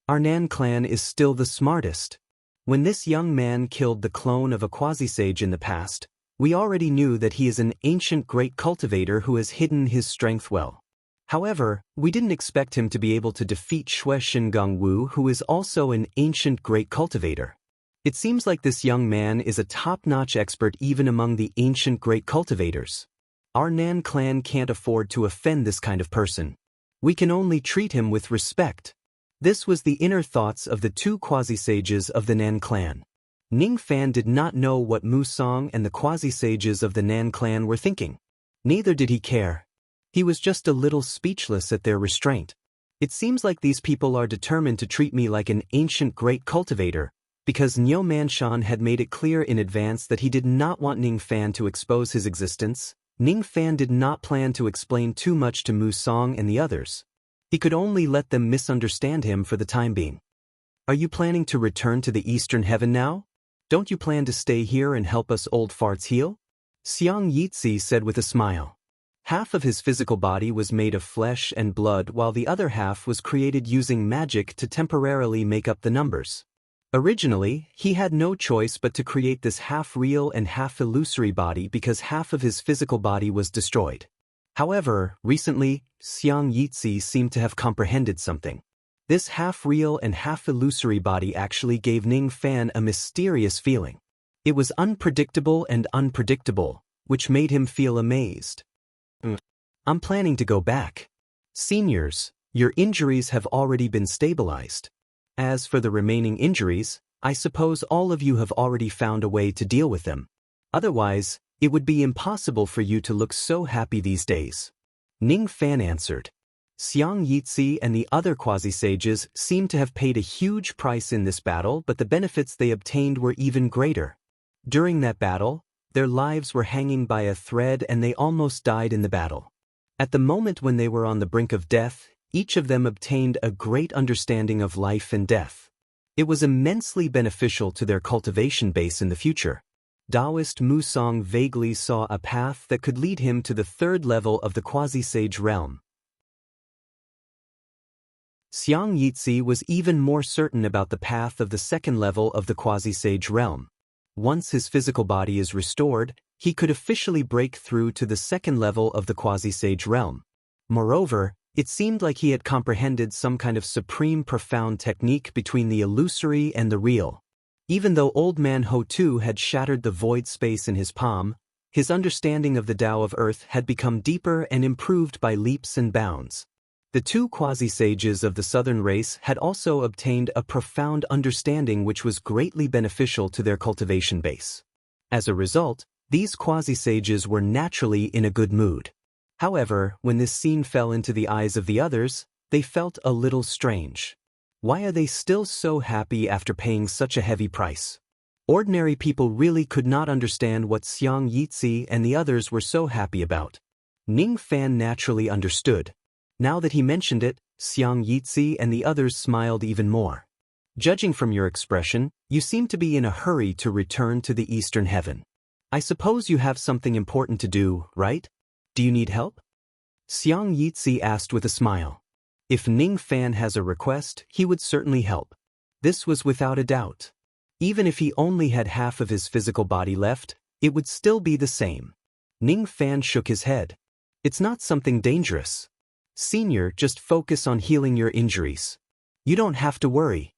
Our Nan clan is still the smartest. When this young man killed the clone of a quasi-sage in the past, we already knew that he is an ancient great cultivator who has hidden his strength well. However, we didn't expect him to be able to defeat Xue Shengong Wu, who is also an ancient great cultivator. It seems like this young man is a top-notch expert even among the ancient great cultivators. Our Nan clan can't afford to offend this kind of person. We can only treat him with respect. This was the inner thoughts of the two quasi-sages of the Nan clan. Ning Fan did not know what Mu Song and the quasi-sages of the Nan clan were thinking. Neither did he care. He was just a little speechless at their restraint. It seems like these people are determined to treat me like an ancient great cultivator, because Niu Manshan had made it clear in advance that he did not want Ning Fan to expose his existence. Ning Fan did not plan to explain too much to Mu Song and the others. He could only let them misunderstand him for the time being. Are you planning to return to the Eastern Heaven now? Don't you plan to stay here and help us old farts heal? Xiang Yitzi said with a smile. Half of his physical body was made of flesh and blood while the other half was created using magic to temporarily make up the numbers. Originally, he had no choice but to create this half-real and half-illusory body because half of his physical body was destroyed. However, recently, Xiang Yitzi seemed to have comprehended something. This half-real and half-illusory body actually gave Ning Fan a mysterious feeling. It was unpredictable and unpredictable, which made him feel amazed. I'm planning to go back. Seniors, your injuries have already been stabilized. As for the remaining injuries, I suppose all of you have already found a way to deal with them. Otherwise, it would be impossible for you to look so happy these days. Ning Fan answered. Xiang Yitzi and the other quasi-sages seemed to have paid a huge price in this battle, but the benefits they obtained were even greater. During that battle, their lives were hanging by a thread and they almost died in the battle. At the moment when they were on the brink of death, each of them obtained a great understanding of life and death. It was immensely beneficial to their cultivation base in the future. Taoist Mu Song vaguely saw a path that could lead him to the third level of the quasi-sage realm. Xiang Yitzi was even more certain about the path of the second level of the quasi-sage realm. Once his physical body is restored, he could officially break through to the second level of the quasi-sage realm. Moreover, it seemed like he had comprehended some kind of supreme profound technique between the illusory and the real. Even though Old Man Ho-Tu had shattered the void space in his palm, his understanding of the Tao of Earth had become deeper and improved by leaps and bounds. The two quasi-sages of the southern race had also obtained a profound understanding which was greatly beneficial to their cultivation base. As a result, These quasi-sages were naturally in a good mood. However, when this scene fell into the eyes of the others, they felt a little strange. Why are they still so happy after paying such a heavy price? Ordinary people really could not understand what Xiang Yitzi and the others were so happy about. Ning Fan naturally understood. Now that he mentioned it, Xiang Yitzi and the others smiled even more. Judging from your expression, you seem to be in a hurry to return to the Eastern Heaven. I suppose you have something important to do, right? Do you need help? Xiang Yitzi asked with a smile. If Ning Fan has a request, he would certainly help. This was without a doubt. Even if he only had half of his physical body left, it would still be the same. Ning Fan shook his head. It's not something dangerous. Senior, just focus on healing your injuries. You don't have to worry.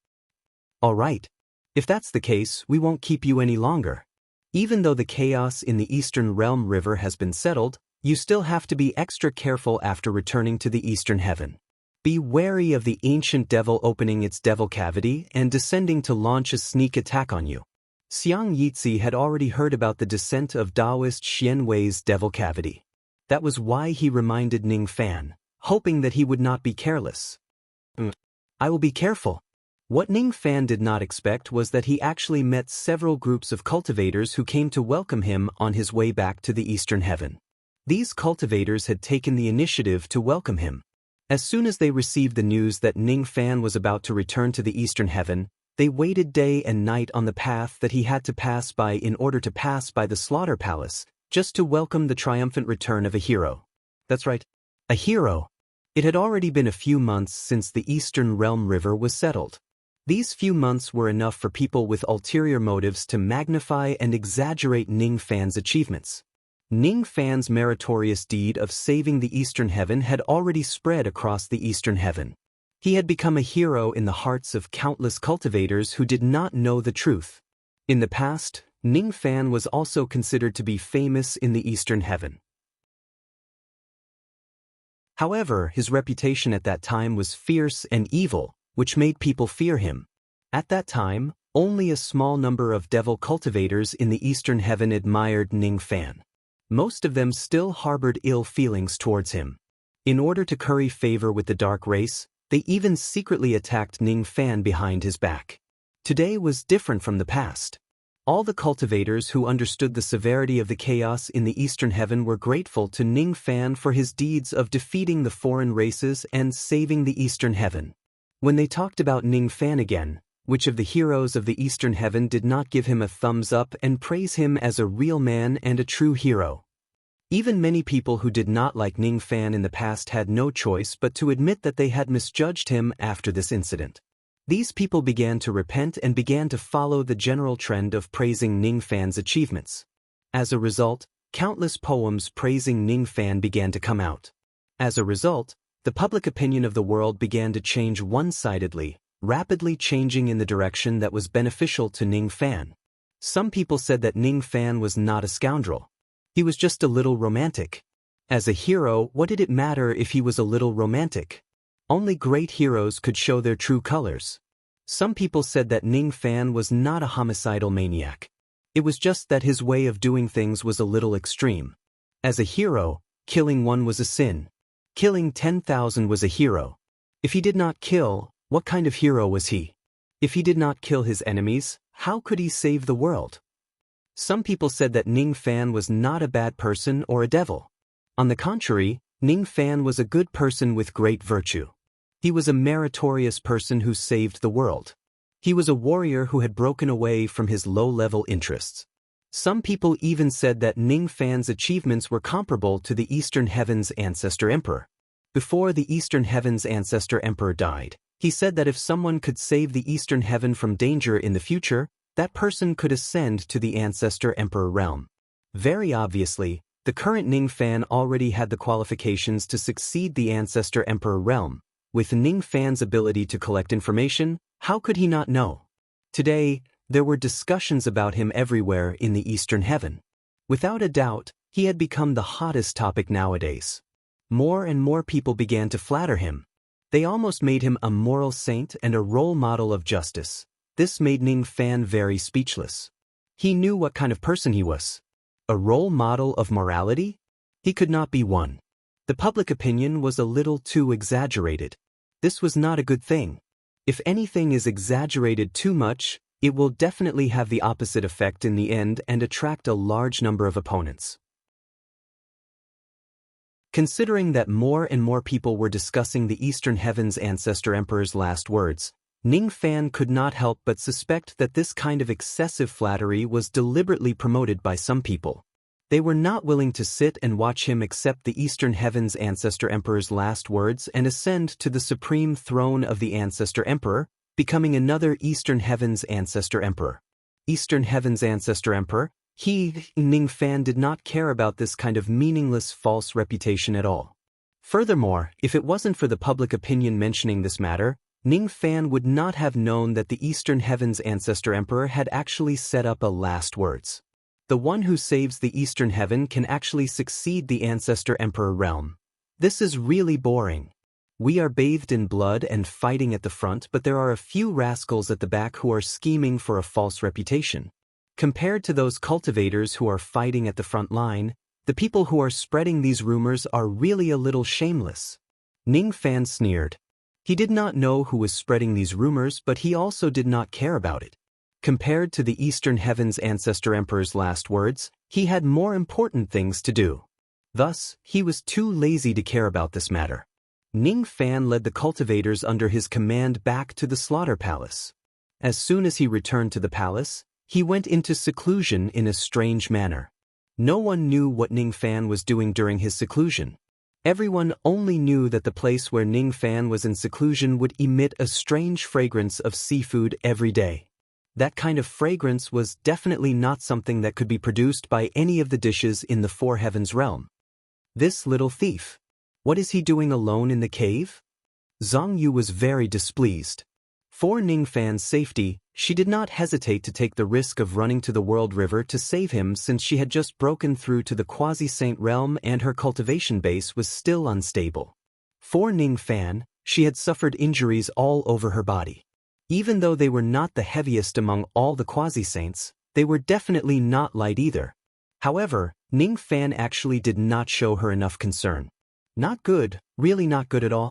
All right. If that's the case, we won't keep you any longer. Even though the chaos in the Eastern Realm River has been settled, you still have to be extra careful after returning to the Eastern Heaven. Be wary of the ancient devil opening its devil cavity and descending to launch a sneak attack on you. Xiang Yitzi had already heard about the descent of Taoist Xian Wei's devil cavity. That was why he reminded Ning Fan, hoping that he would not be careless. I will be careful. What Ning Fan did not expect was that he actually met several groups of cultivators who came to welcome him on his way back to the Eastern Heaven. These cultivators had taken the initiative to welcome him. As soon as they received the news that Ning Fan was about to return to the Eastern Heaven, they waited day and night on the path that he had to pass by in order to pass by the Slaughter Palace, just to welcome the triumphant return of a hero. That's right, a hero. It had already been a few months since the Eastern Realm River was settled. These few months were enough for people with ulterior motives to magnify and exaggerate Ning Fan's achievements. Ning Fan's meritorious deed of saving the Eastern Heaven had already spread across the Eastern Heaven. He had become a hero in the hearts of countless cultivators who did not know the truth. In the past, Ning Fan was also considered to be famous in the Eastern Heaven. However, his reputation at that time was fierce and evil, which made people fear him. At that time, only a small number of devil cultivators in the Eastern Heaven admired Ning Fan. Most of them still harbored ill feelings towards him. In order to curry favor with the dark race, they even secretly attacked Ning Fan behind his back. Today was different from the past. All the cultivators who understood the severity of the chaos in the Eastern Heaven were grateful to Ning Fan for his deeds of defeating the foreign races and saving the Eastern Heaven. When they talked about Ning Fan again, which of the heroes of the Eastern Heaven did not give him a thumbs up and praise him as a real man and a true hero? Even many people who did not like Ning Fan in the past had no choice but to admit that they had misjudged him after this incident. These people began to repent and began to follow the general trend of praising Ning Fan's achievements. As a result, countless poems praising Ning Fan began to come out. As a result, the public opinion of the world began to change one-sidedly, rapidly changing in the direction that was beneficial to Ning Fan. Some people said that Ning Fan was not a scoundrel. He was just a little romantic. As a hero, what did it matter if he was a little romantic? Only great heroes could show their true colors. Some people said that Ning Fan was not a homicidal maniac. It was just that his way of doing things was a little extreme. As a hero, killing one was a sin. Killing 10,000 was a hero. If he did not kill, what kind of hero was he? If he did not kill his enemies, how could he save the world? Some people said that Ning Fan was not a bad person or a devil. On the contrary, Ning Fan was a good person with great virtue. He was a meritorious person who saved the world. He was a warrior who had broken away from his low-level interests. Some people even said that Ning Fan's achievements were comparable to the Eastern Heaven's ancestor emperor. Before the Eastern Heaven's ancestor emperor died, he said that if someone could save the Eastern Heaven from danger in the future, that person could ascend to the ancestor emperor realm. Very obviously, the current Ning Fan already had the qualifications to succeed the ancestor emperor realm. With Ning Fan's ability to collect information, how could he not know? Today, there were discussions about him everywhere in the Eastern Heaven. Without a doubt, he had become the hottest topic nowadays. More and more people began to flatter him. They almost made him a moral saint and a role model of justice. This made Ning Fan very speechless. He knew what kind of person he was. a role model of morality? He could not be one. The public opinion was a little too exaggerated. This was not a good thing. If anything is exaggerated too much, it will definitely have the opposite effect in the end and attract a large number of opponents. Considering that more and more people were discussing the Eastern Heaven's Ancestor Emperor's last words, Ning Fan could not help but suspect that this kind of excessive flattery was deliberately promoted by some people. They were not willing to sit and watch him accept the Eastern Heaven's Ancestor Emperor's last words and ascend to the supreme throne of the Ancestor Emperor, becoming another Eastern Heaven's Ancestor Emperor. Eastern Heaven's Ancestor Emperor? Ning Fan did not care about this kind of meaningless false reputation at all. Furthermore, if it wasn't for the public opinion mentioning this matter, Ning Fan would not have known that the Eastern Heaven's Ancestor Emperor had actually set up a last words. The one who saves the Eastern Heaven can actually succeed the Ancestor Emperor realm. This is really boring. We are bathed in blood and fighting at the front, but there are a few rascals at the back who are scheming for a false reputation. Compared to those cultivators who are fighting at the front line, the people who are spreading these rumors are really a little shameless. Ning Fan sneered. He did not know who was spreading these rumors, but he also did not care about it. Compared to the Eastern Heaven's Ancestor Emperor's last words, he had more important things to do. Thus, he was too lazy to care about this matter. Ning Fan led the cultivators under his command back to the slaughter palace. As soon as he returned to the palace, he went into seclusion in a strange manner. No one knew what Ning Fan was doing during his seclusion. Everyone only knew that the place where Ning Fan was in seclusion would emit a strange fragrance of seafood every day. That kind of fragrance was definitely not something that could be produced by any of the dishes in the Four Heavens realm. This little thief. What is he doing alone in the cave? Zhang Yu was very displeased. For Ning Fan's safety, she did not hesitate to take the risk of running to the World River to save him, since she had just broken through to the Quasi-Saint realm and her cultivation base was still unstable. For Ning Fan, she had suffered injuries all over her body. Even though they were not the heaviest among all the Quasi-Saints, they were definitely not light either. However, Ning Fan actually did not show her enough concern. Not good, really not good at all.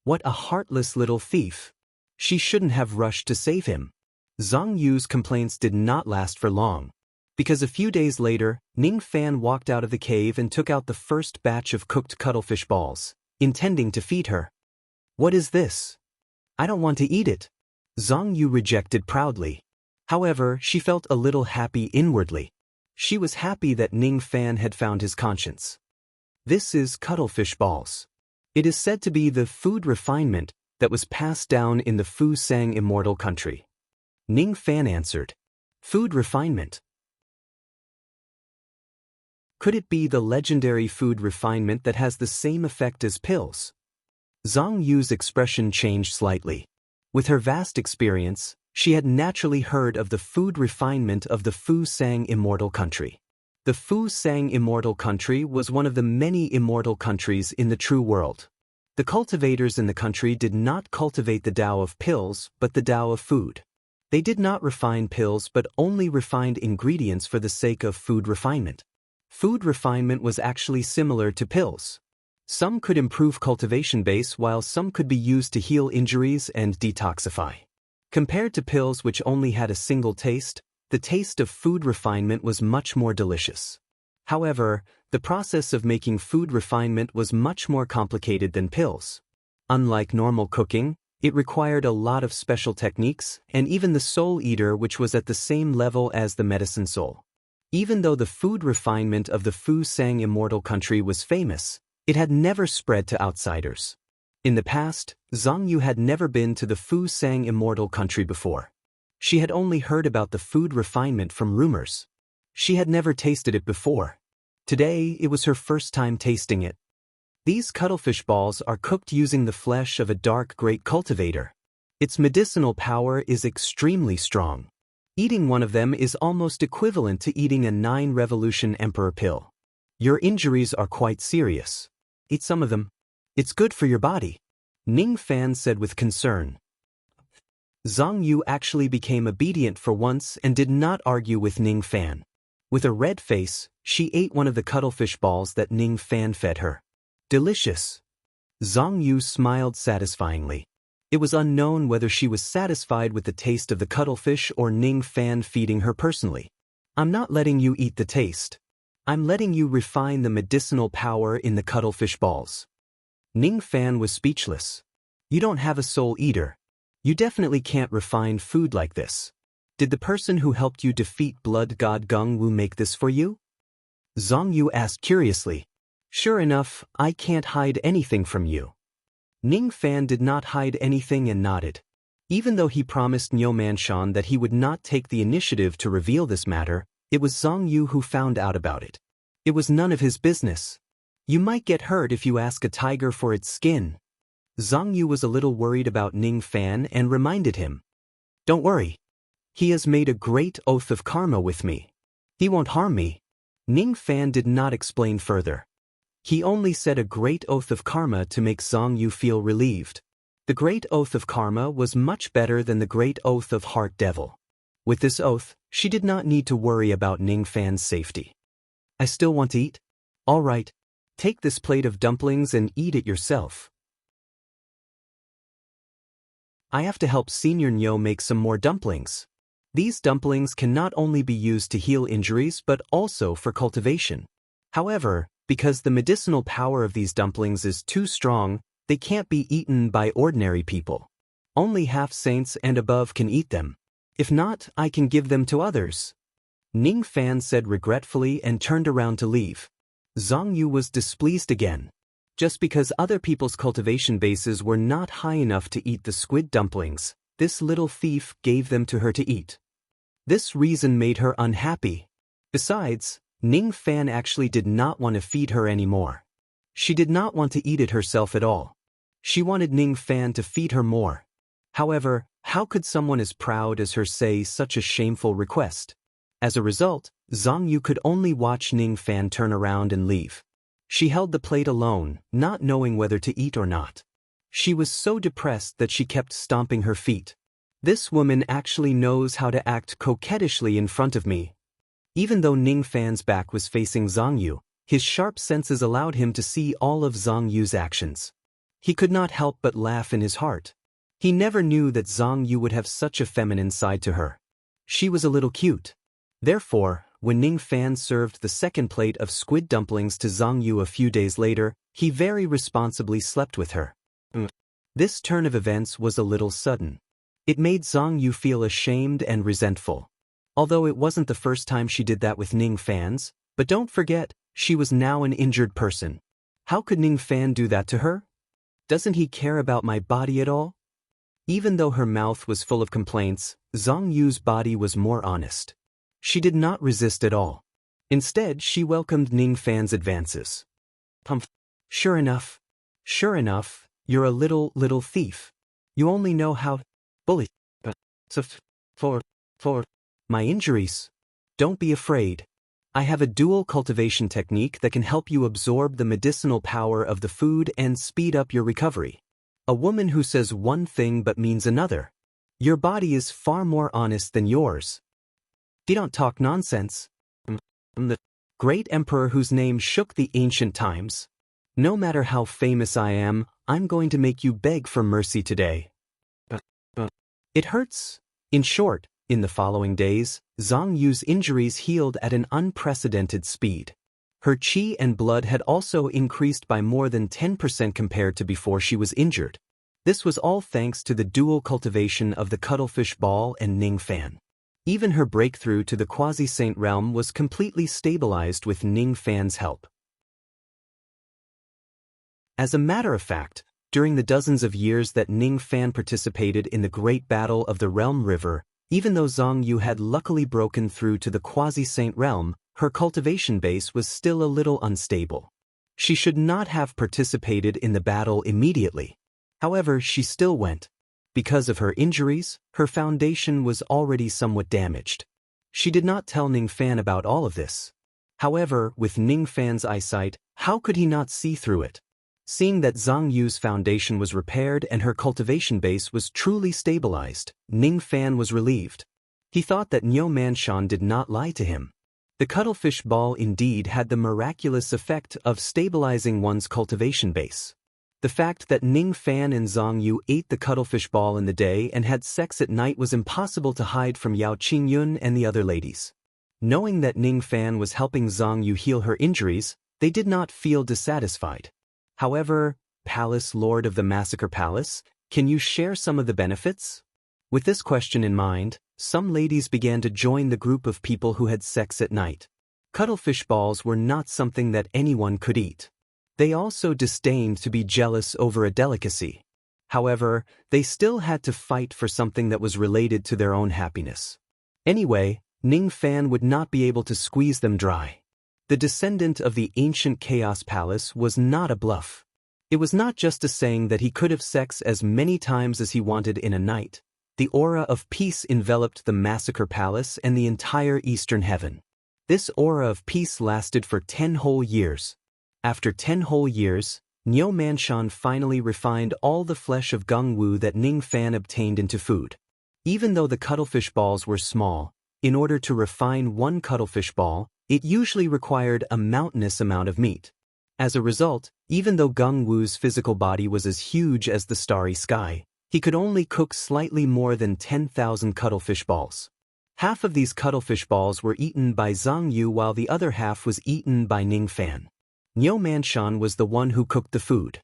What a heartless little thief. She shouldn't have rushed to save him. Zhang Yu's complaints did not last for long, because a few days later, Ning Fan walked out of the cave and took out the first batch of cooked cuttlefish balls, intending to feed her. What is this? I don't want to eat it. Zhang Yu rejected proudly. However, she felt a little happy inwardly. She was happy that Ning Fan had found his conscience. This is cuttlefish balls. It is said to be the food refinement that was passed down in the Fu Sang immortal country. Ning Fan answered. Food refinement. Could it be the legendary food refinement that has the same effect as pills? Zhang Yu's expression changed slightly. With her vast experience, she had naturally heard of the food refinement of the Fu Sang immortal country. The Fu Sang immortal country was one of the many immortal countries in the true world. The cultivators in the country did not cultivate the Tao of pills, but the Tao of food. They did not refine pills but only refined ingredients for the sake of food refinement. Food refinement was actually similar to pills. Some could improve cultivation base while some could be used to heal injuries and detoxify. Compared to pills which only had a single taste, the taste of food refinement was much more delicious. However, the process of making food refinement was much more complicated than pills. Unlike normal cooking, it required a lot of special techniques, and even the soul eater, which was at the same level as the medicine soul. Even though the food refinement of the Fu Sang immortal country was famous, it had never spread to outsiders. In the past, Zhang Yu had never been to the Fu Sang immortal country before. She had only heard about the food refinement from rumors. She had never tasted it before. Today, it was her first time tasting it. These cuttlefish balls are cooked using the flesh of a dark great cultivator. Its medicinal power is extremely strong. Eating one of them is almost equivalent to eating a 9-revolution emperor pill. Your injuries are quite serious. Eat some of them. It's good for your body. Ning Fan said with concern. Zhang Yu actually became obedient for once and did not argue with Ning Fan. With a red face, she ate one of the cuttlefish balls that Ning Fan fed her. Delicious. Zhang Yu smiled satisfyingly. It was unknown whether she was satisfied with the taste of the cuttlefish or Ning Fan feeding her personally. I'm not letting you eat the taste. I'm letting you refine the medicinal power in the cuttlefish balls. Ning Fan was speechless. You don't have a soul eater. You definitely can't refine food like this. Did the person who helped you defeat blood god Gung Wu make this for you? Zhang Yu asked curiously. Sure enough, I can't hide anything from you. Ning Fan did not hide anything and nodded. Even though he promised Niu Manshan that he would not take the initiative to reveal this matter, it was Zhang Yu who found out about it. It was none of his business. You might get hurt if you ask a tiger for its skin. Zhang Yu was a little worried about Ning Fan and reminded him. Don't worry. He has made a great oath of karma with me. He won't harm me. Ning Fan did not explain further. He only said a great oath of karma to make Zhang Yu feel relieved. The great oath of karma was much better than the great oath of heart devil. With this oath, she did not need to worry about Ning Fan's safety. I still want to eat? All right. Take this plate of dumplings and eat it yourself. I have to help Senior Niu make some more dumplings. These dumplings can not only be used to heal injuries but also for cultivation. However, because the medicinal power of these dumplings is too strong, they can't be eaten by ordinary people. Only half-saints and above can eat them. If not, I can give them to others. Ning Fan said regretfully and turned around to leave. Zhang Yu was displeased again. Just because other people's cultivation bases were not high enough to eat the squid dumplings, this little thief gave them to her to eat. This reason made her unhappy. Besides, Ning Fan actually did not want to feed her anymore. She did not want to eat it herself at all. She wanted Ning Fan to feed her more. However, how could someone as proud as her say such a shameful request? As a result, Zhang Yu could only watch Ning Fan turn around and leave. She held the plate alone, not knowing whether to eat or not. She was so depressed that she kept stomping her feet. This woman actually knows how to act coquettishly in front of me. Even though Ning Fan's back was facing Zhang Yu, his sharp senses allowed him to see all of Zhang Yu's actions. He could not help but laugh in his heart. He never knew that Zhang Yu would have such a feminine side to her. She was a little cute. Therefore, when Ning Fan served the second plate of squid dumplings to Zhang Yu a few days later, he very responsibly slept with her. This turn of events was a little sudden. It made Zhang Yu feel ashamed and resentful. Although it wasn't the first time she did that with Ning Fan's, but don't forget, she was now an injured person. How could Ning Fan do that to her? Doesn't he care about my body at all? Even though her mouth was full of complaints, Zhang Yu's body was more honest. She did not resist at all. Instead, she welcomed Ning Fan's advances. Sure enough, you're a little thief. You only know how bully. So for my injuries. Don't be afraid. I have a dual cultivation technique that can help you absorb the medicinal power of the food and speed up your recovery. A woman who says one thing but means another. Your body is far more honest than yours. Don't talk nonsense. I'm the great emperor whose name shook the ancient times. No matter how famous I am, I'm going to make you beg for mercy today. It hurts. In short, in the following days, Zhang Yu's injuries healed at an unprecedented speed. Her qi and blood had also increased by more than 10% compared to before she was injured. This was all thanks to the dual cultivation of the cuttlefish ball and Ning Fan. Even her breakthrough to the quasi-saint realm was completely stabilized with Ning Fan's help. As a matter of fact, during the dozens of years that Ning Fan participated in the Great Battle of the Realm River, even though Zhang Yu had luckily broken through to the quasi-saint realm, her cultivation base was still a little unstable. She should not have participated in the battle immediately. However, she still went. Because of her injuries, her foundation was already somewhat damaged. She did not tell Ning Fan about all of this. However, with Ning Fan's eyesight, how could he not see through it? Seeing that Zhang Yu's foundation was repaired and her cultivation base was truly stabilized, Ning Fan was relieved. He thought that Niu Manshan did not lie to him. The cuttlefish ball indeed had the miraculous effect of stabilizing one's cultivation base. The fact that Ning Fan and Zhang Yu ate the cuttlefish ball in the day and had sex at night was impossible to hide from Yao Qingyun and the other ladies. Knowing that Ning Fan was helping Zhang Yu heal her injuries, they did not feel dissatisfied. However, Palace Lord of the Massacre Palace, can you share some of the benefits? With this question in mind, some ladies began to join the group of people who had sex at night. Cuttlefish balls were not something that anyone could eat. They also disdained to be jealous over a delicacy. However, they still had to fight for something that was related to their own happiness. Anyway, Ning Fan would not be able to squeeze them dry. The descendant of the ancient Chaos Palace was not a bluff. It was not just a saying that he could have sex as many times as he wanted in a night. The aura of peace enveloped the Massacre Palace and the entire Eastern Heaven. This aura of peace lasted for 10 whole years. After 10 whole years, Niu Manshan finally refined all the flesh of Gongwu that Ning Fan obtained into food. Even though the cuttlefish balls were small, in order to refine one cuttlefish ball, it usually required a mountainous amount of meat. As a result, even though Gongwu's physical body was as huge as the starry sky, he could only cook slightly more than 10,000 cuttlefish balls. Half of these cuttlefish balls were eaten by Zhang Yu while the other half was eaten by Ning Fan. Niu Manshan was the one who cooked the food.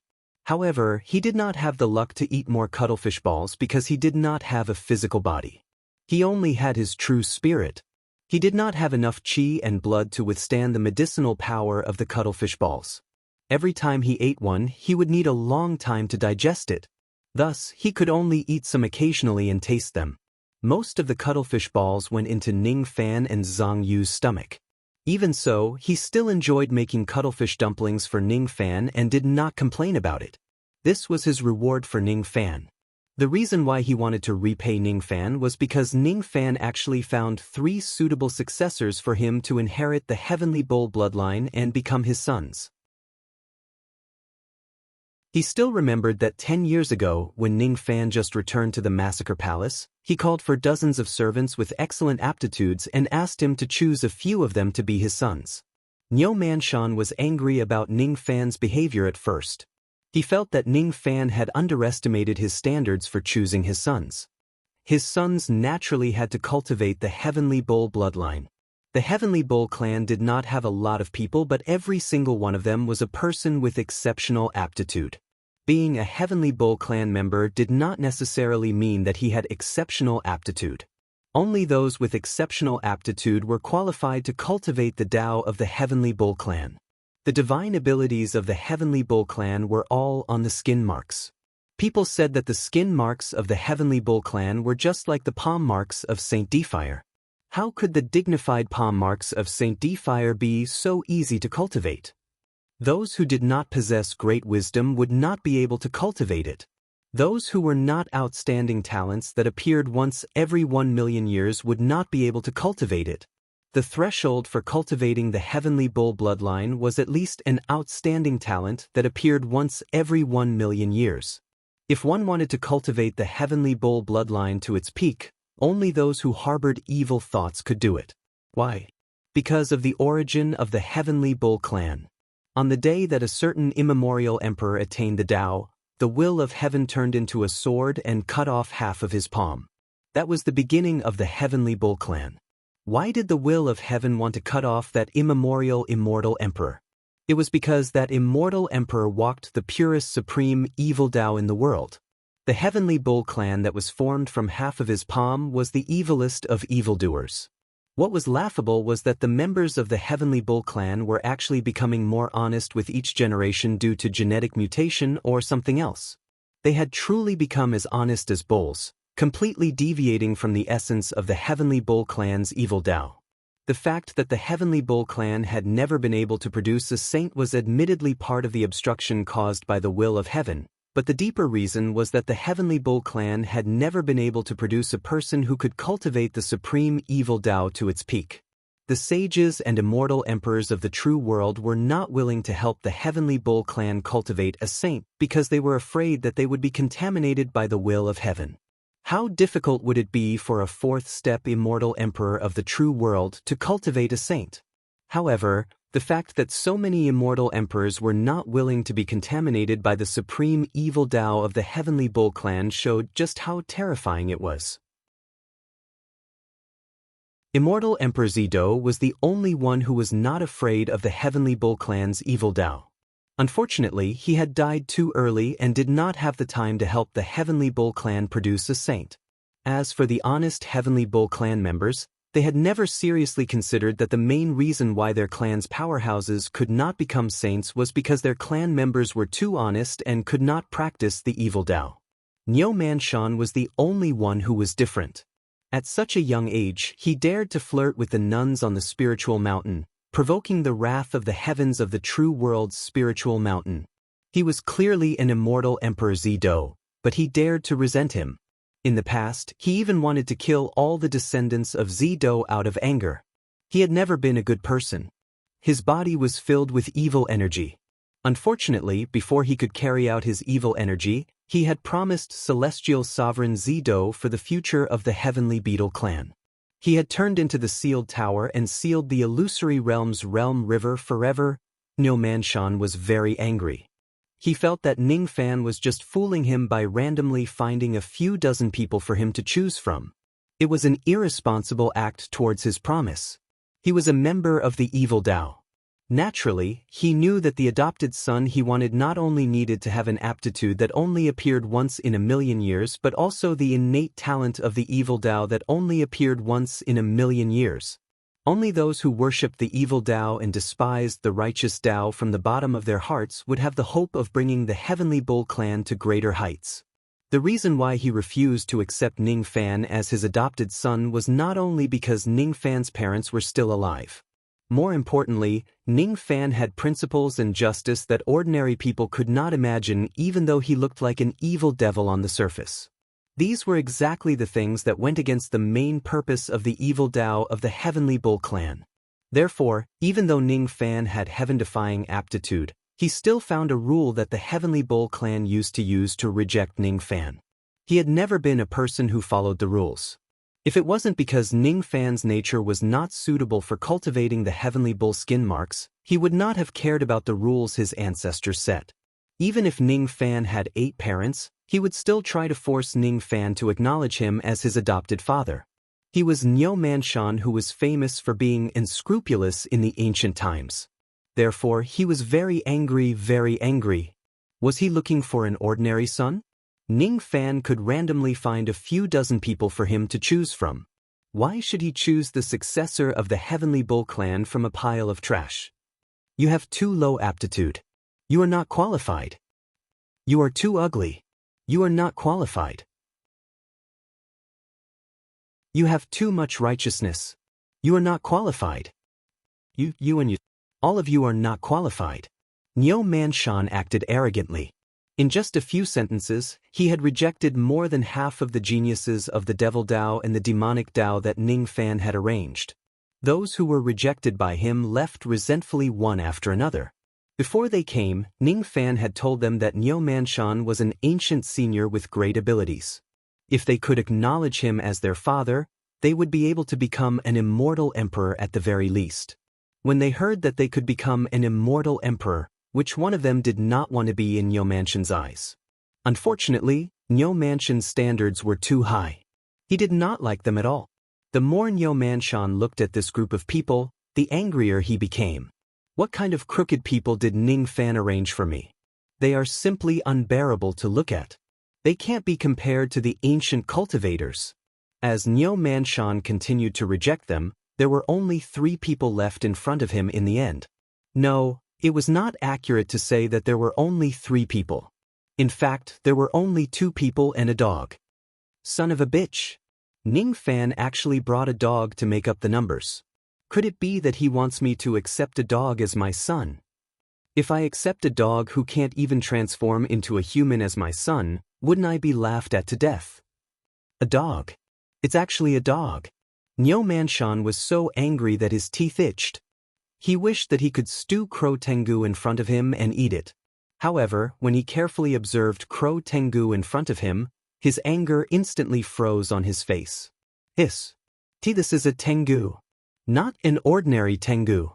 However, he did not have the luck to eat more cuttlefish balls because he did not have a physical body. He only had his true spirit. He did not have enough qi and blood to withstand the medicinal power of the cuttlefish balls. Every time he ate one, he would need a long time to digest it. Thus, he could only eat some occasionally and taste them. Most of the cuttlefish balls went into Ning Fan and Zhang Yu's stomach. Even so, he still enjoyed making cuttlefish dumplings for Ning Fan and did not complain about it. This was his reward for Ning Fan. The reason why he wanted to repay Ning Fan was because Ning Fan actually found 3 suitable successors for him to inherit the Heavenly Bull bloodline and become his sons. He still remembered that 10 years ago, when Ning Fan just returned to the Massacre Palace, he called for dozens of servants with excellent aptitudes and asked him to choose a few of them to be his sons. Niu Manshan was angry about Ning Fan's behavior at first. He felt that Ning Fan had underestimated his standards for choosing his sons. His sons naturally had to cultivate the Heavenly Bull bloodline. The Heavenly Bull clan did not have a lot of people, but every single one of them was a person with exceptional aptitude. Being a Heavenly Bull clan member did not necessarily mean that he had exceptional aptitude. Only those with exceptional aptitude were qualified to cultivate the Tao of the Heavenly Bull clan. The divine abilities of the Heavenly Bull clan were all on the skin marks. People said that the skin marks of the Heavenly Bull clan were just like the palm marks of Saint Defire. How could the dignified palm marks of Saint Defire be so easy to cultivate? Those who did not possess great wisdom would not be able to cultivate it. Those who were not outstanding talents that appeared once every 1 million years would not be able to cultivate it. The threshold for cultivating the Heavenly Bull bloodline was at least an outstanding talent that appeared once every 1 million years. If one wanted to cultivate the Heavenly Bull bloodline to its peak, only those who harbored evil thoughts could do it. Why? Because of the origin of the Heavenly Bull clan. On the day that a certain immemorial emperor attained the Tao, the will of heaven turned into a sword and cut off half of his palm. That was the beginning of the Heavenly Bull clan. Why did the will of heaven want to cut off that immemorial immortal emperor? It was because that immortal emperor walked the purest supreme evil Tao in the world. The Heavenly Bull clan that was formed from half of his palm was the evilest of evildoers. What was laughable was that the members of the Heavenly Bull clan were actually becoming more honest with each generation due to genetic mutation or something else. They had truly become as honest as bulls, completely deviating from the essence of the Heavenly Bull clan's evil Tao. The fact that the Heavenly Bull clan had never been able to produce a saint was admittedly part of the obstruction caused by the will of heaven, but the deeper reason was that the Heavenly Bull clan had never been able to produce a person who could cultivate the supreme evil Tao to its peak. The sages and immortal emperors of the true world were not willing to help the Heavenly Bull clan cultivate a saint because they were afraid that they would be contaminated by the will of heaven. How difficult would it be for a fourth-step immortal emperor of the true world to cultivate a saint? However, the fact that so many immortal emperors were not willing to be contaminated by the supreme evil Tao of the Heavenly Bull clan showed just how terrifying it was. Immortal Emperor Zido was the only one who was not afraid of the Heavenly Bull clan's evil Tao. Unfortunately, he had died too early and did not have the time to help the Heavenly Bull clan produce a saint. As for the honest Heavenly Bull clan members, they had never seriously considered that the main reason why their clan's powerhouses could not become saints was because their clan members were too honest and could not practice the evil Tao. Niu Manshan was the only one who was different. At such a young age, he dared to flirt with the nuns on the spiritual mountain, provoking the wrath of the heavens of the true world's spiritual mountain. He was clearly an immortal Emperor Zido, but he dared to resent him. In the past, he even wanted to kill all the descendants of Zido out of anger. He had never been a good person. His body was filled with evil energy. Unfortunately, before he could carry out his evil energy, he had promised celestial sovereign Zido for the future of the Heavenly Beetle clan. He had turned into the sealed tower and sealed the illusory realm's realm river forever. Niu Manshan was very angry. He felt that Ning Fan was just fooling him by randomly finding a few dozen people for him to choose from. It was an irresponsible act towards his promise. He was a member of the evil Tao. Naturally, he knew that the adopted son he wanted not only needed to have an aptitude that only appeared once in a million years but also the innate talent of the evil Tao that only appeared once in a million years. Only those who worshipped the evil Tao and despised the righteous Tao from the bottom of their hearts would have the hope of bringing the Heavenly Bull clan to greater heights. The reason why he refused to accept Ning Fan as his adopted son was not only because Ning Fan's parents were still alive. More importantly, Ning Fan had principles and justice that ordinary people could not imagine, even though he looked like an evil devil on the surface. These were exactly the things that went against the main purpose of the evil Tao of the Heavenly Bull clan. Therefore, even though Ning Fan had heaven-defying aptitude, he still found a rule that the Heavenly Bull clan used to use to reject Ning Fan. He had never been a person who followed the rules. If it wasn't because Ning Fan's nature was not suitable for cultivating the Heavenly Bull skin marks, he would not have cared about the rules his ancestors set. Even if Ning Fan had 8 parents, he would still try to force Ning Fan to acknowledge him as his adopted father. He was Niu Manshan, who was famous for being unscrupulous in the ancient times. Therefore, he was very angry, very angry. Was he looking for an ordinary son? Ning Fan could randomly find a few dozen people for him to choose from. Why should he choose the successor of the Heavenly Bull clan from a pile of trash? You have too low aptitude. You are not qualified. You are too ugly. You are not qualified. You have too much righteousness. You are not qualified. You. All of you are not qualified. Niu Manshan acted arrogantly. In just a few sentences, he had rejected more than half of the geniuses of the Devil Tao and the Demonic Tao that Ning Fan had arranged. Those who were rejected by him left resentfully one after another. Before they came, Ning Fan had told them that Niu Manshan was an ancient senior with great abilities. If they could acknowledge him as their father, they would be able to become an immortal emperor at the very least. When they heard that they could become an immortal emperor, which one of them did not want to be in Niu Manshan's eyes? Unfortunately, Niu Manshan's standards were too high. He did not like them at all. The more Niu Manshan looked at this group of people, the angrier he became. What kind of crooked people did Ning Fan arrange for me? They are simply unbearable to look at. They can't be compared to the ancient cultivators. As Niu Manshan continued to reject them, there were only 3 people left in front of him in the end. No, it was not accurate to say that there were only 3 people. In fact, there were only 2 people and a dog. Son of a bitch. Ning Fan actually brought a dog to make up the numbers. Could it be that he wants me to accept a dog as my son? If I accept a dog who can't even transform into a human as my son, wouldn't I be laughed at to death? A dog. It's actually a dog. Niu Manshan was so angry that his teeth itched. He wished that he could stew Crow Tengu in front of him and eat it. However, when he carefully observed Crow Tengu in front of him, His anger instantly froze on his face. Hiss. This is a tengu. Not an ordinary tengu.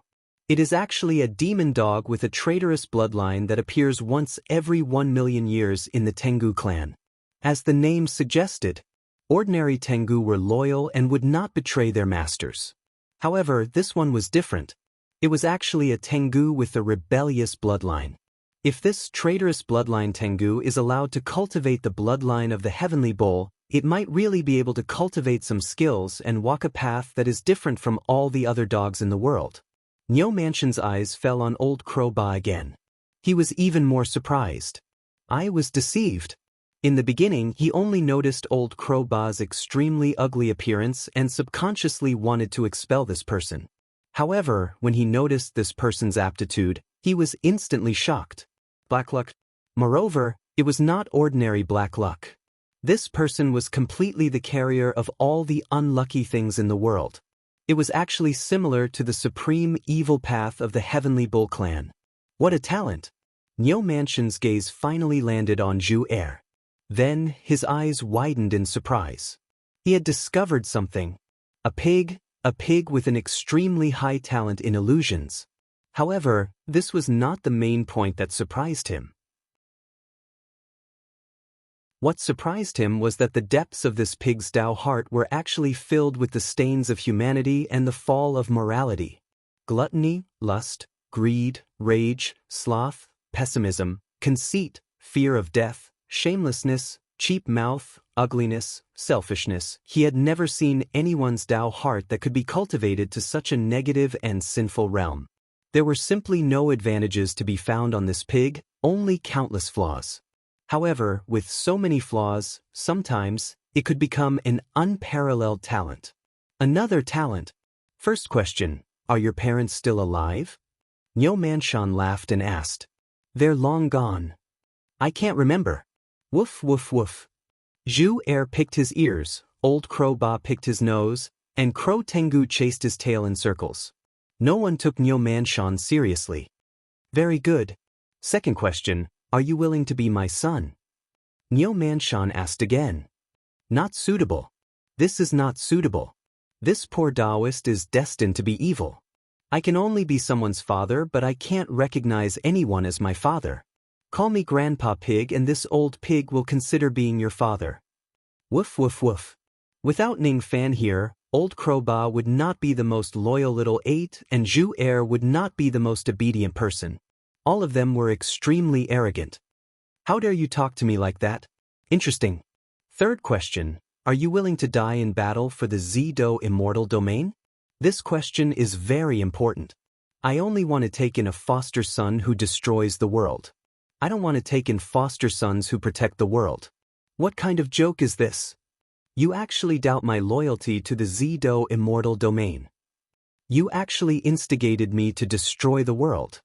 It is actually a demon dog with a traitorous bloodline that appears once every 1,000,000 years in the Tengu clan. As the name suggested, ordinary Tengu were loyal and would not betray their masters. However, this one was different. It was actually a Tengu with a rebellious bloodline. If this traitorous bloodline Tengu is allowed to cultivate the bloodline of the Heavenly Bull, it might really be able to cultivate some skills and walk a path that is different from all the other dogs in the world. Nyo Mansion's eyes fell on Old Crow Ba again. He was even more surprised. I was deceived. In the beginning, he only noticed Old Crow Ba's extremely ugly appearance and subconsciously wanted to expel this person. However, when he noticed this person's aptitude, he was instantly shocked. Black luck. Moreover, it was not ordinary black luck. This person was completely the carrier of all the unlucky things in the world. It was actually similar to the supreme evil path of the Heavenly Bull clan. What a talent! Nyo Mansion's gaze finally landed on Zhu Er. Then, his eyes widened in surprise. He had discovered something. A pig with an extremely high talent in illusions. However, this was not the main point that surprised him. What surprised him was that the depths of this pig's Dao heart were actually filled with the stains of humanity and the fall of morality. Gluttony, lust, greed, rage, sloth, pessimism, conceit, fear of death, shamelessness, cheap mouth, ugliness, selfishness. He had never seen anyone's Dao heart that could be cultivated to such a negative and sinful realm. There were simply no advantages to be found on this pig, only countless flaws. However, with so many flaws, sometimes, it could become an unparalleled talent. Another talent. First question, are your parents still alive? Nyo Mansion laughed and asked. They're long gone. I can't remember. Woof woof woof. Zhu Er picked his ears, Old Crow Ba picked his nose, and Crow Tengu chased his tail in circles. No one took Nyo Mansion seriously. Very good. Second question, are you willing to be my son? Nyo Mansion asked again. Not suitable. This is not suitable. This poor Taoist is destined to be evil. I can only be someone's father, but I can't recognize anyone as my father. Call me Grandpa Pig and this old pig will consider being your father. Woof woof woof. Without Ning Fan here, Old Crow Ba would not be the most loyal little eight and Zhu Er would not be the most obedient person. All of them were extremely arrogant. How dare you talk to me like that? Interesting. Third question, are you willing to die in battle for the Zido immortal domain? This question is very important. I only want to take in a foster son who destroys the world. I don't want to take in foster sons who protect the world. What kind of joke is this? You actually doubt my loyalty to the Zido immortal domain. You actually instigated me to destroy the world.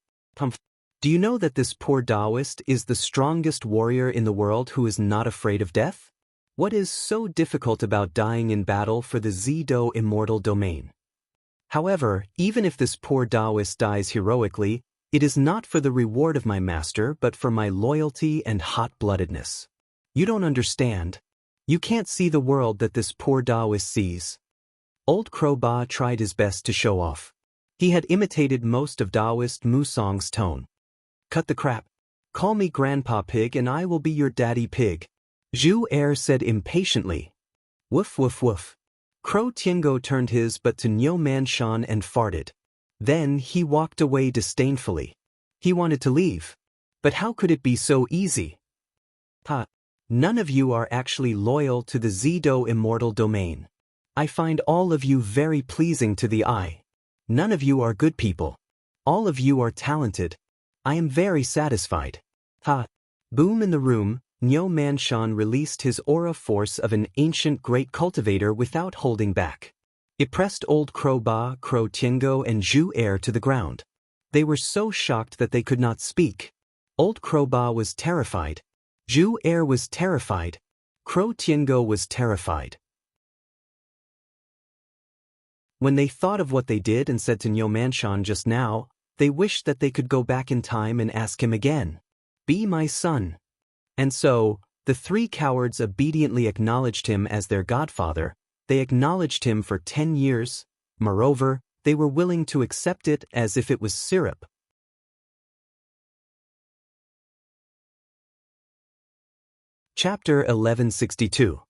Do you know that this poor Taoist is the strongest warrior in the world who is not afraid of death? What is so difficult about dying in battle for the Zido immortal domain? However, even if this poor Taoist dies heroically, it is not for the reward of my master but for my loyalty and hot-bloodedness. You don't understand. You can't see the world that this poor Taoist sees. Old Crow Ba tried his best to show off. He had imitated most of Taoist Musong's tone. Cut the crap. Call me Grandpa Pig and I will be your daddy pig. Zhu Er said impatiently. Woof woof woof. Crow Tiango turned his butt to Nyo Mansion and farted. Then he walked away disdainfully. He wanted to leave. But how could it be so easy? None of you are actually loyal to the Zido immortal domain. I find all of you very pleasing to the eye. None of you are good people. All of you are talented. I am very satisfied. Boom in the room, Nyo Mansion released his aura force of an ancient great cultivator without holding back. It pressed Old Crow Ba, Crow Tiango and Zhu Er to the ground. They were so shocked that they could not speak. Old Crow Ba was terrified. Zhu Er was terrified. Crow Tiango was terrified. When they thought of what they did and said to Nyo Mansion just now, they wished that they could go back in time and ask him again. Be my son. And so, The three cowards obediently acknowledged him as their godfather. They acknowledged him for 10 years. Moreover, they were willing to accept it as if it was syrup. Chapter 1162.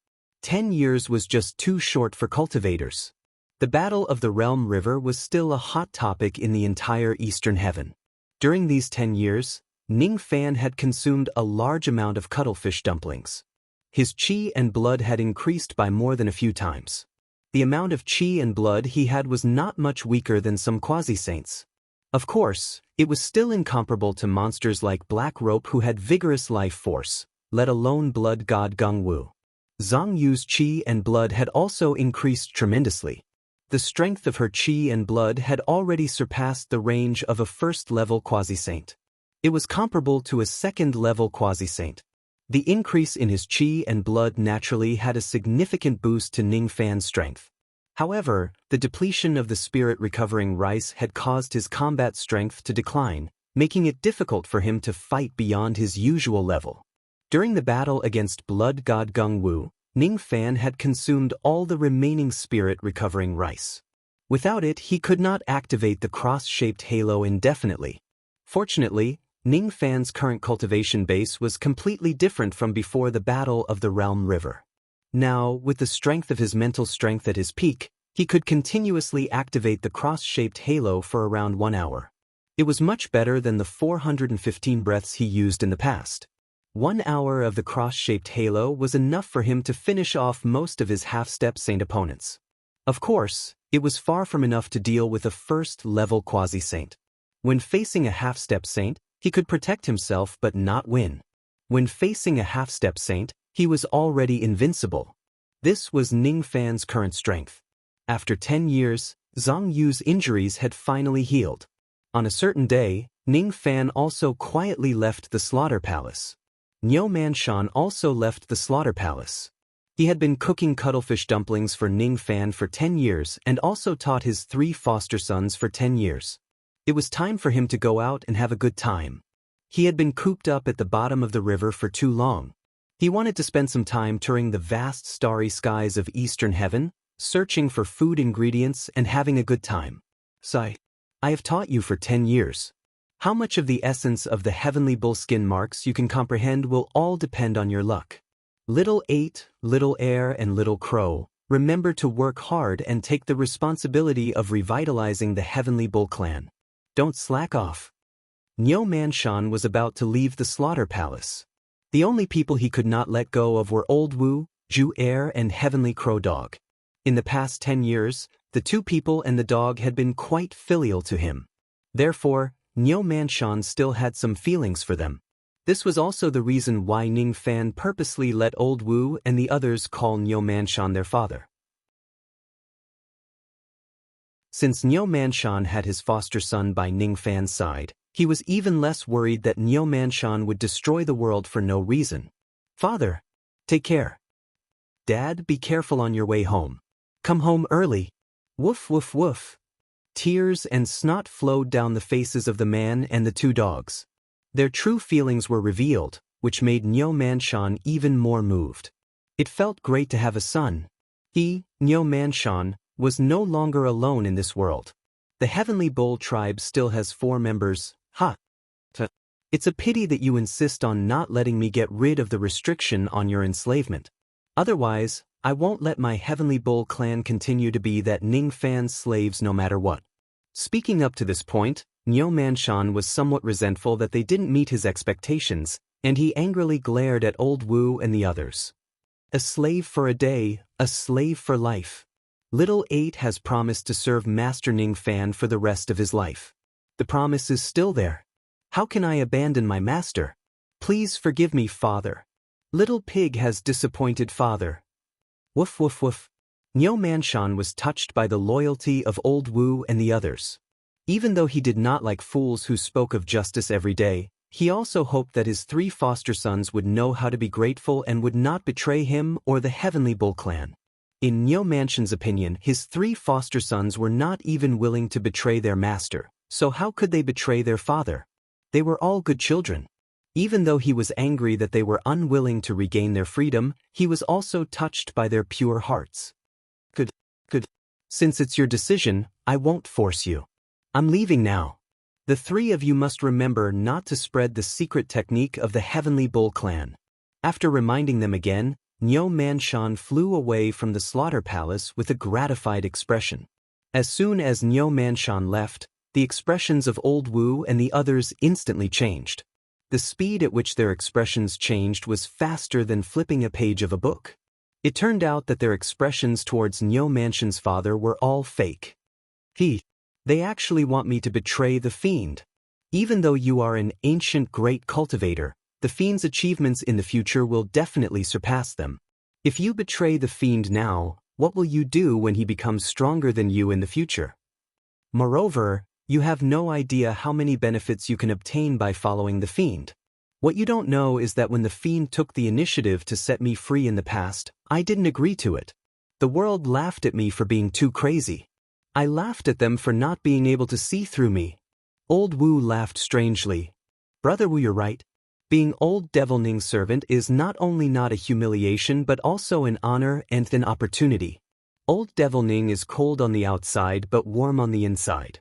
10 years was just too short for cultivators. The Battle of the Realm River was still a hot topic in the entire Eastern Heaven. During these 10 years, Ning Fan had consumed a large amount of cuttlefish dumplings. His qi and blood had increased by more than a few times. The amount of qi and blood he had was not much weaker than some quasi-saints. Of course, it was still incomparable to monsters like Black Rope who had vigorous life force, let alone blood god Gung Wu. Zhang Yu's qi and blood had also increased tremendously. The strength of her qi and blood had already surpassed the range of a first-level quasi-saint. It was comparable to a second-level quasi-saint. The increase in his qi and blood naturally had a significant boost to Ning Fan's strength. However, the depletion of the spirit recovering rice had caused his combat strength to decline, making it difficult for him to fight beyond his usual level. During the battle against blood god Gung Wu, Ning Fan had consumed all the remaining spirit recovering rice. Without it, he could not activate the cross-shaped halo indefinitely. Fortunately, Ning Fan's current cultivation base was completely different from before the Battle of the Realm River. Now, with the strength of his mental strength at his peak, he could continuously activate the cross-shaped halo for around 1 hour. It was much better than the 415 breaths he used in the past. 1 hour of the cross-shaped halo was enough for him to finish off most of his half-step saint opponents. Of course, it was far from enough to deal with a first-level quasi-saint. When facing a half-step saint, he could protect himself but not win. When facing a half-step saint, he was already invincible. This was Ning Fan's current strength. After 10 years, Zhang Yu's injuries had finally healed. On a certain day, Ning Fan also quietly left the slaughter palace. Niu Manshan also left the slaughter palace. He had been cooking cuttlefish dumplings for Ning Fan for 10 years and also taught his 3 foster sons for 10 years. It was time for him to go out and have a good time. He had been cooped up at the bottom of the river for too long. He wanted to spend some time touring the vast starry skies of Eastern Heaven, searching for food ingredients and having a good time. Sai, I have taught you for 10 years. How much of the essence of the heavenly bullskin marks you can comprehend will all depend on your luck. Little 8, Little Air and Little Crow, remember to work hard and take the responsibility of revitalizing the Heavenly Bull clan. Don't slack off. Niu Manshan was about to leave the slaughter palace. The only people he could not let go of were Old Wu, Zhu Air and Heavenly Crow Dog. In the past 10 years, the 2 people and the dog had been quite filial to him. Therefore, Niu Manshan still had some feelings for them. This was also the reason why Ning Fan purposely let Old Wu and the others call Niu Manshan their father. Since Niu Manshan had his foster son by Ning Fan's side, he was even less worried that Niu Manshan would destroy the world for no reason. Father, take care. Dad, be careful on your way home. Come home early. Woof woof woof. Tears and snot flowed down the faces of the man and the 2 dogs. Their true feelings were revealed, which made Niu Manshan even more moved. It felt great to have a son. He, Niu Manshan, was no longer alone in this world. The Heavenly Bull tribe still has 4 members. It's a pity that you insist on not letting me get rid of the restriction on your enslavement. Otherwise, I won't let my Heavenly Bull clan continue to be that Ning Fan's slaves no matter what. Speaking up to this point, Niu Manshan was somewhat resentful that they didn't meet his expectations, and he angrily glared at Old Wu and the others. A slave for a day, a slave for life. Little 8 has promised to serve Master Ning Fan for the rest of his life. The promise is still there. How can I abandon my master? Please forgive me, father. Little Pig has disappointed father. Woof woof woof. Niu Manshan was touched by the loyalty of Old Wu and the others. Even though he did not like fools who spoke of justice every day, he also hoped that his 3 foster sons would know how to be grateful and would not betray him or the Heavenly Bull clan. In Niu Manshan's opinion, his 3 foster sons were not even willing to betray their master, so how could they betray their father? They were all good children. Even though he was angry that they were unwilling to regain their freedom, he was also touched by their pure hearts. Good. Since it's your decision, I won't force you. I'm leaving now. The three of you must remember not to spread the secret technique of the Heavenly Bull clan. After reminding them again, Nyo Manshan flew away from the slaughter palace with a gratified expression. As soon as Nyo Manshan left, the expressions of Old Wu and the others instantly changed. The speed at which their expressions changed was faster than flipping a page of a book. It turned out that their expressions towards Nyo Manshan's father were all fake. They actually want me to betray the fiend. Even though you are an ancient great cultivator, the fiend's achievements in the future will definitely surpass them. If you betray the fiend now, what will you do when he becomes stronger than you in the future? Moreover, you have no idea how many benefits you can obtain by following the fiend. What you don't know is that when the fiend took the initiative to set me free in the past, I didn't agree to it. The world laughed at me for being too crazy. I laughed at them for not being able to see through me. Old Wu laughed strangely. Brother Wu, you're right. Being Old Devil Ning's servant is not only not a humiliation but also an honor and an opportunity. Old Devil Ning is cold on the outside but warm on the inside.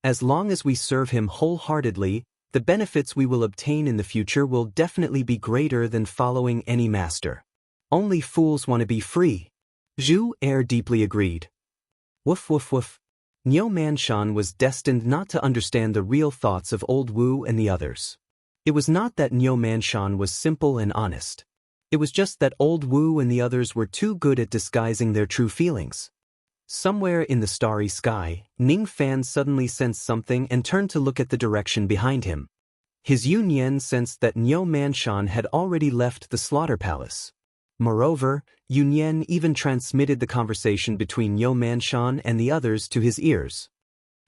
As long as we serve him wholeheartedly, the benefits we will obtain in the future will definitely be greater than following any master. Only fools want to be free. Zhu Er deeply agreed. Woof woof woof. Nyo Manshan was destined not to understand the real thoughts of Old Wu and the others. It was not that Nyo Manshan was simple and honest. It was just that Old Wu and the others were too good at disguising their true feelings. Somewhere in the starry sky, Ning Fan suddenly sensed something and turned to look at the direction behind him. His Yun Yan sensed that Nyo Manshan had already left the slaughter palace. Moreover, Yun Yan even transmitted the conversation between Nyo Manshan and the others to his ears.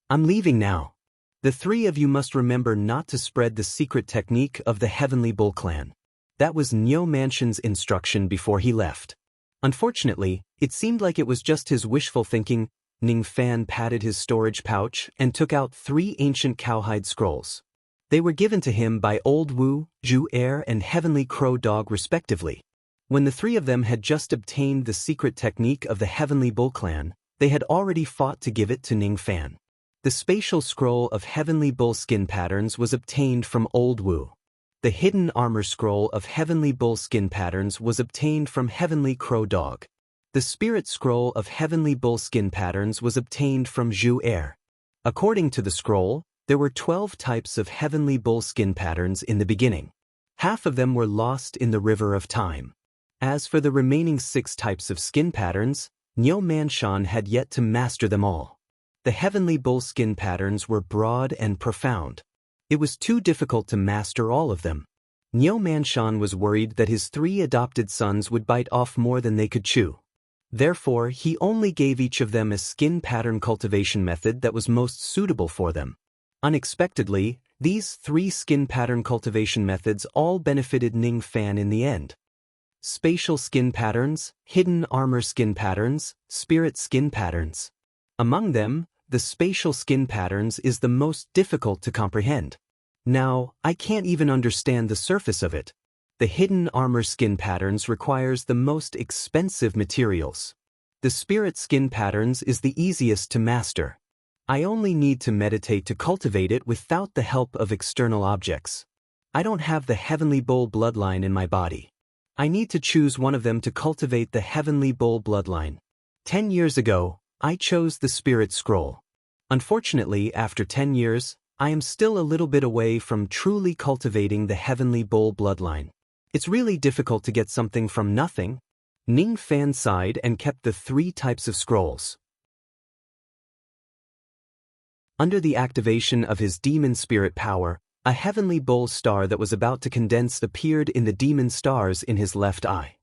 I'm leaving now. The three of you must remember not to spread the secret technique of the Heavenly Bull clan. That was Nyo Manshan's instruction before he left. Unfortunately, it seemed like it was just his wishful thinking. Ning Fan patted his storage pouch and took out 3 ancient cowhide scrolls. They were given to him by Old Wu, Zhu Er and Heavenly Crow Dog respectively. When the 3 of them had just obtained the secret technique of the Heavenly Bull clan, they had already fought to give it to Ning Fan. The spatial scroll of Heavenly Bull skin patterns was obtained from Old Wu. The hidden armor scroll of Heavenly Bull skin patterns was obtained from Heavenly Crow Dog. The spirit scroll of Heavenly Bull skin patterns was obtained from Zhu Er. According to the scroll, there were 12 types of Heavenly Bull skin patterns in the beginning. Half of them were lost in the river of time. As for the remaining 6 types of skin patterns, Nyo Manshan had yet to master them all. The Heavenly Bull skin patterns were broad and profound. It was too difficult to master all of them. Nyo Manshan was worried that his 3 adopted sons would bite off more than they could chew. Therefore, he only gave each of them a skin pattern cultivation method that was most suitable for them. Unexpectedly, these 3 skin pattern cultivation methods all benefited Ning Fan in the end. Spatial skin patterns, hidden armor skin patterns, spirit skin patterns. Among them, the spatial skin patterns is the most difficult to comprehend. Now, I can't even understand the surface of it. The hidden armor skin patterns requires the most expensive materials. The spirit skin patterns is the easiest to master. I only need to meditate to cultivate it without the help of external objects. I don't have the Heavenly Bull bloodline in my body. I need to choose one of them to cultivate the Heavenly Bull bloodline. 10 years ago, I chose the Spirit Scroll. Unfortunately, after 10 years, I am still a little bit away from truly cultivating the Heavenly Bull bloodline. It's really difficult to get something from nothing. Ning Fan sighed and kept the 3 types of scrolls. Under the activation of his demon spirit power, a Heavenly Bull star that was about to condense appeared in the demon stars in his left eye.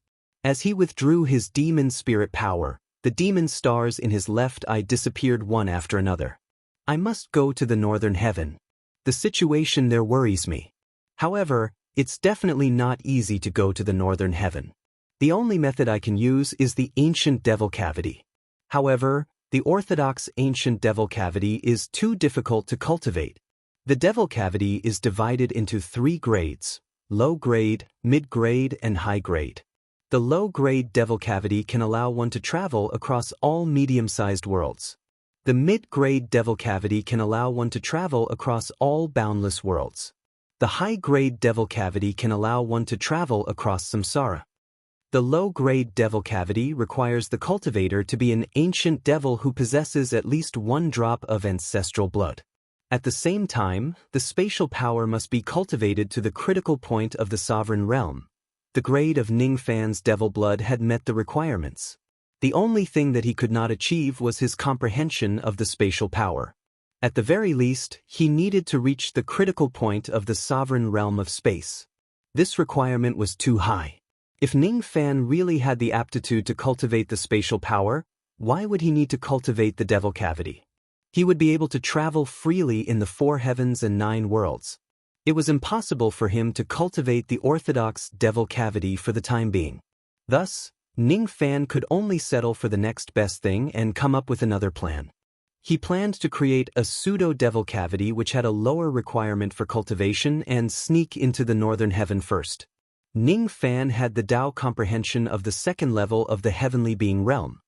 As he withdrew his demon spirit power, the demon stars in his left eye disappeared one after another. I must go to the northern heaven. The situation there worries me. However, it's definitely not easy to go to the northern heaven. The only method I can use is the ancient devil cavity. However, the orthodox ancient devil cavity is too difficult to cultivate. The devil cavity is divided into 3 grades: low grade, mid grade, and high grade. The low grade devil cavity can allow one to travel across all medium-sized worlds. The mid grade devil cavity can allow one to travel across all boundless worlds. The high grade devil cavity can allow one to travel across samsara. The low grade devil cavity requires the cultivator to be an ancient devil who possesses at least 1 drop of ancestral blood. At the same time, the spatial power must be cultivated to the critical point of the sovereign realm. The grade of Ning Fan's devil blood had met the requirements. The only thing that he could not achieve was his comprehension of the spatial power. At the very least, he needed to reach the critical point of the sovereign realm of space. This requirement was too high. If Ning Fan really had the aptitude to cultivate the spatial power, why would he need to cultivate the devil cavity? He would be able to travel freely in the 4 heavens and 9 worlds. It was impossible for him to cultivate the orthodox devil cavity for the time being. Thus, Ning Fan could only settle for the next best thing and come up with another plan. He planned to create a pseudo-devil cavity which had a lower requirement for cultivation and sneak into the northern heaven first. Ning Fan had the Tao comprehension of the 2nd level of the heavenly being realm.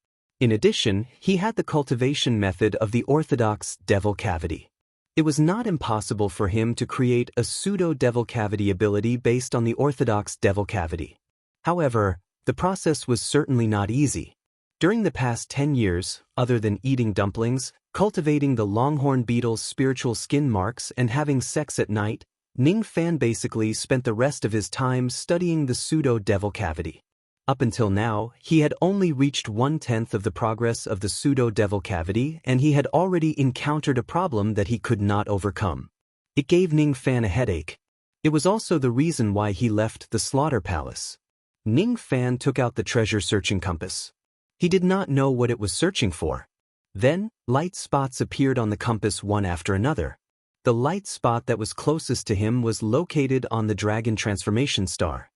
In addition, he had the cultivation method of the orthodox devil cavity. It was not impossible for him to create a pseudo-devil cavity ability based on the orthodox devil cavity. However, the process was certainly not easy. During the past 10 years, other than eating dumplings, cultivating the longhorn beetle's spiritual skin marks, and having sex at night, Ning Fan basically spent the rest of his time studying the pseudo-devil cavity. Up until now, he had only reached 1/10 of the progress of the pseudo-devil cavity, and he had already encountered a problem that he could not overcome. It gave Ning Fan a headache. It was also the reason why he left the slaughter palace. Ning Fan took out the treasure-searching compass. He did not know what it was searching for. Then, light spots appeared on the compass one after another. The light spot that was closest to him was located on the Dragon Transformation Star.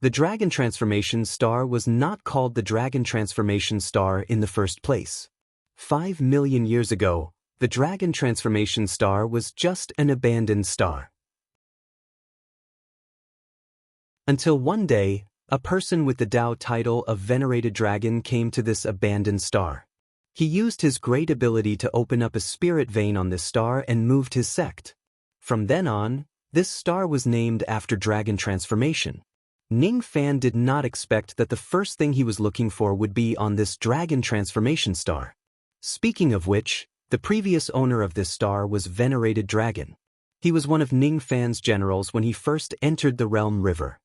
The Dragon Transformation Star was not called the Dragon Transformation Star in the first place. 5 million years ago, the Dragon Transformation Star was just an abandoned star. Until one day, a person with the Tao title of Venerated Dragon came to this abandoned star. He used his great ability to open up a spirit vein on this star and moved his sect. From then on, this star was named after Dragon Transformation. Ning Fan did not expect that the first thing he was looking for would be on this Dragon Transformation Star. Speaking of which, the previous owner of this star was Venerated Dragon. He was one of Ning Fan's generals when he first entered the Realm River.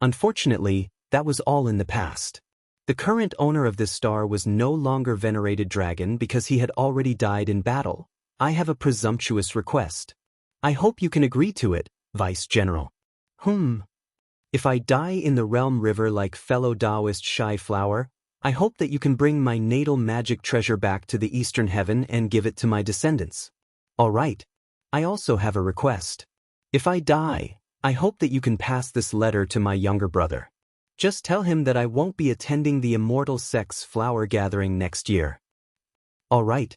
Unfortunately, that was all in the past. The current owner of this star was no longer Venerated Dragon because he had already died in battle. I have a presumptuous request. I hope you can agree to it, Vice General. If I die in the Realm River like fellow Taoist Shy Flower, I hope that you can bring my natal magic treasure back to the Eastern Heaven and give it to my descendants. All right. I also have a request. If I die, I hope that you can pass this letter to my younger brother. Just tell him that I won't be attending the Immortal Sex Flower Gathering next year. All right.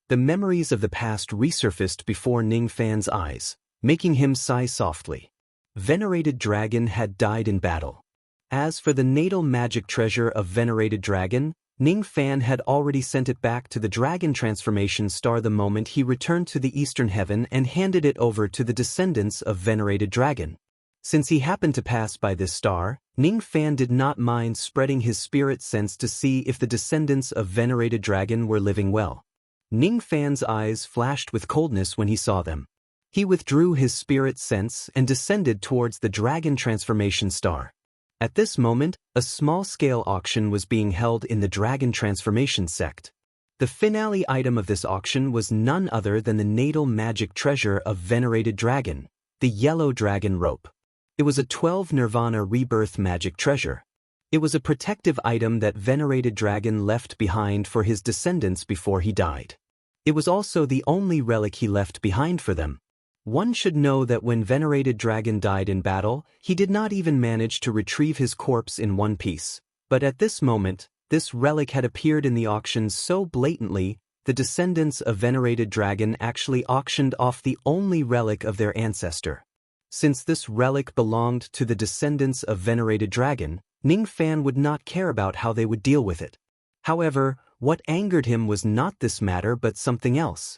The memories of the past resurfaced before Ning Fan's eyes, making him sigh softly. Venerated Dragon had died in battle. As for the natal magic treasure of Venerated Dragon, Ning Fan had already sent it back to the Dragon Transformation Star the moment he returned to the Eastern Heaven and handed it over to the descendants of Venerated Dragon. Since he happened to pass by this star, Ning Fan did not mind spreading his spirit sense to see if the descendants of Venerated Dragon were living well. Ning Fan's eyes flashed with coldness when he saw them. He withdrew his spirit sense and descended towards the Dragon Transformation Star. At this moment, a small-scale auction was being held in the Dragon Transformation sect. The finale item of this auction was none other than the natal magic treasure of Venerated Dragon, the Yellow Dragon Rope. It was a 12 Nirvana rebirth magic treasure. It was a protective item that Venerated Dragon left behind for his descendants before he died. It was also the only relic he left behind for them. One should know that when Venerated Dragon died in battle, he did not even manage to retrieve his corpse in one piece. But at this moment, this relic had appeared in the auction so blatantly the descendants of venerated dragon actually auctioned off the only relic of their ancestor. Since this relic belonged to the descendants of venerated dragon, Ning Fan would not care about how they would deal with it. However, what angered him was not this matter but something else.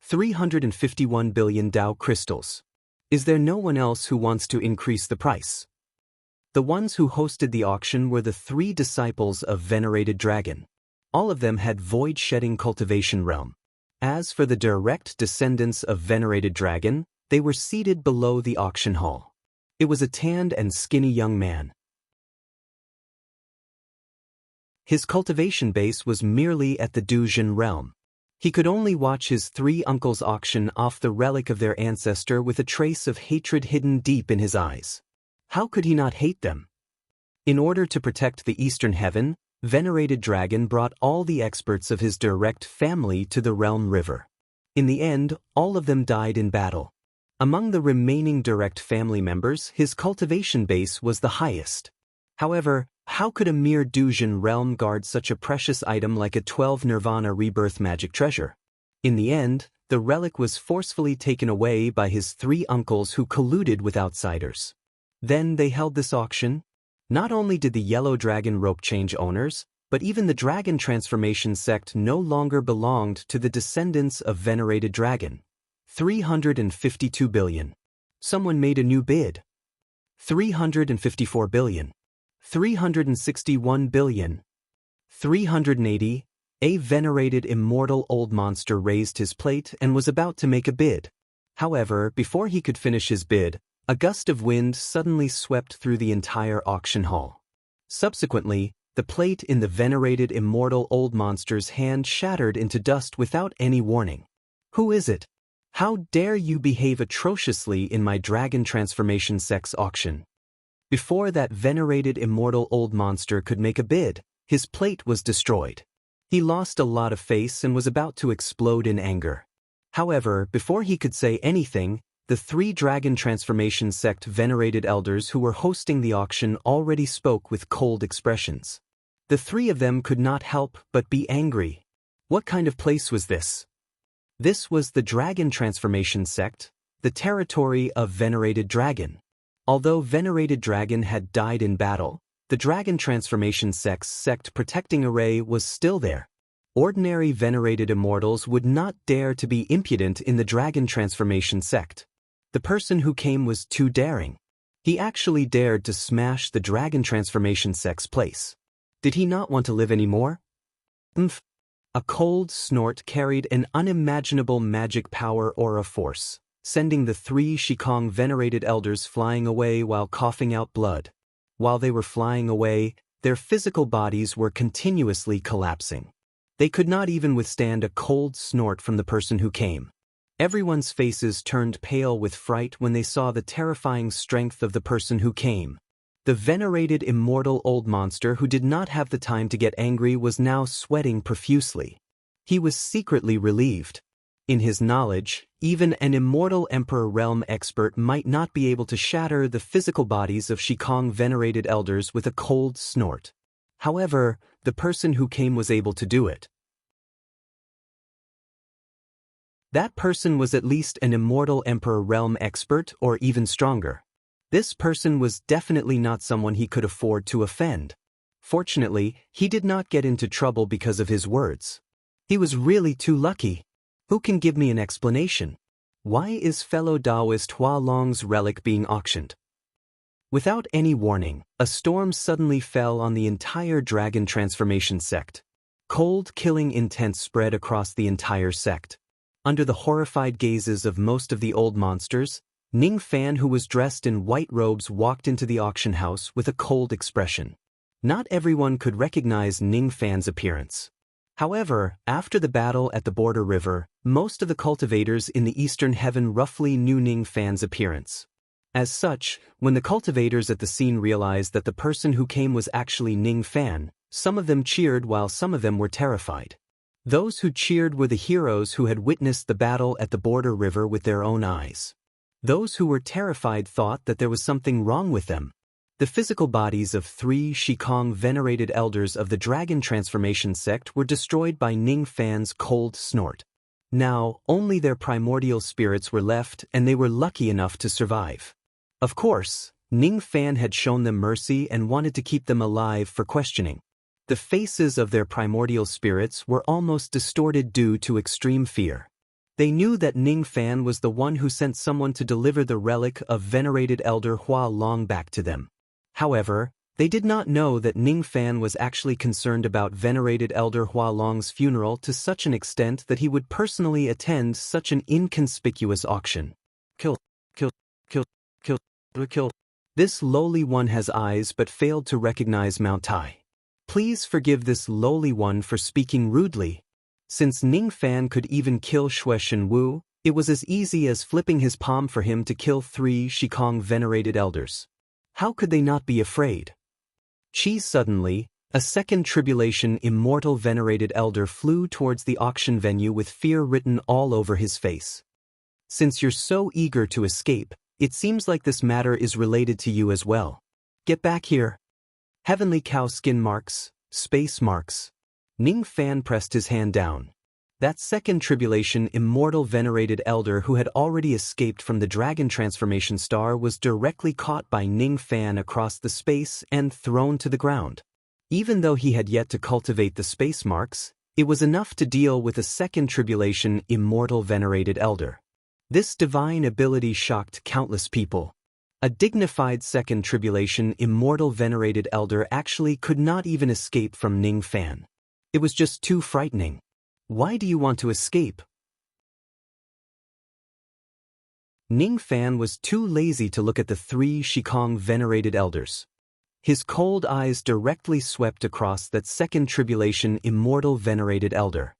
351 billion Dao crystals. Is there no one else who wants to increase the price? The ones who hosted the auction were the 3 disciples of venerated dragon. All of them had void-shedding cultivation realm. As for the direct descendants of venerated dragon, they were seated below the auction hall. It was a tanned and skinny young man. His cultivation base was merely at the Dujin realm. He could only watch his 3 uncles auction off the relic of their ancestor with a trace of hatred hidden deep in his eyes. How could he not hate them? In order to protect the Eastern Heaven, venerated dragon brought all the experts of his direct family to the realm river. In the end, all of them died in battle. Among the remaining direct family members, his cultivation base was the highest. However, how could a mere Dujin realm guard such a precious item like a 12 Nirvana rebirth magic treasure? In the end, the relic was forcefully taken away by his 3 uncles who colluded with outsiders. Then they held this auction. Not only did the Yellow Dragon rope change owners, but even the Dragon Transformation sect no longer belonged to the descendants of venerated dragon. 352 billion. Someone made a new bid. 354 billion. 361 billion. 380. A venerated immortal old monster raised his plate and was about to make a bid. However, before he could finish his bid, a gust of wind suddenly swept through the entire auction hall. Subsequently, the plate in the venerated immortal old monster's hand shattered into dust without any warning. Who is it? How dare you behave atrociously in my Dragon Transformation Sect's auction? Before that venerated immortal old monster could make a bid, his plate was destroyed. He lost a lot of face and was about to explode in anger. However, before he could say anything, the 3 Dragon Transformation Sect venerated elders who were hosting the auction already spoke with cold expressions. The 3 of them could not help but be angry. What kind of place was this? This was the Dragon Transformation Sect, the territory of venerated dragon. Although venerated dragon had died in battle, the Dragon Transformation Sect's sect protecting array was still there. Ordinary venerated immortals would not dare to be impudent in the Dragon Transformation Sect. The person who came was too daring. He actually dared to smash the Dragon Transformation Sect's place. Did he not want to live anymore? Umph. A cold snort carried an unimaginable magic power aura force, sending the 3 Shikong venerated elders flying away while coughing out blood. While they were flying away, their physical bodies were continuously collapsing. They could not even withstand a cold snort from the person who came. Everyone's faces turned pale with fright when they saw the terrifying strength of the person who came. The venerated immortal old monster who did not have the time to get angry was now sweating profusely. He was secretly relieved. In his knowledge, even an immortal Emperor Realm expert might not be able to shatter the physical bodies of Shikong venerated elders with a cold snort. However, the person who came was able to do it. That person was at least an immortal Emperor Realm expert or even stronger. This person was definitely not someone he could afford to offend. Fortunately, he did not get into trouble because of his words. He was really too lucky. Who can give me an explanation? Why is fellow Taoist Hua Long's relic being auctioned? Without any warning, a storm suddenly fell on the entire Dragon Transformation Sect. Cold, killing intent spread across the entire sect. Under the horrified gazes of most of the old monsters, Ning Fan, who was dressed in white robes, walked into the auction house with a cold expression. Not everyone could recognize Ning Fan's appearance. However, after the battle at the border river, most of the cultivators in the Eastern Heaven roughly knew Ning Fan's appearance. As such, when the cultivators at the scene realized that the person who came was actually Ning Fan, some of them cheered while some of them were terrified. Those who cheered were the heroes who had witnessed the battle at the border river with their own eyes. Those who were terrified thought that there was something wrong with them. The physical bodies of 3 Shikong venerated elders of the Dragon Transformation sect were destroyed by Ning Fan's cold snort. Now, only their primordial spirits were left, and they were lucky enough to survive. Of course, Ning Fan had shown them mercy and wanted to keep them alive for questioning. The faces of their primordial spirits were almost distorted due to extreme fear. They knew that Ning Fan was the one who sent someone to deliver the relic of venerated elder Hua Long back to them. However, they did not know that Ning Fan was actually concerned about venerated elder Hua Long's funeral to such an extent that he would personally attend such an inconspicuous auction. Kill. This lowly one has eyes but failed to recognize Mount Tai. Please forgive this lowly one for speaking rudely. Since Ning Fan could even kill Xue Shenwu, it was as easy as flipping his palm for him to kill 3 Shikong venerated elders. How could they not be afraid? Suddenly, a second tribulation immortal venerated elder flew towards the auction venue with fear written all over his face. Since you're so eager to escape, it seems like this matter is related to you as well. Get back here. Heavenly cow skin marks, space marks. Ning Fan pressed his hand down. That second tribulation immortal venerated elder who had already escaped from the Dragon Transformation Star was directly caught by Ning Fan across the space and thrown to the ground. Even though he had yet to cultivate the space marks, it was enough to deal with a second tribulation immortal venerated elder. This divine ability shocked countless people. A dignified second tribulation immortal venerated elder actually could not even escape from Ning Fan. It was just too frightening. Why do you want to escape? Ning Fan was too lazy to look at the 3 Shikong venerated elders. His cold eyes directly swept across that second tribulation immortal venerated elder.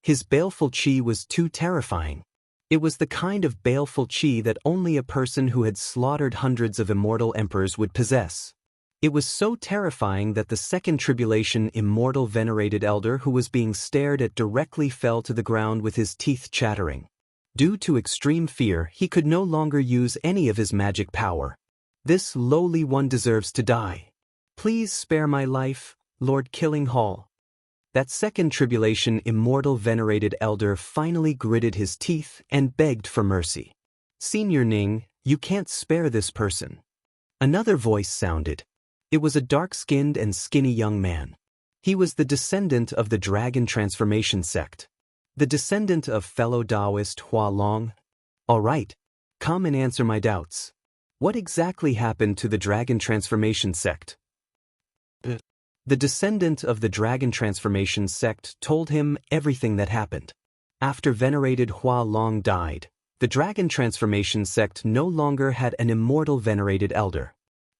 His baleful chi was too terrifying. It was the kind of baleful chi that only a person who had slaughtered hundreds of immortal emperors would possess. It was so terrifying that the second tribulation immortal venerated elder who was being stared at directly fell to the ground with his teeth chattering. Due to extreme fear, he could no longer use any of his magic power. This lowly one deserves to die. Please spare my life, Lord Killing Hall. That second tribulation immortal venerated elder finally gritted his teeth and begged for mercy. Senior Ning, you can't spare this person. Another voice sounded. It was a dark-skinned and skinny young man. He was the descendant of the Dragon Transformation sect. The descendant of fellow Taoist Hua Long. All right, come and answer my doubts. What exactly happened to the Dragon Transformation sect? The descendant of the Dragon Transformation sect told him everything that happened. After venerated Hua Long died, the Dragon Transformation sect no longer had an immortal venerated elder.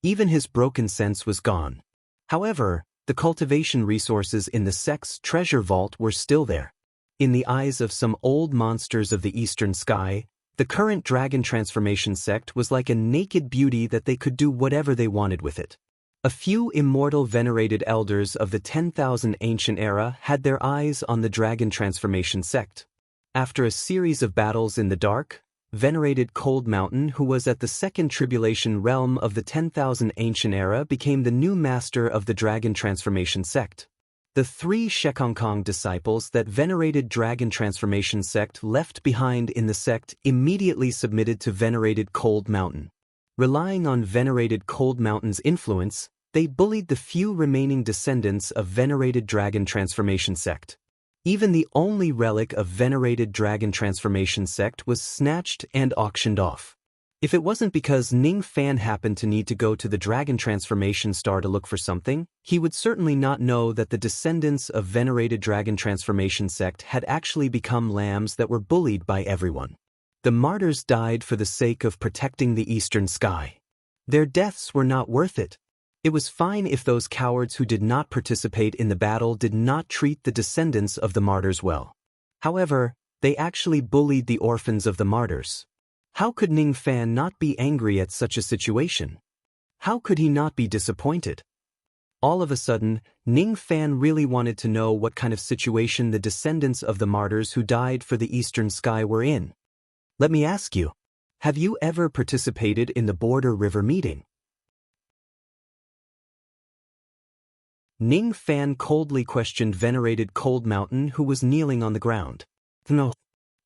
Even his broken sense was gone. However, the cultivation resources in the sect's treasure vault were still there. In the eyes of some old monsters of the eastern sky, the current Dragon Transformation sect was like a naked beauty that they could do whatever they wanted with it. A few immortal venerated elders of the 10,000 ancient era had their eyes on the Dragon Transformation sect. After a series of battles in the dark, venerated Cold Mountain, who was at the second tribulation realm of the 10,000 ancient era, became the new master of the Dragon Transformation sect. The 3 Shekongkong disciples that venerated Dragon Transformation sect left behind in the sect immediately submitted to venerated Cold Mountain. Relying on venerated Cold Mountain's influence, they bullied the few remaining descendants of venerated Dragon Transformation sect. Even the only relic of venerated Dragon Transformation sect was snatched and auctioned off. If it wasn't because Ning Fan happened to need to go to the Dragon Transformation Star to look for something, he would certainly not know that the descendants of venerated Dragon Transformation sect had actually become lambs that were bullied by everyone. The martyrs died for the sake of protecting the eastern sky. Their deaths were not worth it. It was fine if those cowards who did not participate in the battle did not treat the descendants of the martyrs well. However, they actually bullied the orphans of the martyrs. How could Ning Fan not be angry at such a situation? How could he not be disappointed? All of a sudden, Ning Fan really wanted to know what kind of situation the descendants of the martyrs who died for the eastern sky were in. Let me ask you, have you ever participated in the Border River meeting? Ning Fan coldly questioned Venerated Cold Mountain, who was kneeling on the ground. No.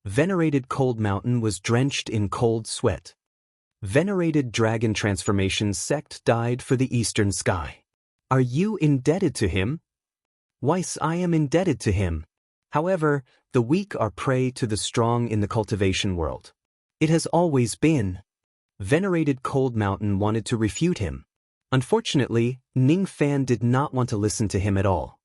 Venerated Cold Mountain was drenched in cold sweat. Venerated Dragon Transformation Sect died for the Eastern Sky. Are you indebted to him? Weiss, I am indebted to him. However, the weak are prey to the strong in the cultivation world. It has always been. Venerated Cold Mountain wanted to refute him. Unfortunately, Ning Fan did not want to listen to him at all.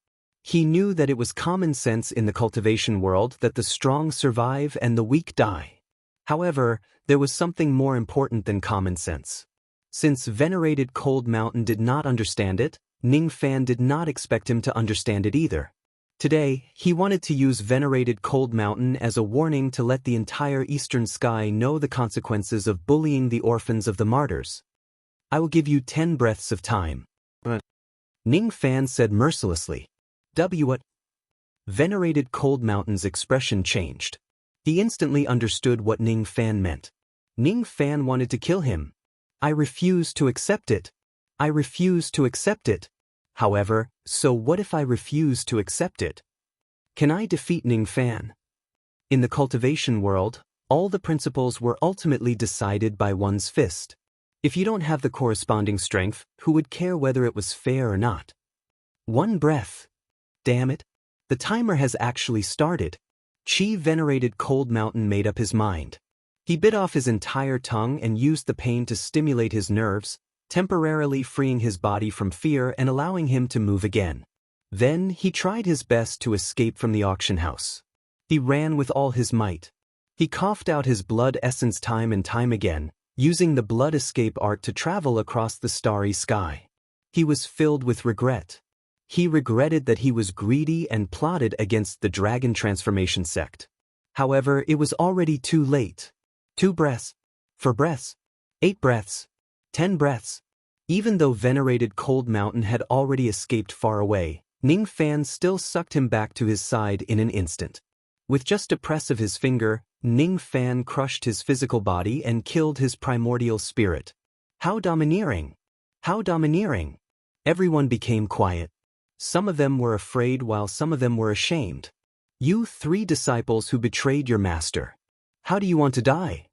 He knew that it was common sense in the cultivation world that the strong survive and the weak die. However, there was something more important than common sense. Since Venerated Cold Mountain did not understand it, Ning Fan did not expect him to understand it either. Today, he wanted to use Venerated Cold Mountain as a warning to let the entire Eastern Sky know the consequences of bullying the orphans of the martyrs. I will give you 10 breaths of time. But Ning Fan said mercilessly. What? Venerated Cold Mountain's expression changed. He instantly understood what Ning Fan meant. Ning Fan wanted to kill him. I refuse to accept it. I refuse to accept it. However, so what if I refuse to accept it? Can I defeat Ning Fan? In the cultivation world, all the principles were ultimately decided by one's fist. If you don't have the corresponding strength, who would care whether it was fair or not? One breath. Damn it. The timer has actually started. Venerated Cold Mountain made up his mind. He bit off his entire tongue and used the pain to stimulate his nerves, temporarily freeing his body from fear and allowing him to move again. Then he tried his best to escape from the auction house. He ran with all his might. He coughed out his blood essence time and time again, using the blood escape art to travel across the starry sky. He was filled with regret. He regretted that he was greedy and plotted against the Dragon Transformation Sect. However, it was already too late. 2 breaths. 4 breaths. 8 breaths. 10 breaths. Even though Venerated Cold Mountain had already escaped far away, Ning Fan still sucked him back to his side in an instant. With just a press of his finger, Ning Fan crushed his physical body and killed his primordial spirit. How domineering! How domineering! Everyone became quiet. Some of them were afraid while some of them were ashamed. You 3 disciples who betrayed your master. How do you want to die?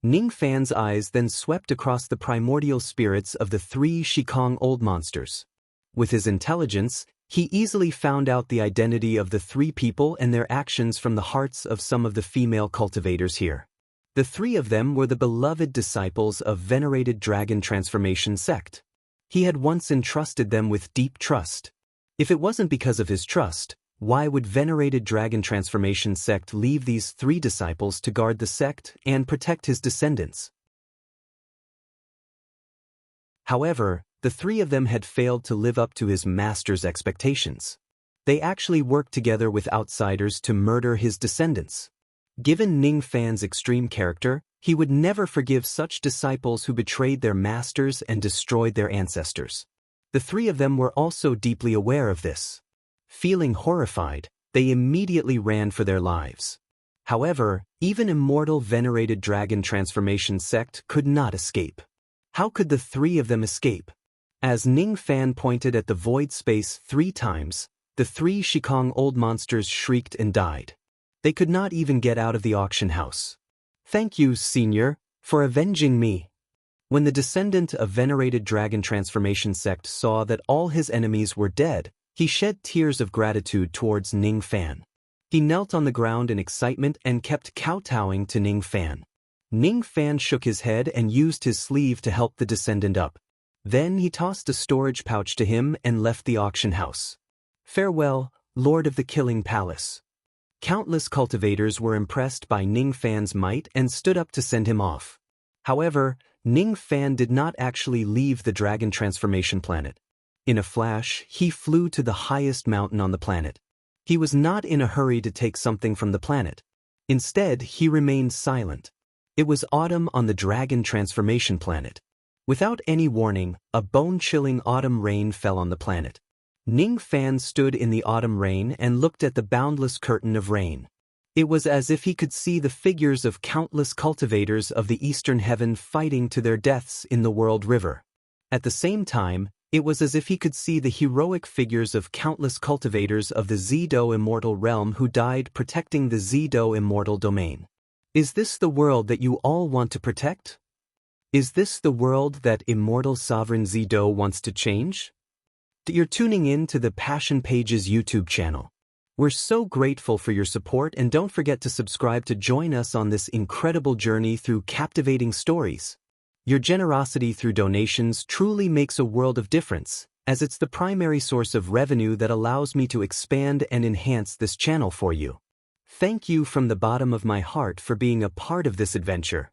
Ning Fan's eyes then swept across the primordial spirits of the 3 Shikong old monsters. With his intelligence, he easily found out the identity of the 3 people and their actions from the hearts of some of the female cultivators here. The 3 of them were the beloved disciples of Venerated Dragon Transformation Sect. He had once entrusted them with deep trust. If it wasn't because of his trust, why would Venerated Dragon Transformation Sect leave these 3 disciples to guard the sect and protect his descendants? However, the 3 of them had failed to live up to his master's expectations. They actually worked together with outsiders to murder his descendants. Given Ning Fan's extreme character, he would never forgive such disciples who betrayed their masters and destroyed their ancestors. The 3 of them were also deeply aware of this. Feeling horrified, they immediately ran for their lives. However, even immortal Venerated Dragon Transformation Sect could not escape. How could the 3 of them escape? As Ning Fan pointed at the void space 3 times, the 3 Shikong old monsters shrieked and died. They could not even get out of the auction house. Thank you, Senior, for avenging me. When the descendant of Venerated Dragon Transformation Sect saw that all his enemies were dead, he shed tears of gratitude towards Ning Fan. He knelt on the ground in excitement and kept kowtowing to Ning Fan. Ning Fan shook his head and used his sleeve to help the descendant up. Then he tossed a storage pouch to him and left the auction house. Farewell, Lord of the Killing Palace. Countless cultivators were impressed by Ning Fan's might and stood up to send him off. However, Ning Fan did not actually leave the Dragon Transformation Planet. In a flash, he flew to the highest mountain on the planet. He was not in a hurry to take something from the planet. Instead, he remained silent. It was autumn on the Dragon Transformation Planet. Without any warning, a bone-chilling autumn rain fell on the planet. Ning Fan stood in the autumn rain and looked at the boundless curtain of rain. It was as if he could see the figures of countless cultivators of the eastern heaven fighting to their deaths in the world river. At the same time, It was as if he could see the heroic figures of countless cultivators of the Zido immortal realm who died protecting the Zido immortal domain. Is this the world that you all want to protect? Is this the world that immortal sovereign Zido wants to change? You're tuning in to the Passion Pages YouTube channel. We're so grateful for your support, and don't forget to subscribe to join us on this incredible journey through captivating stories. Your generosity through donations truly makes a world of difference, as it's the primary source of revenue that allows me to expand and enhance this channel for you. Thank you from the bottom of my heart for being a part of this adventure.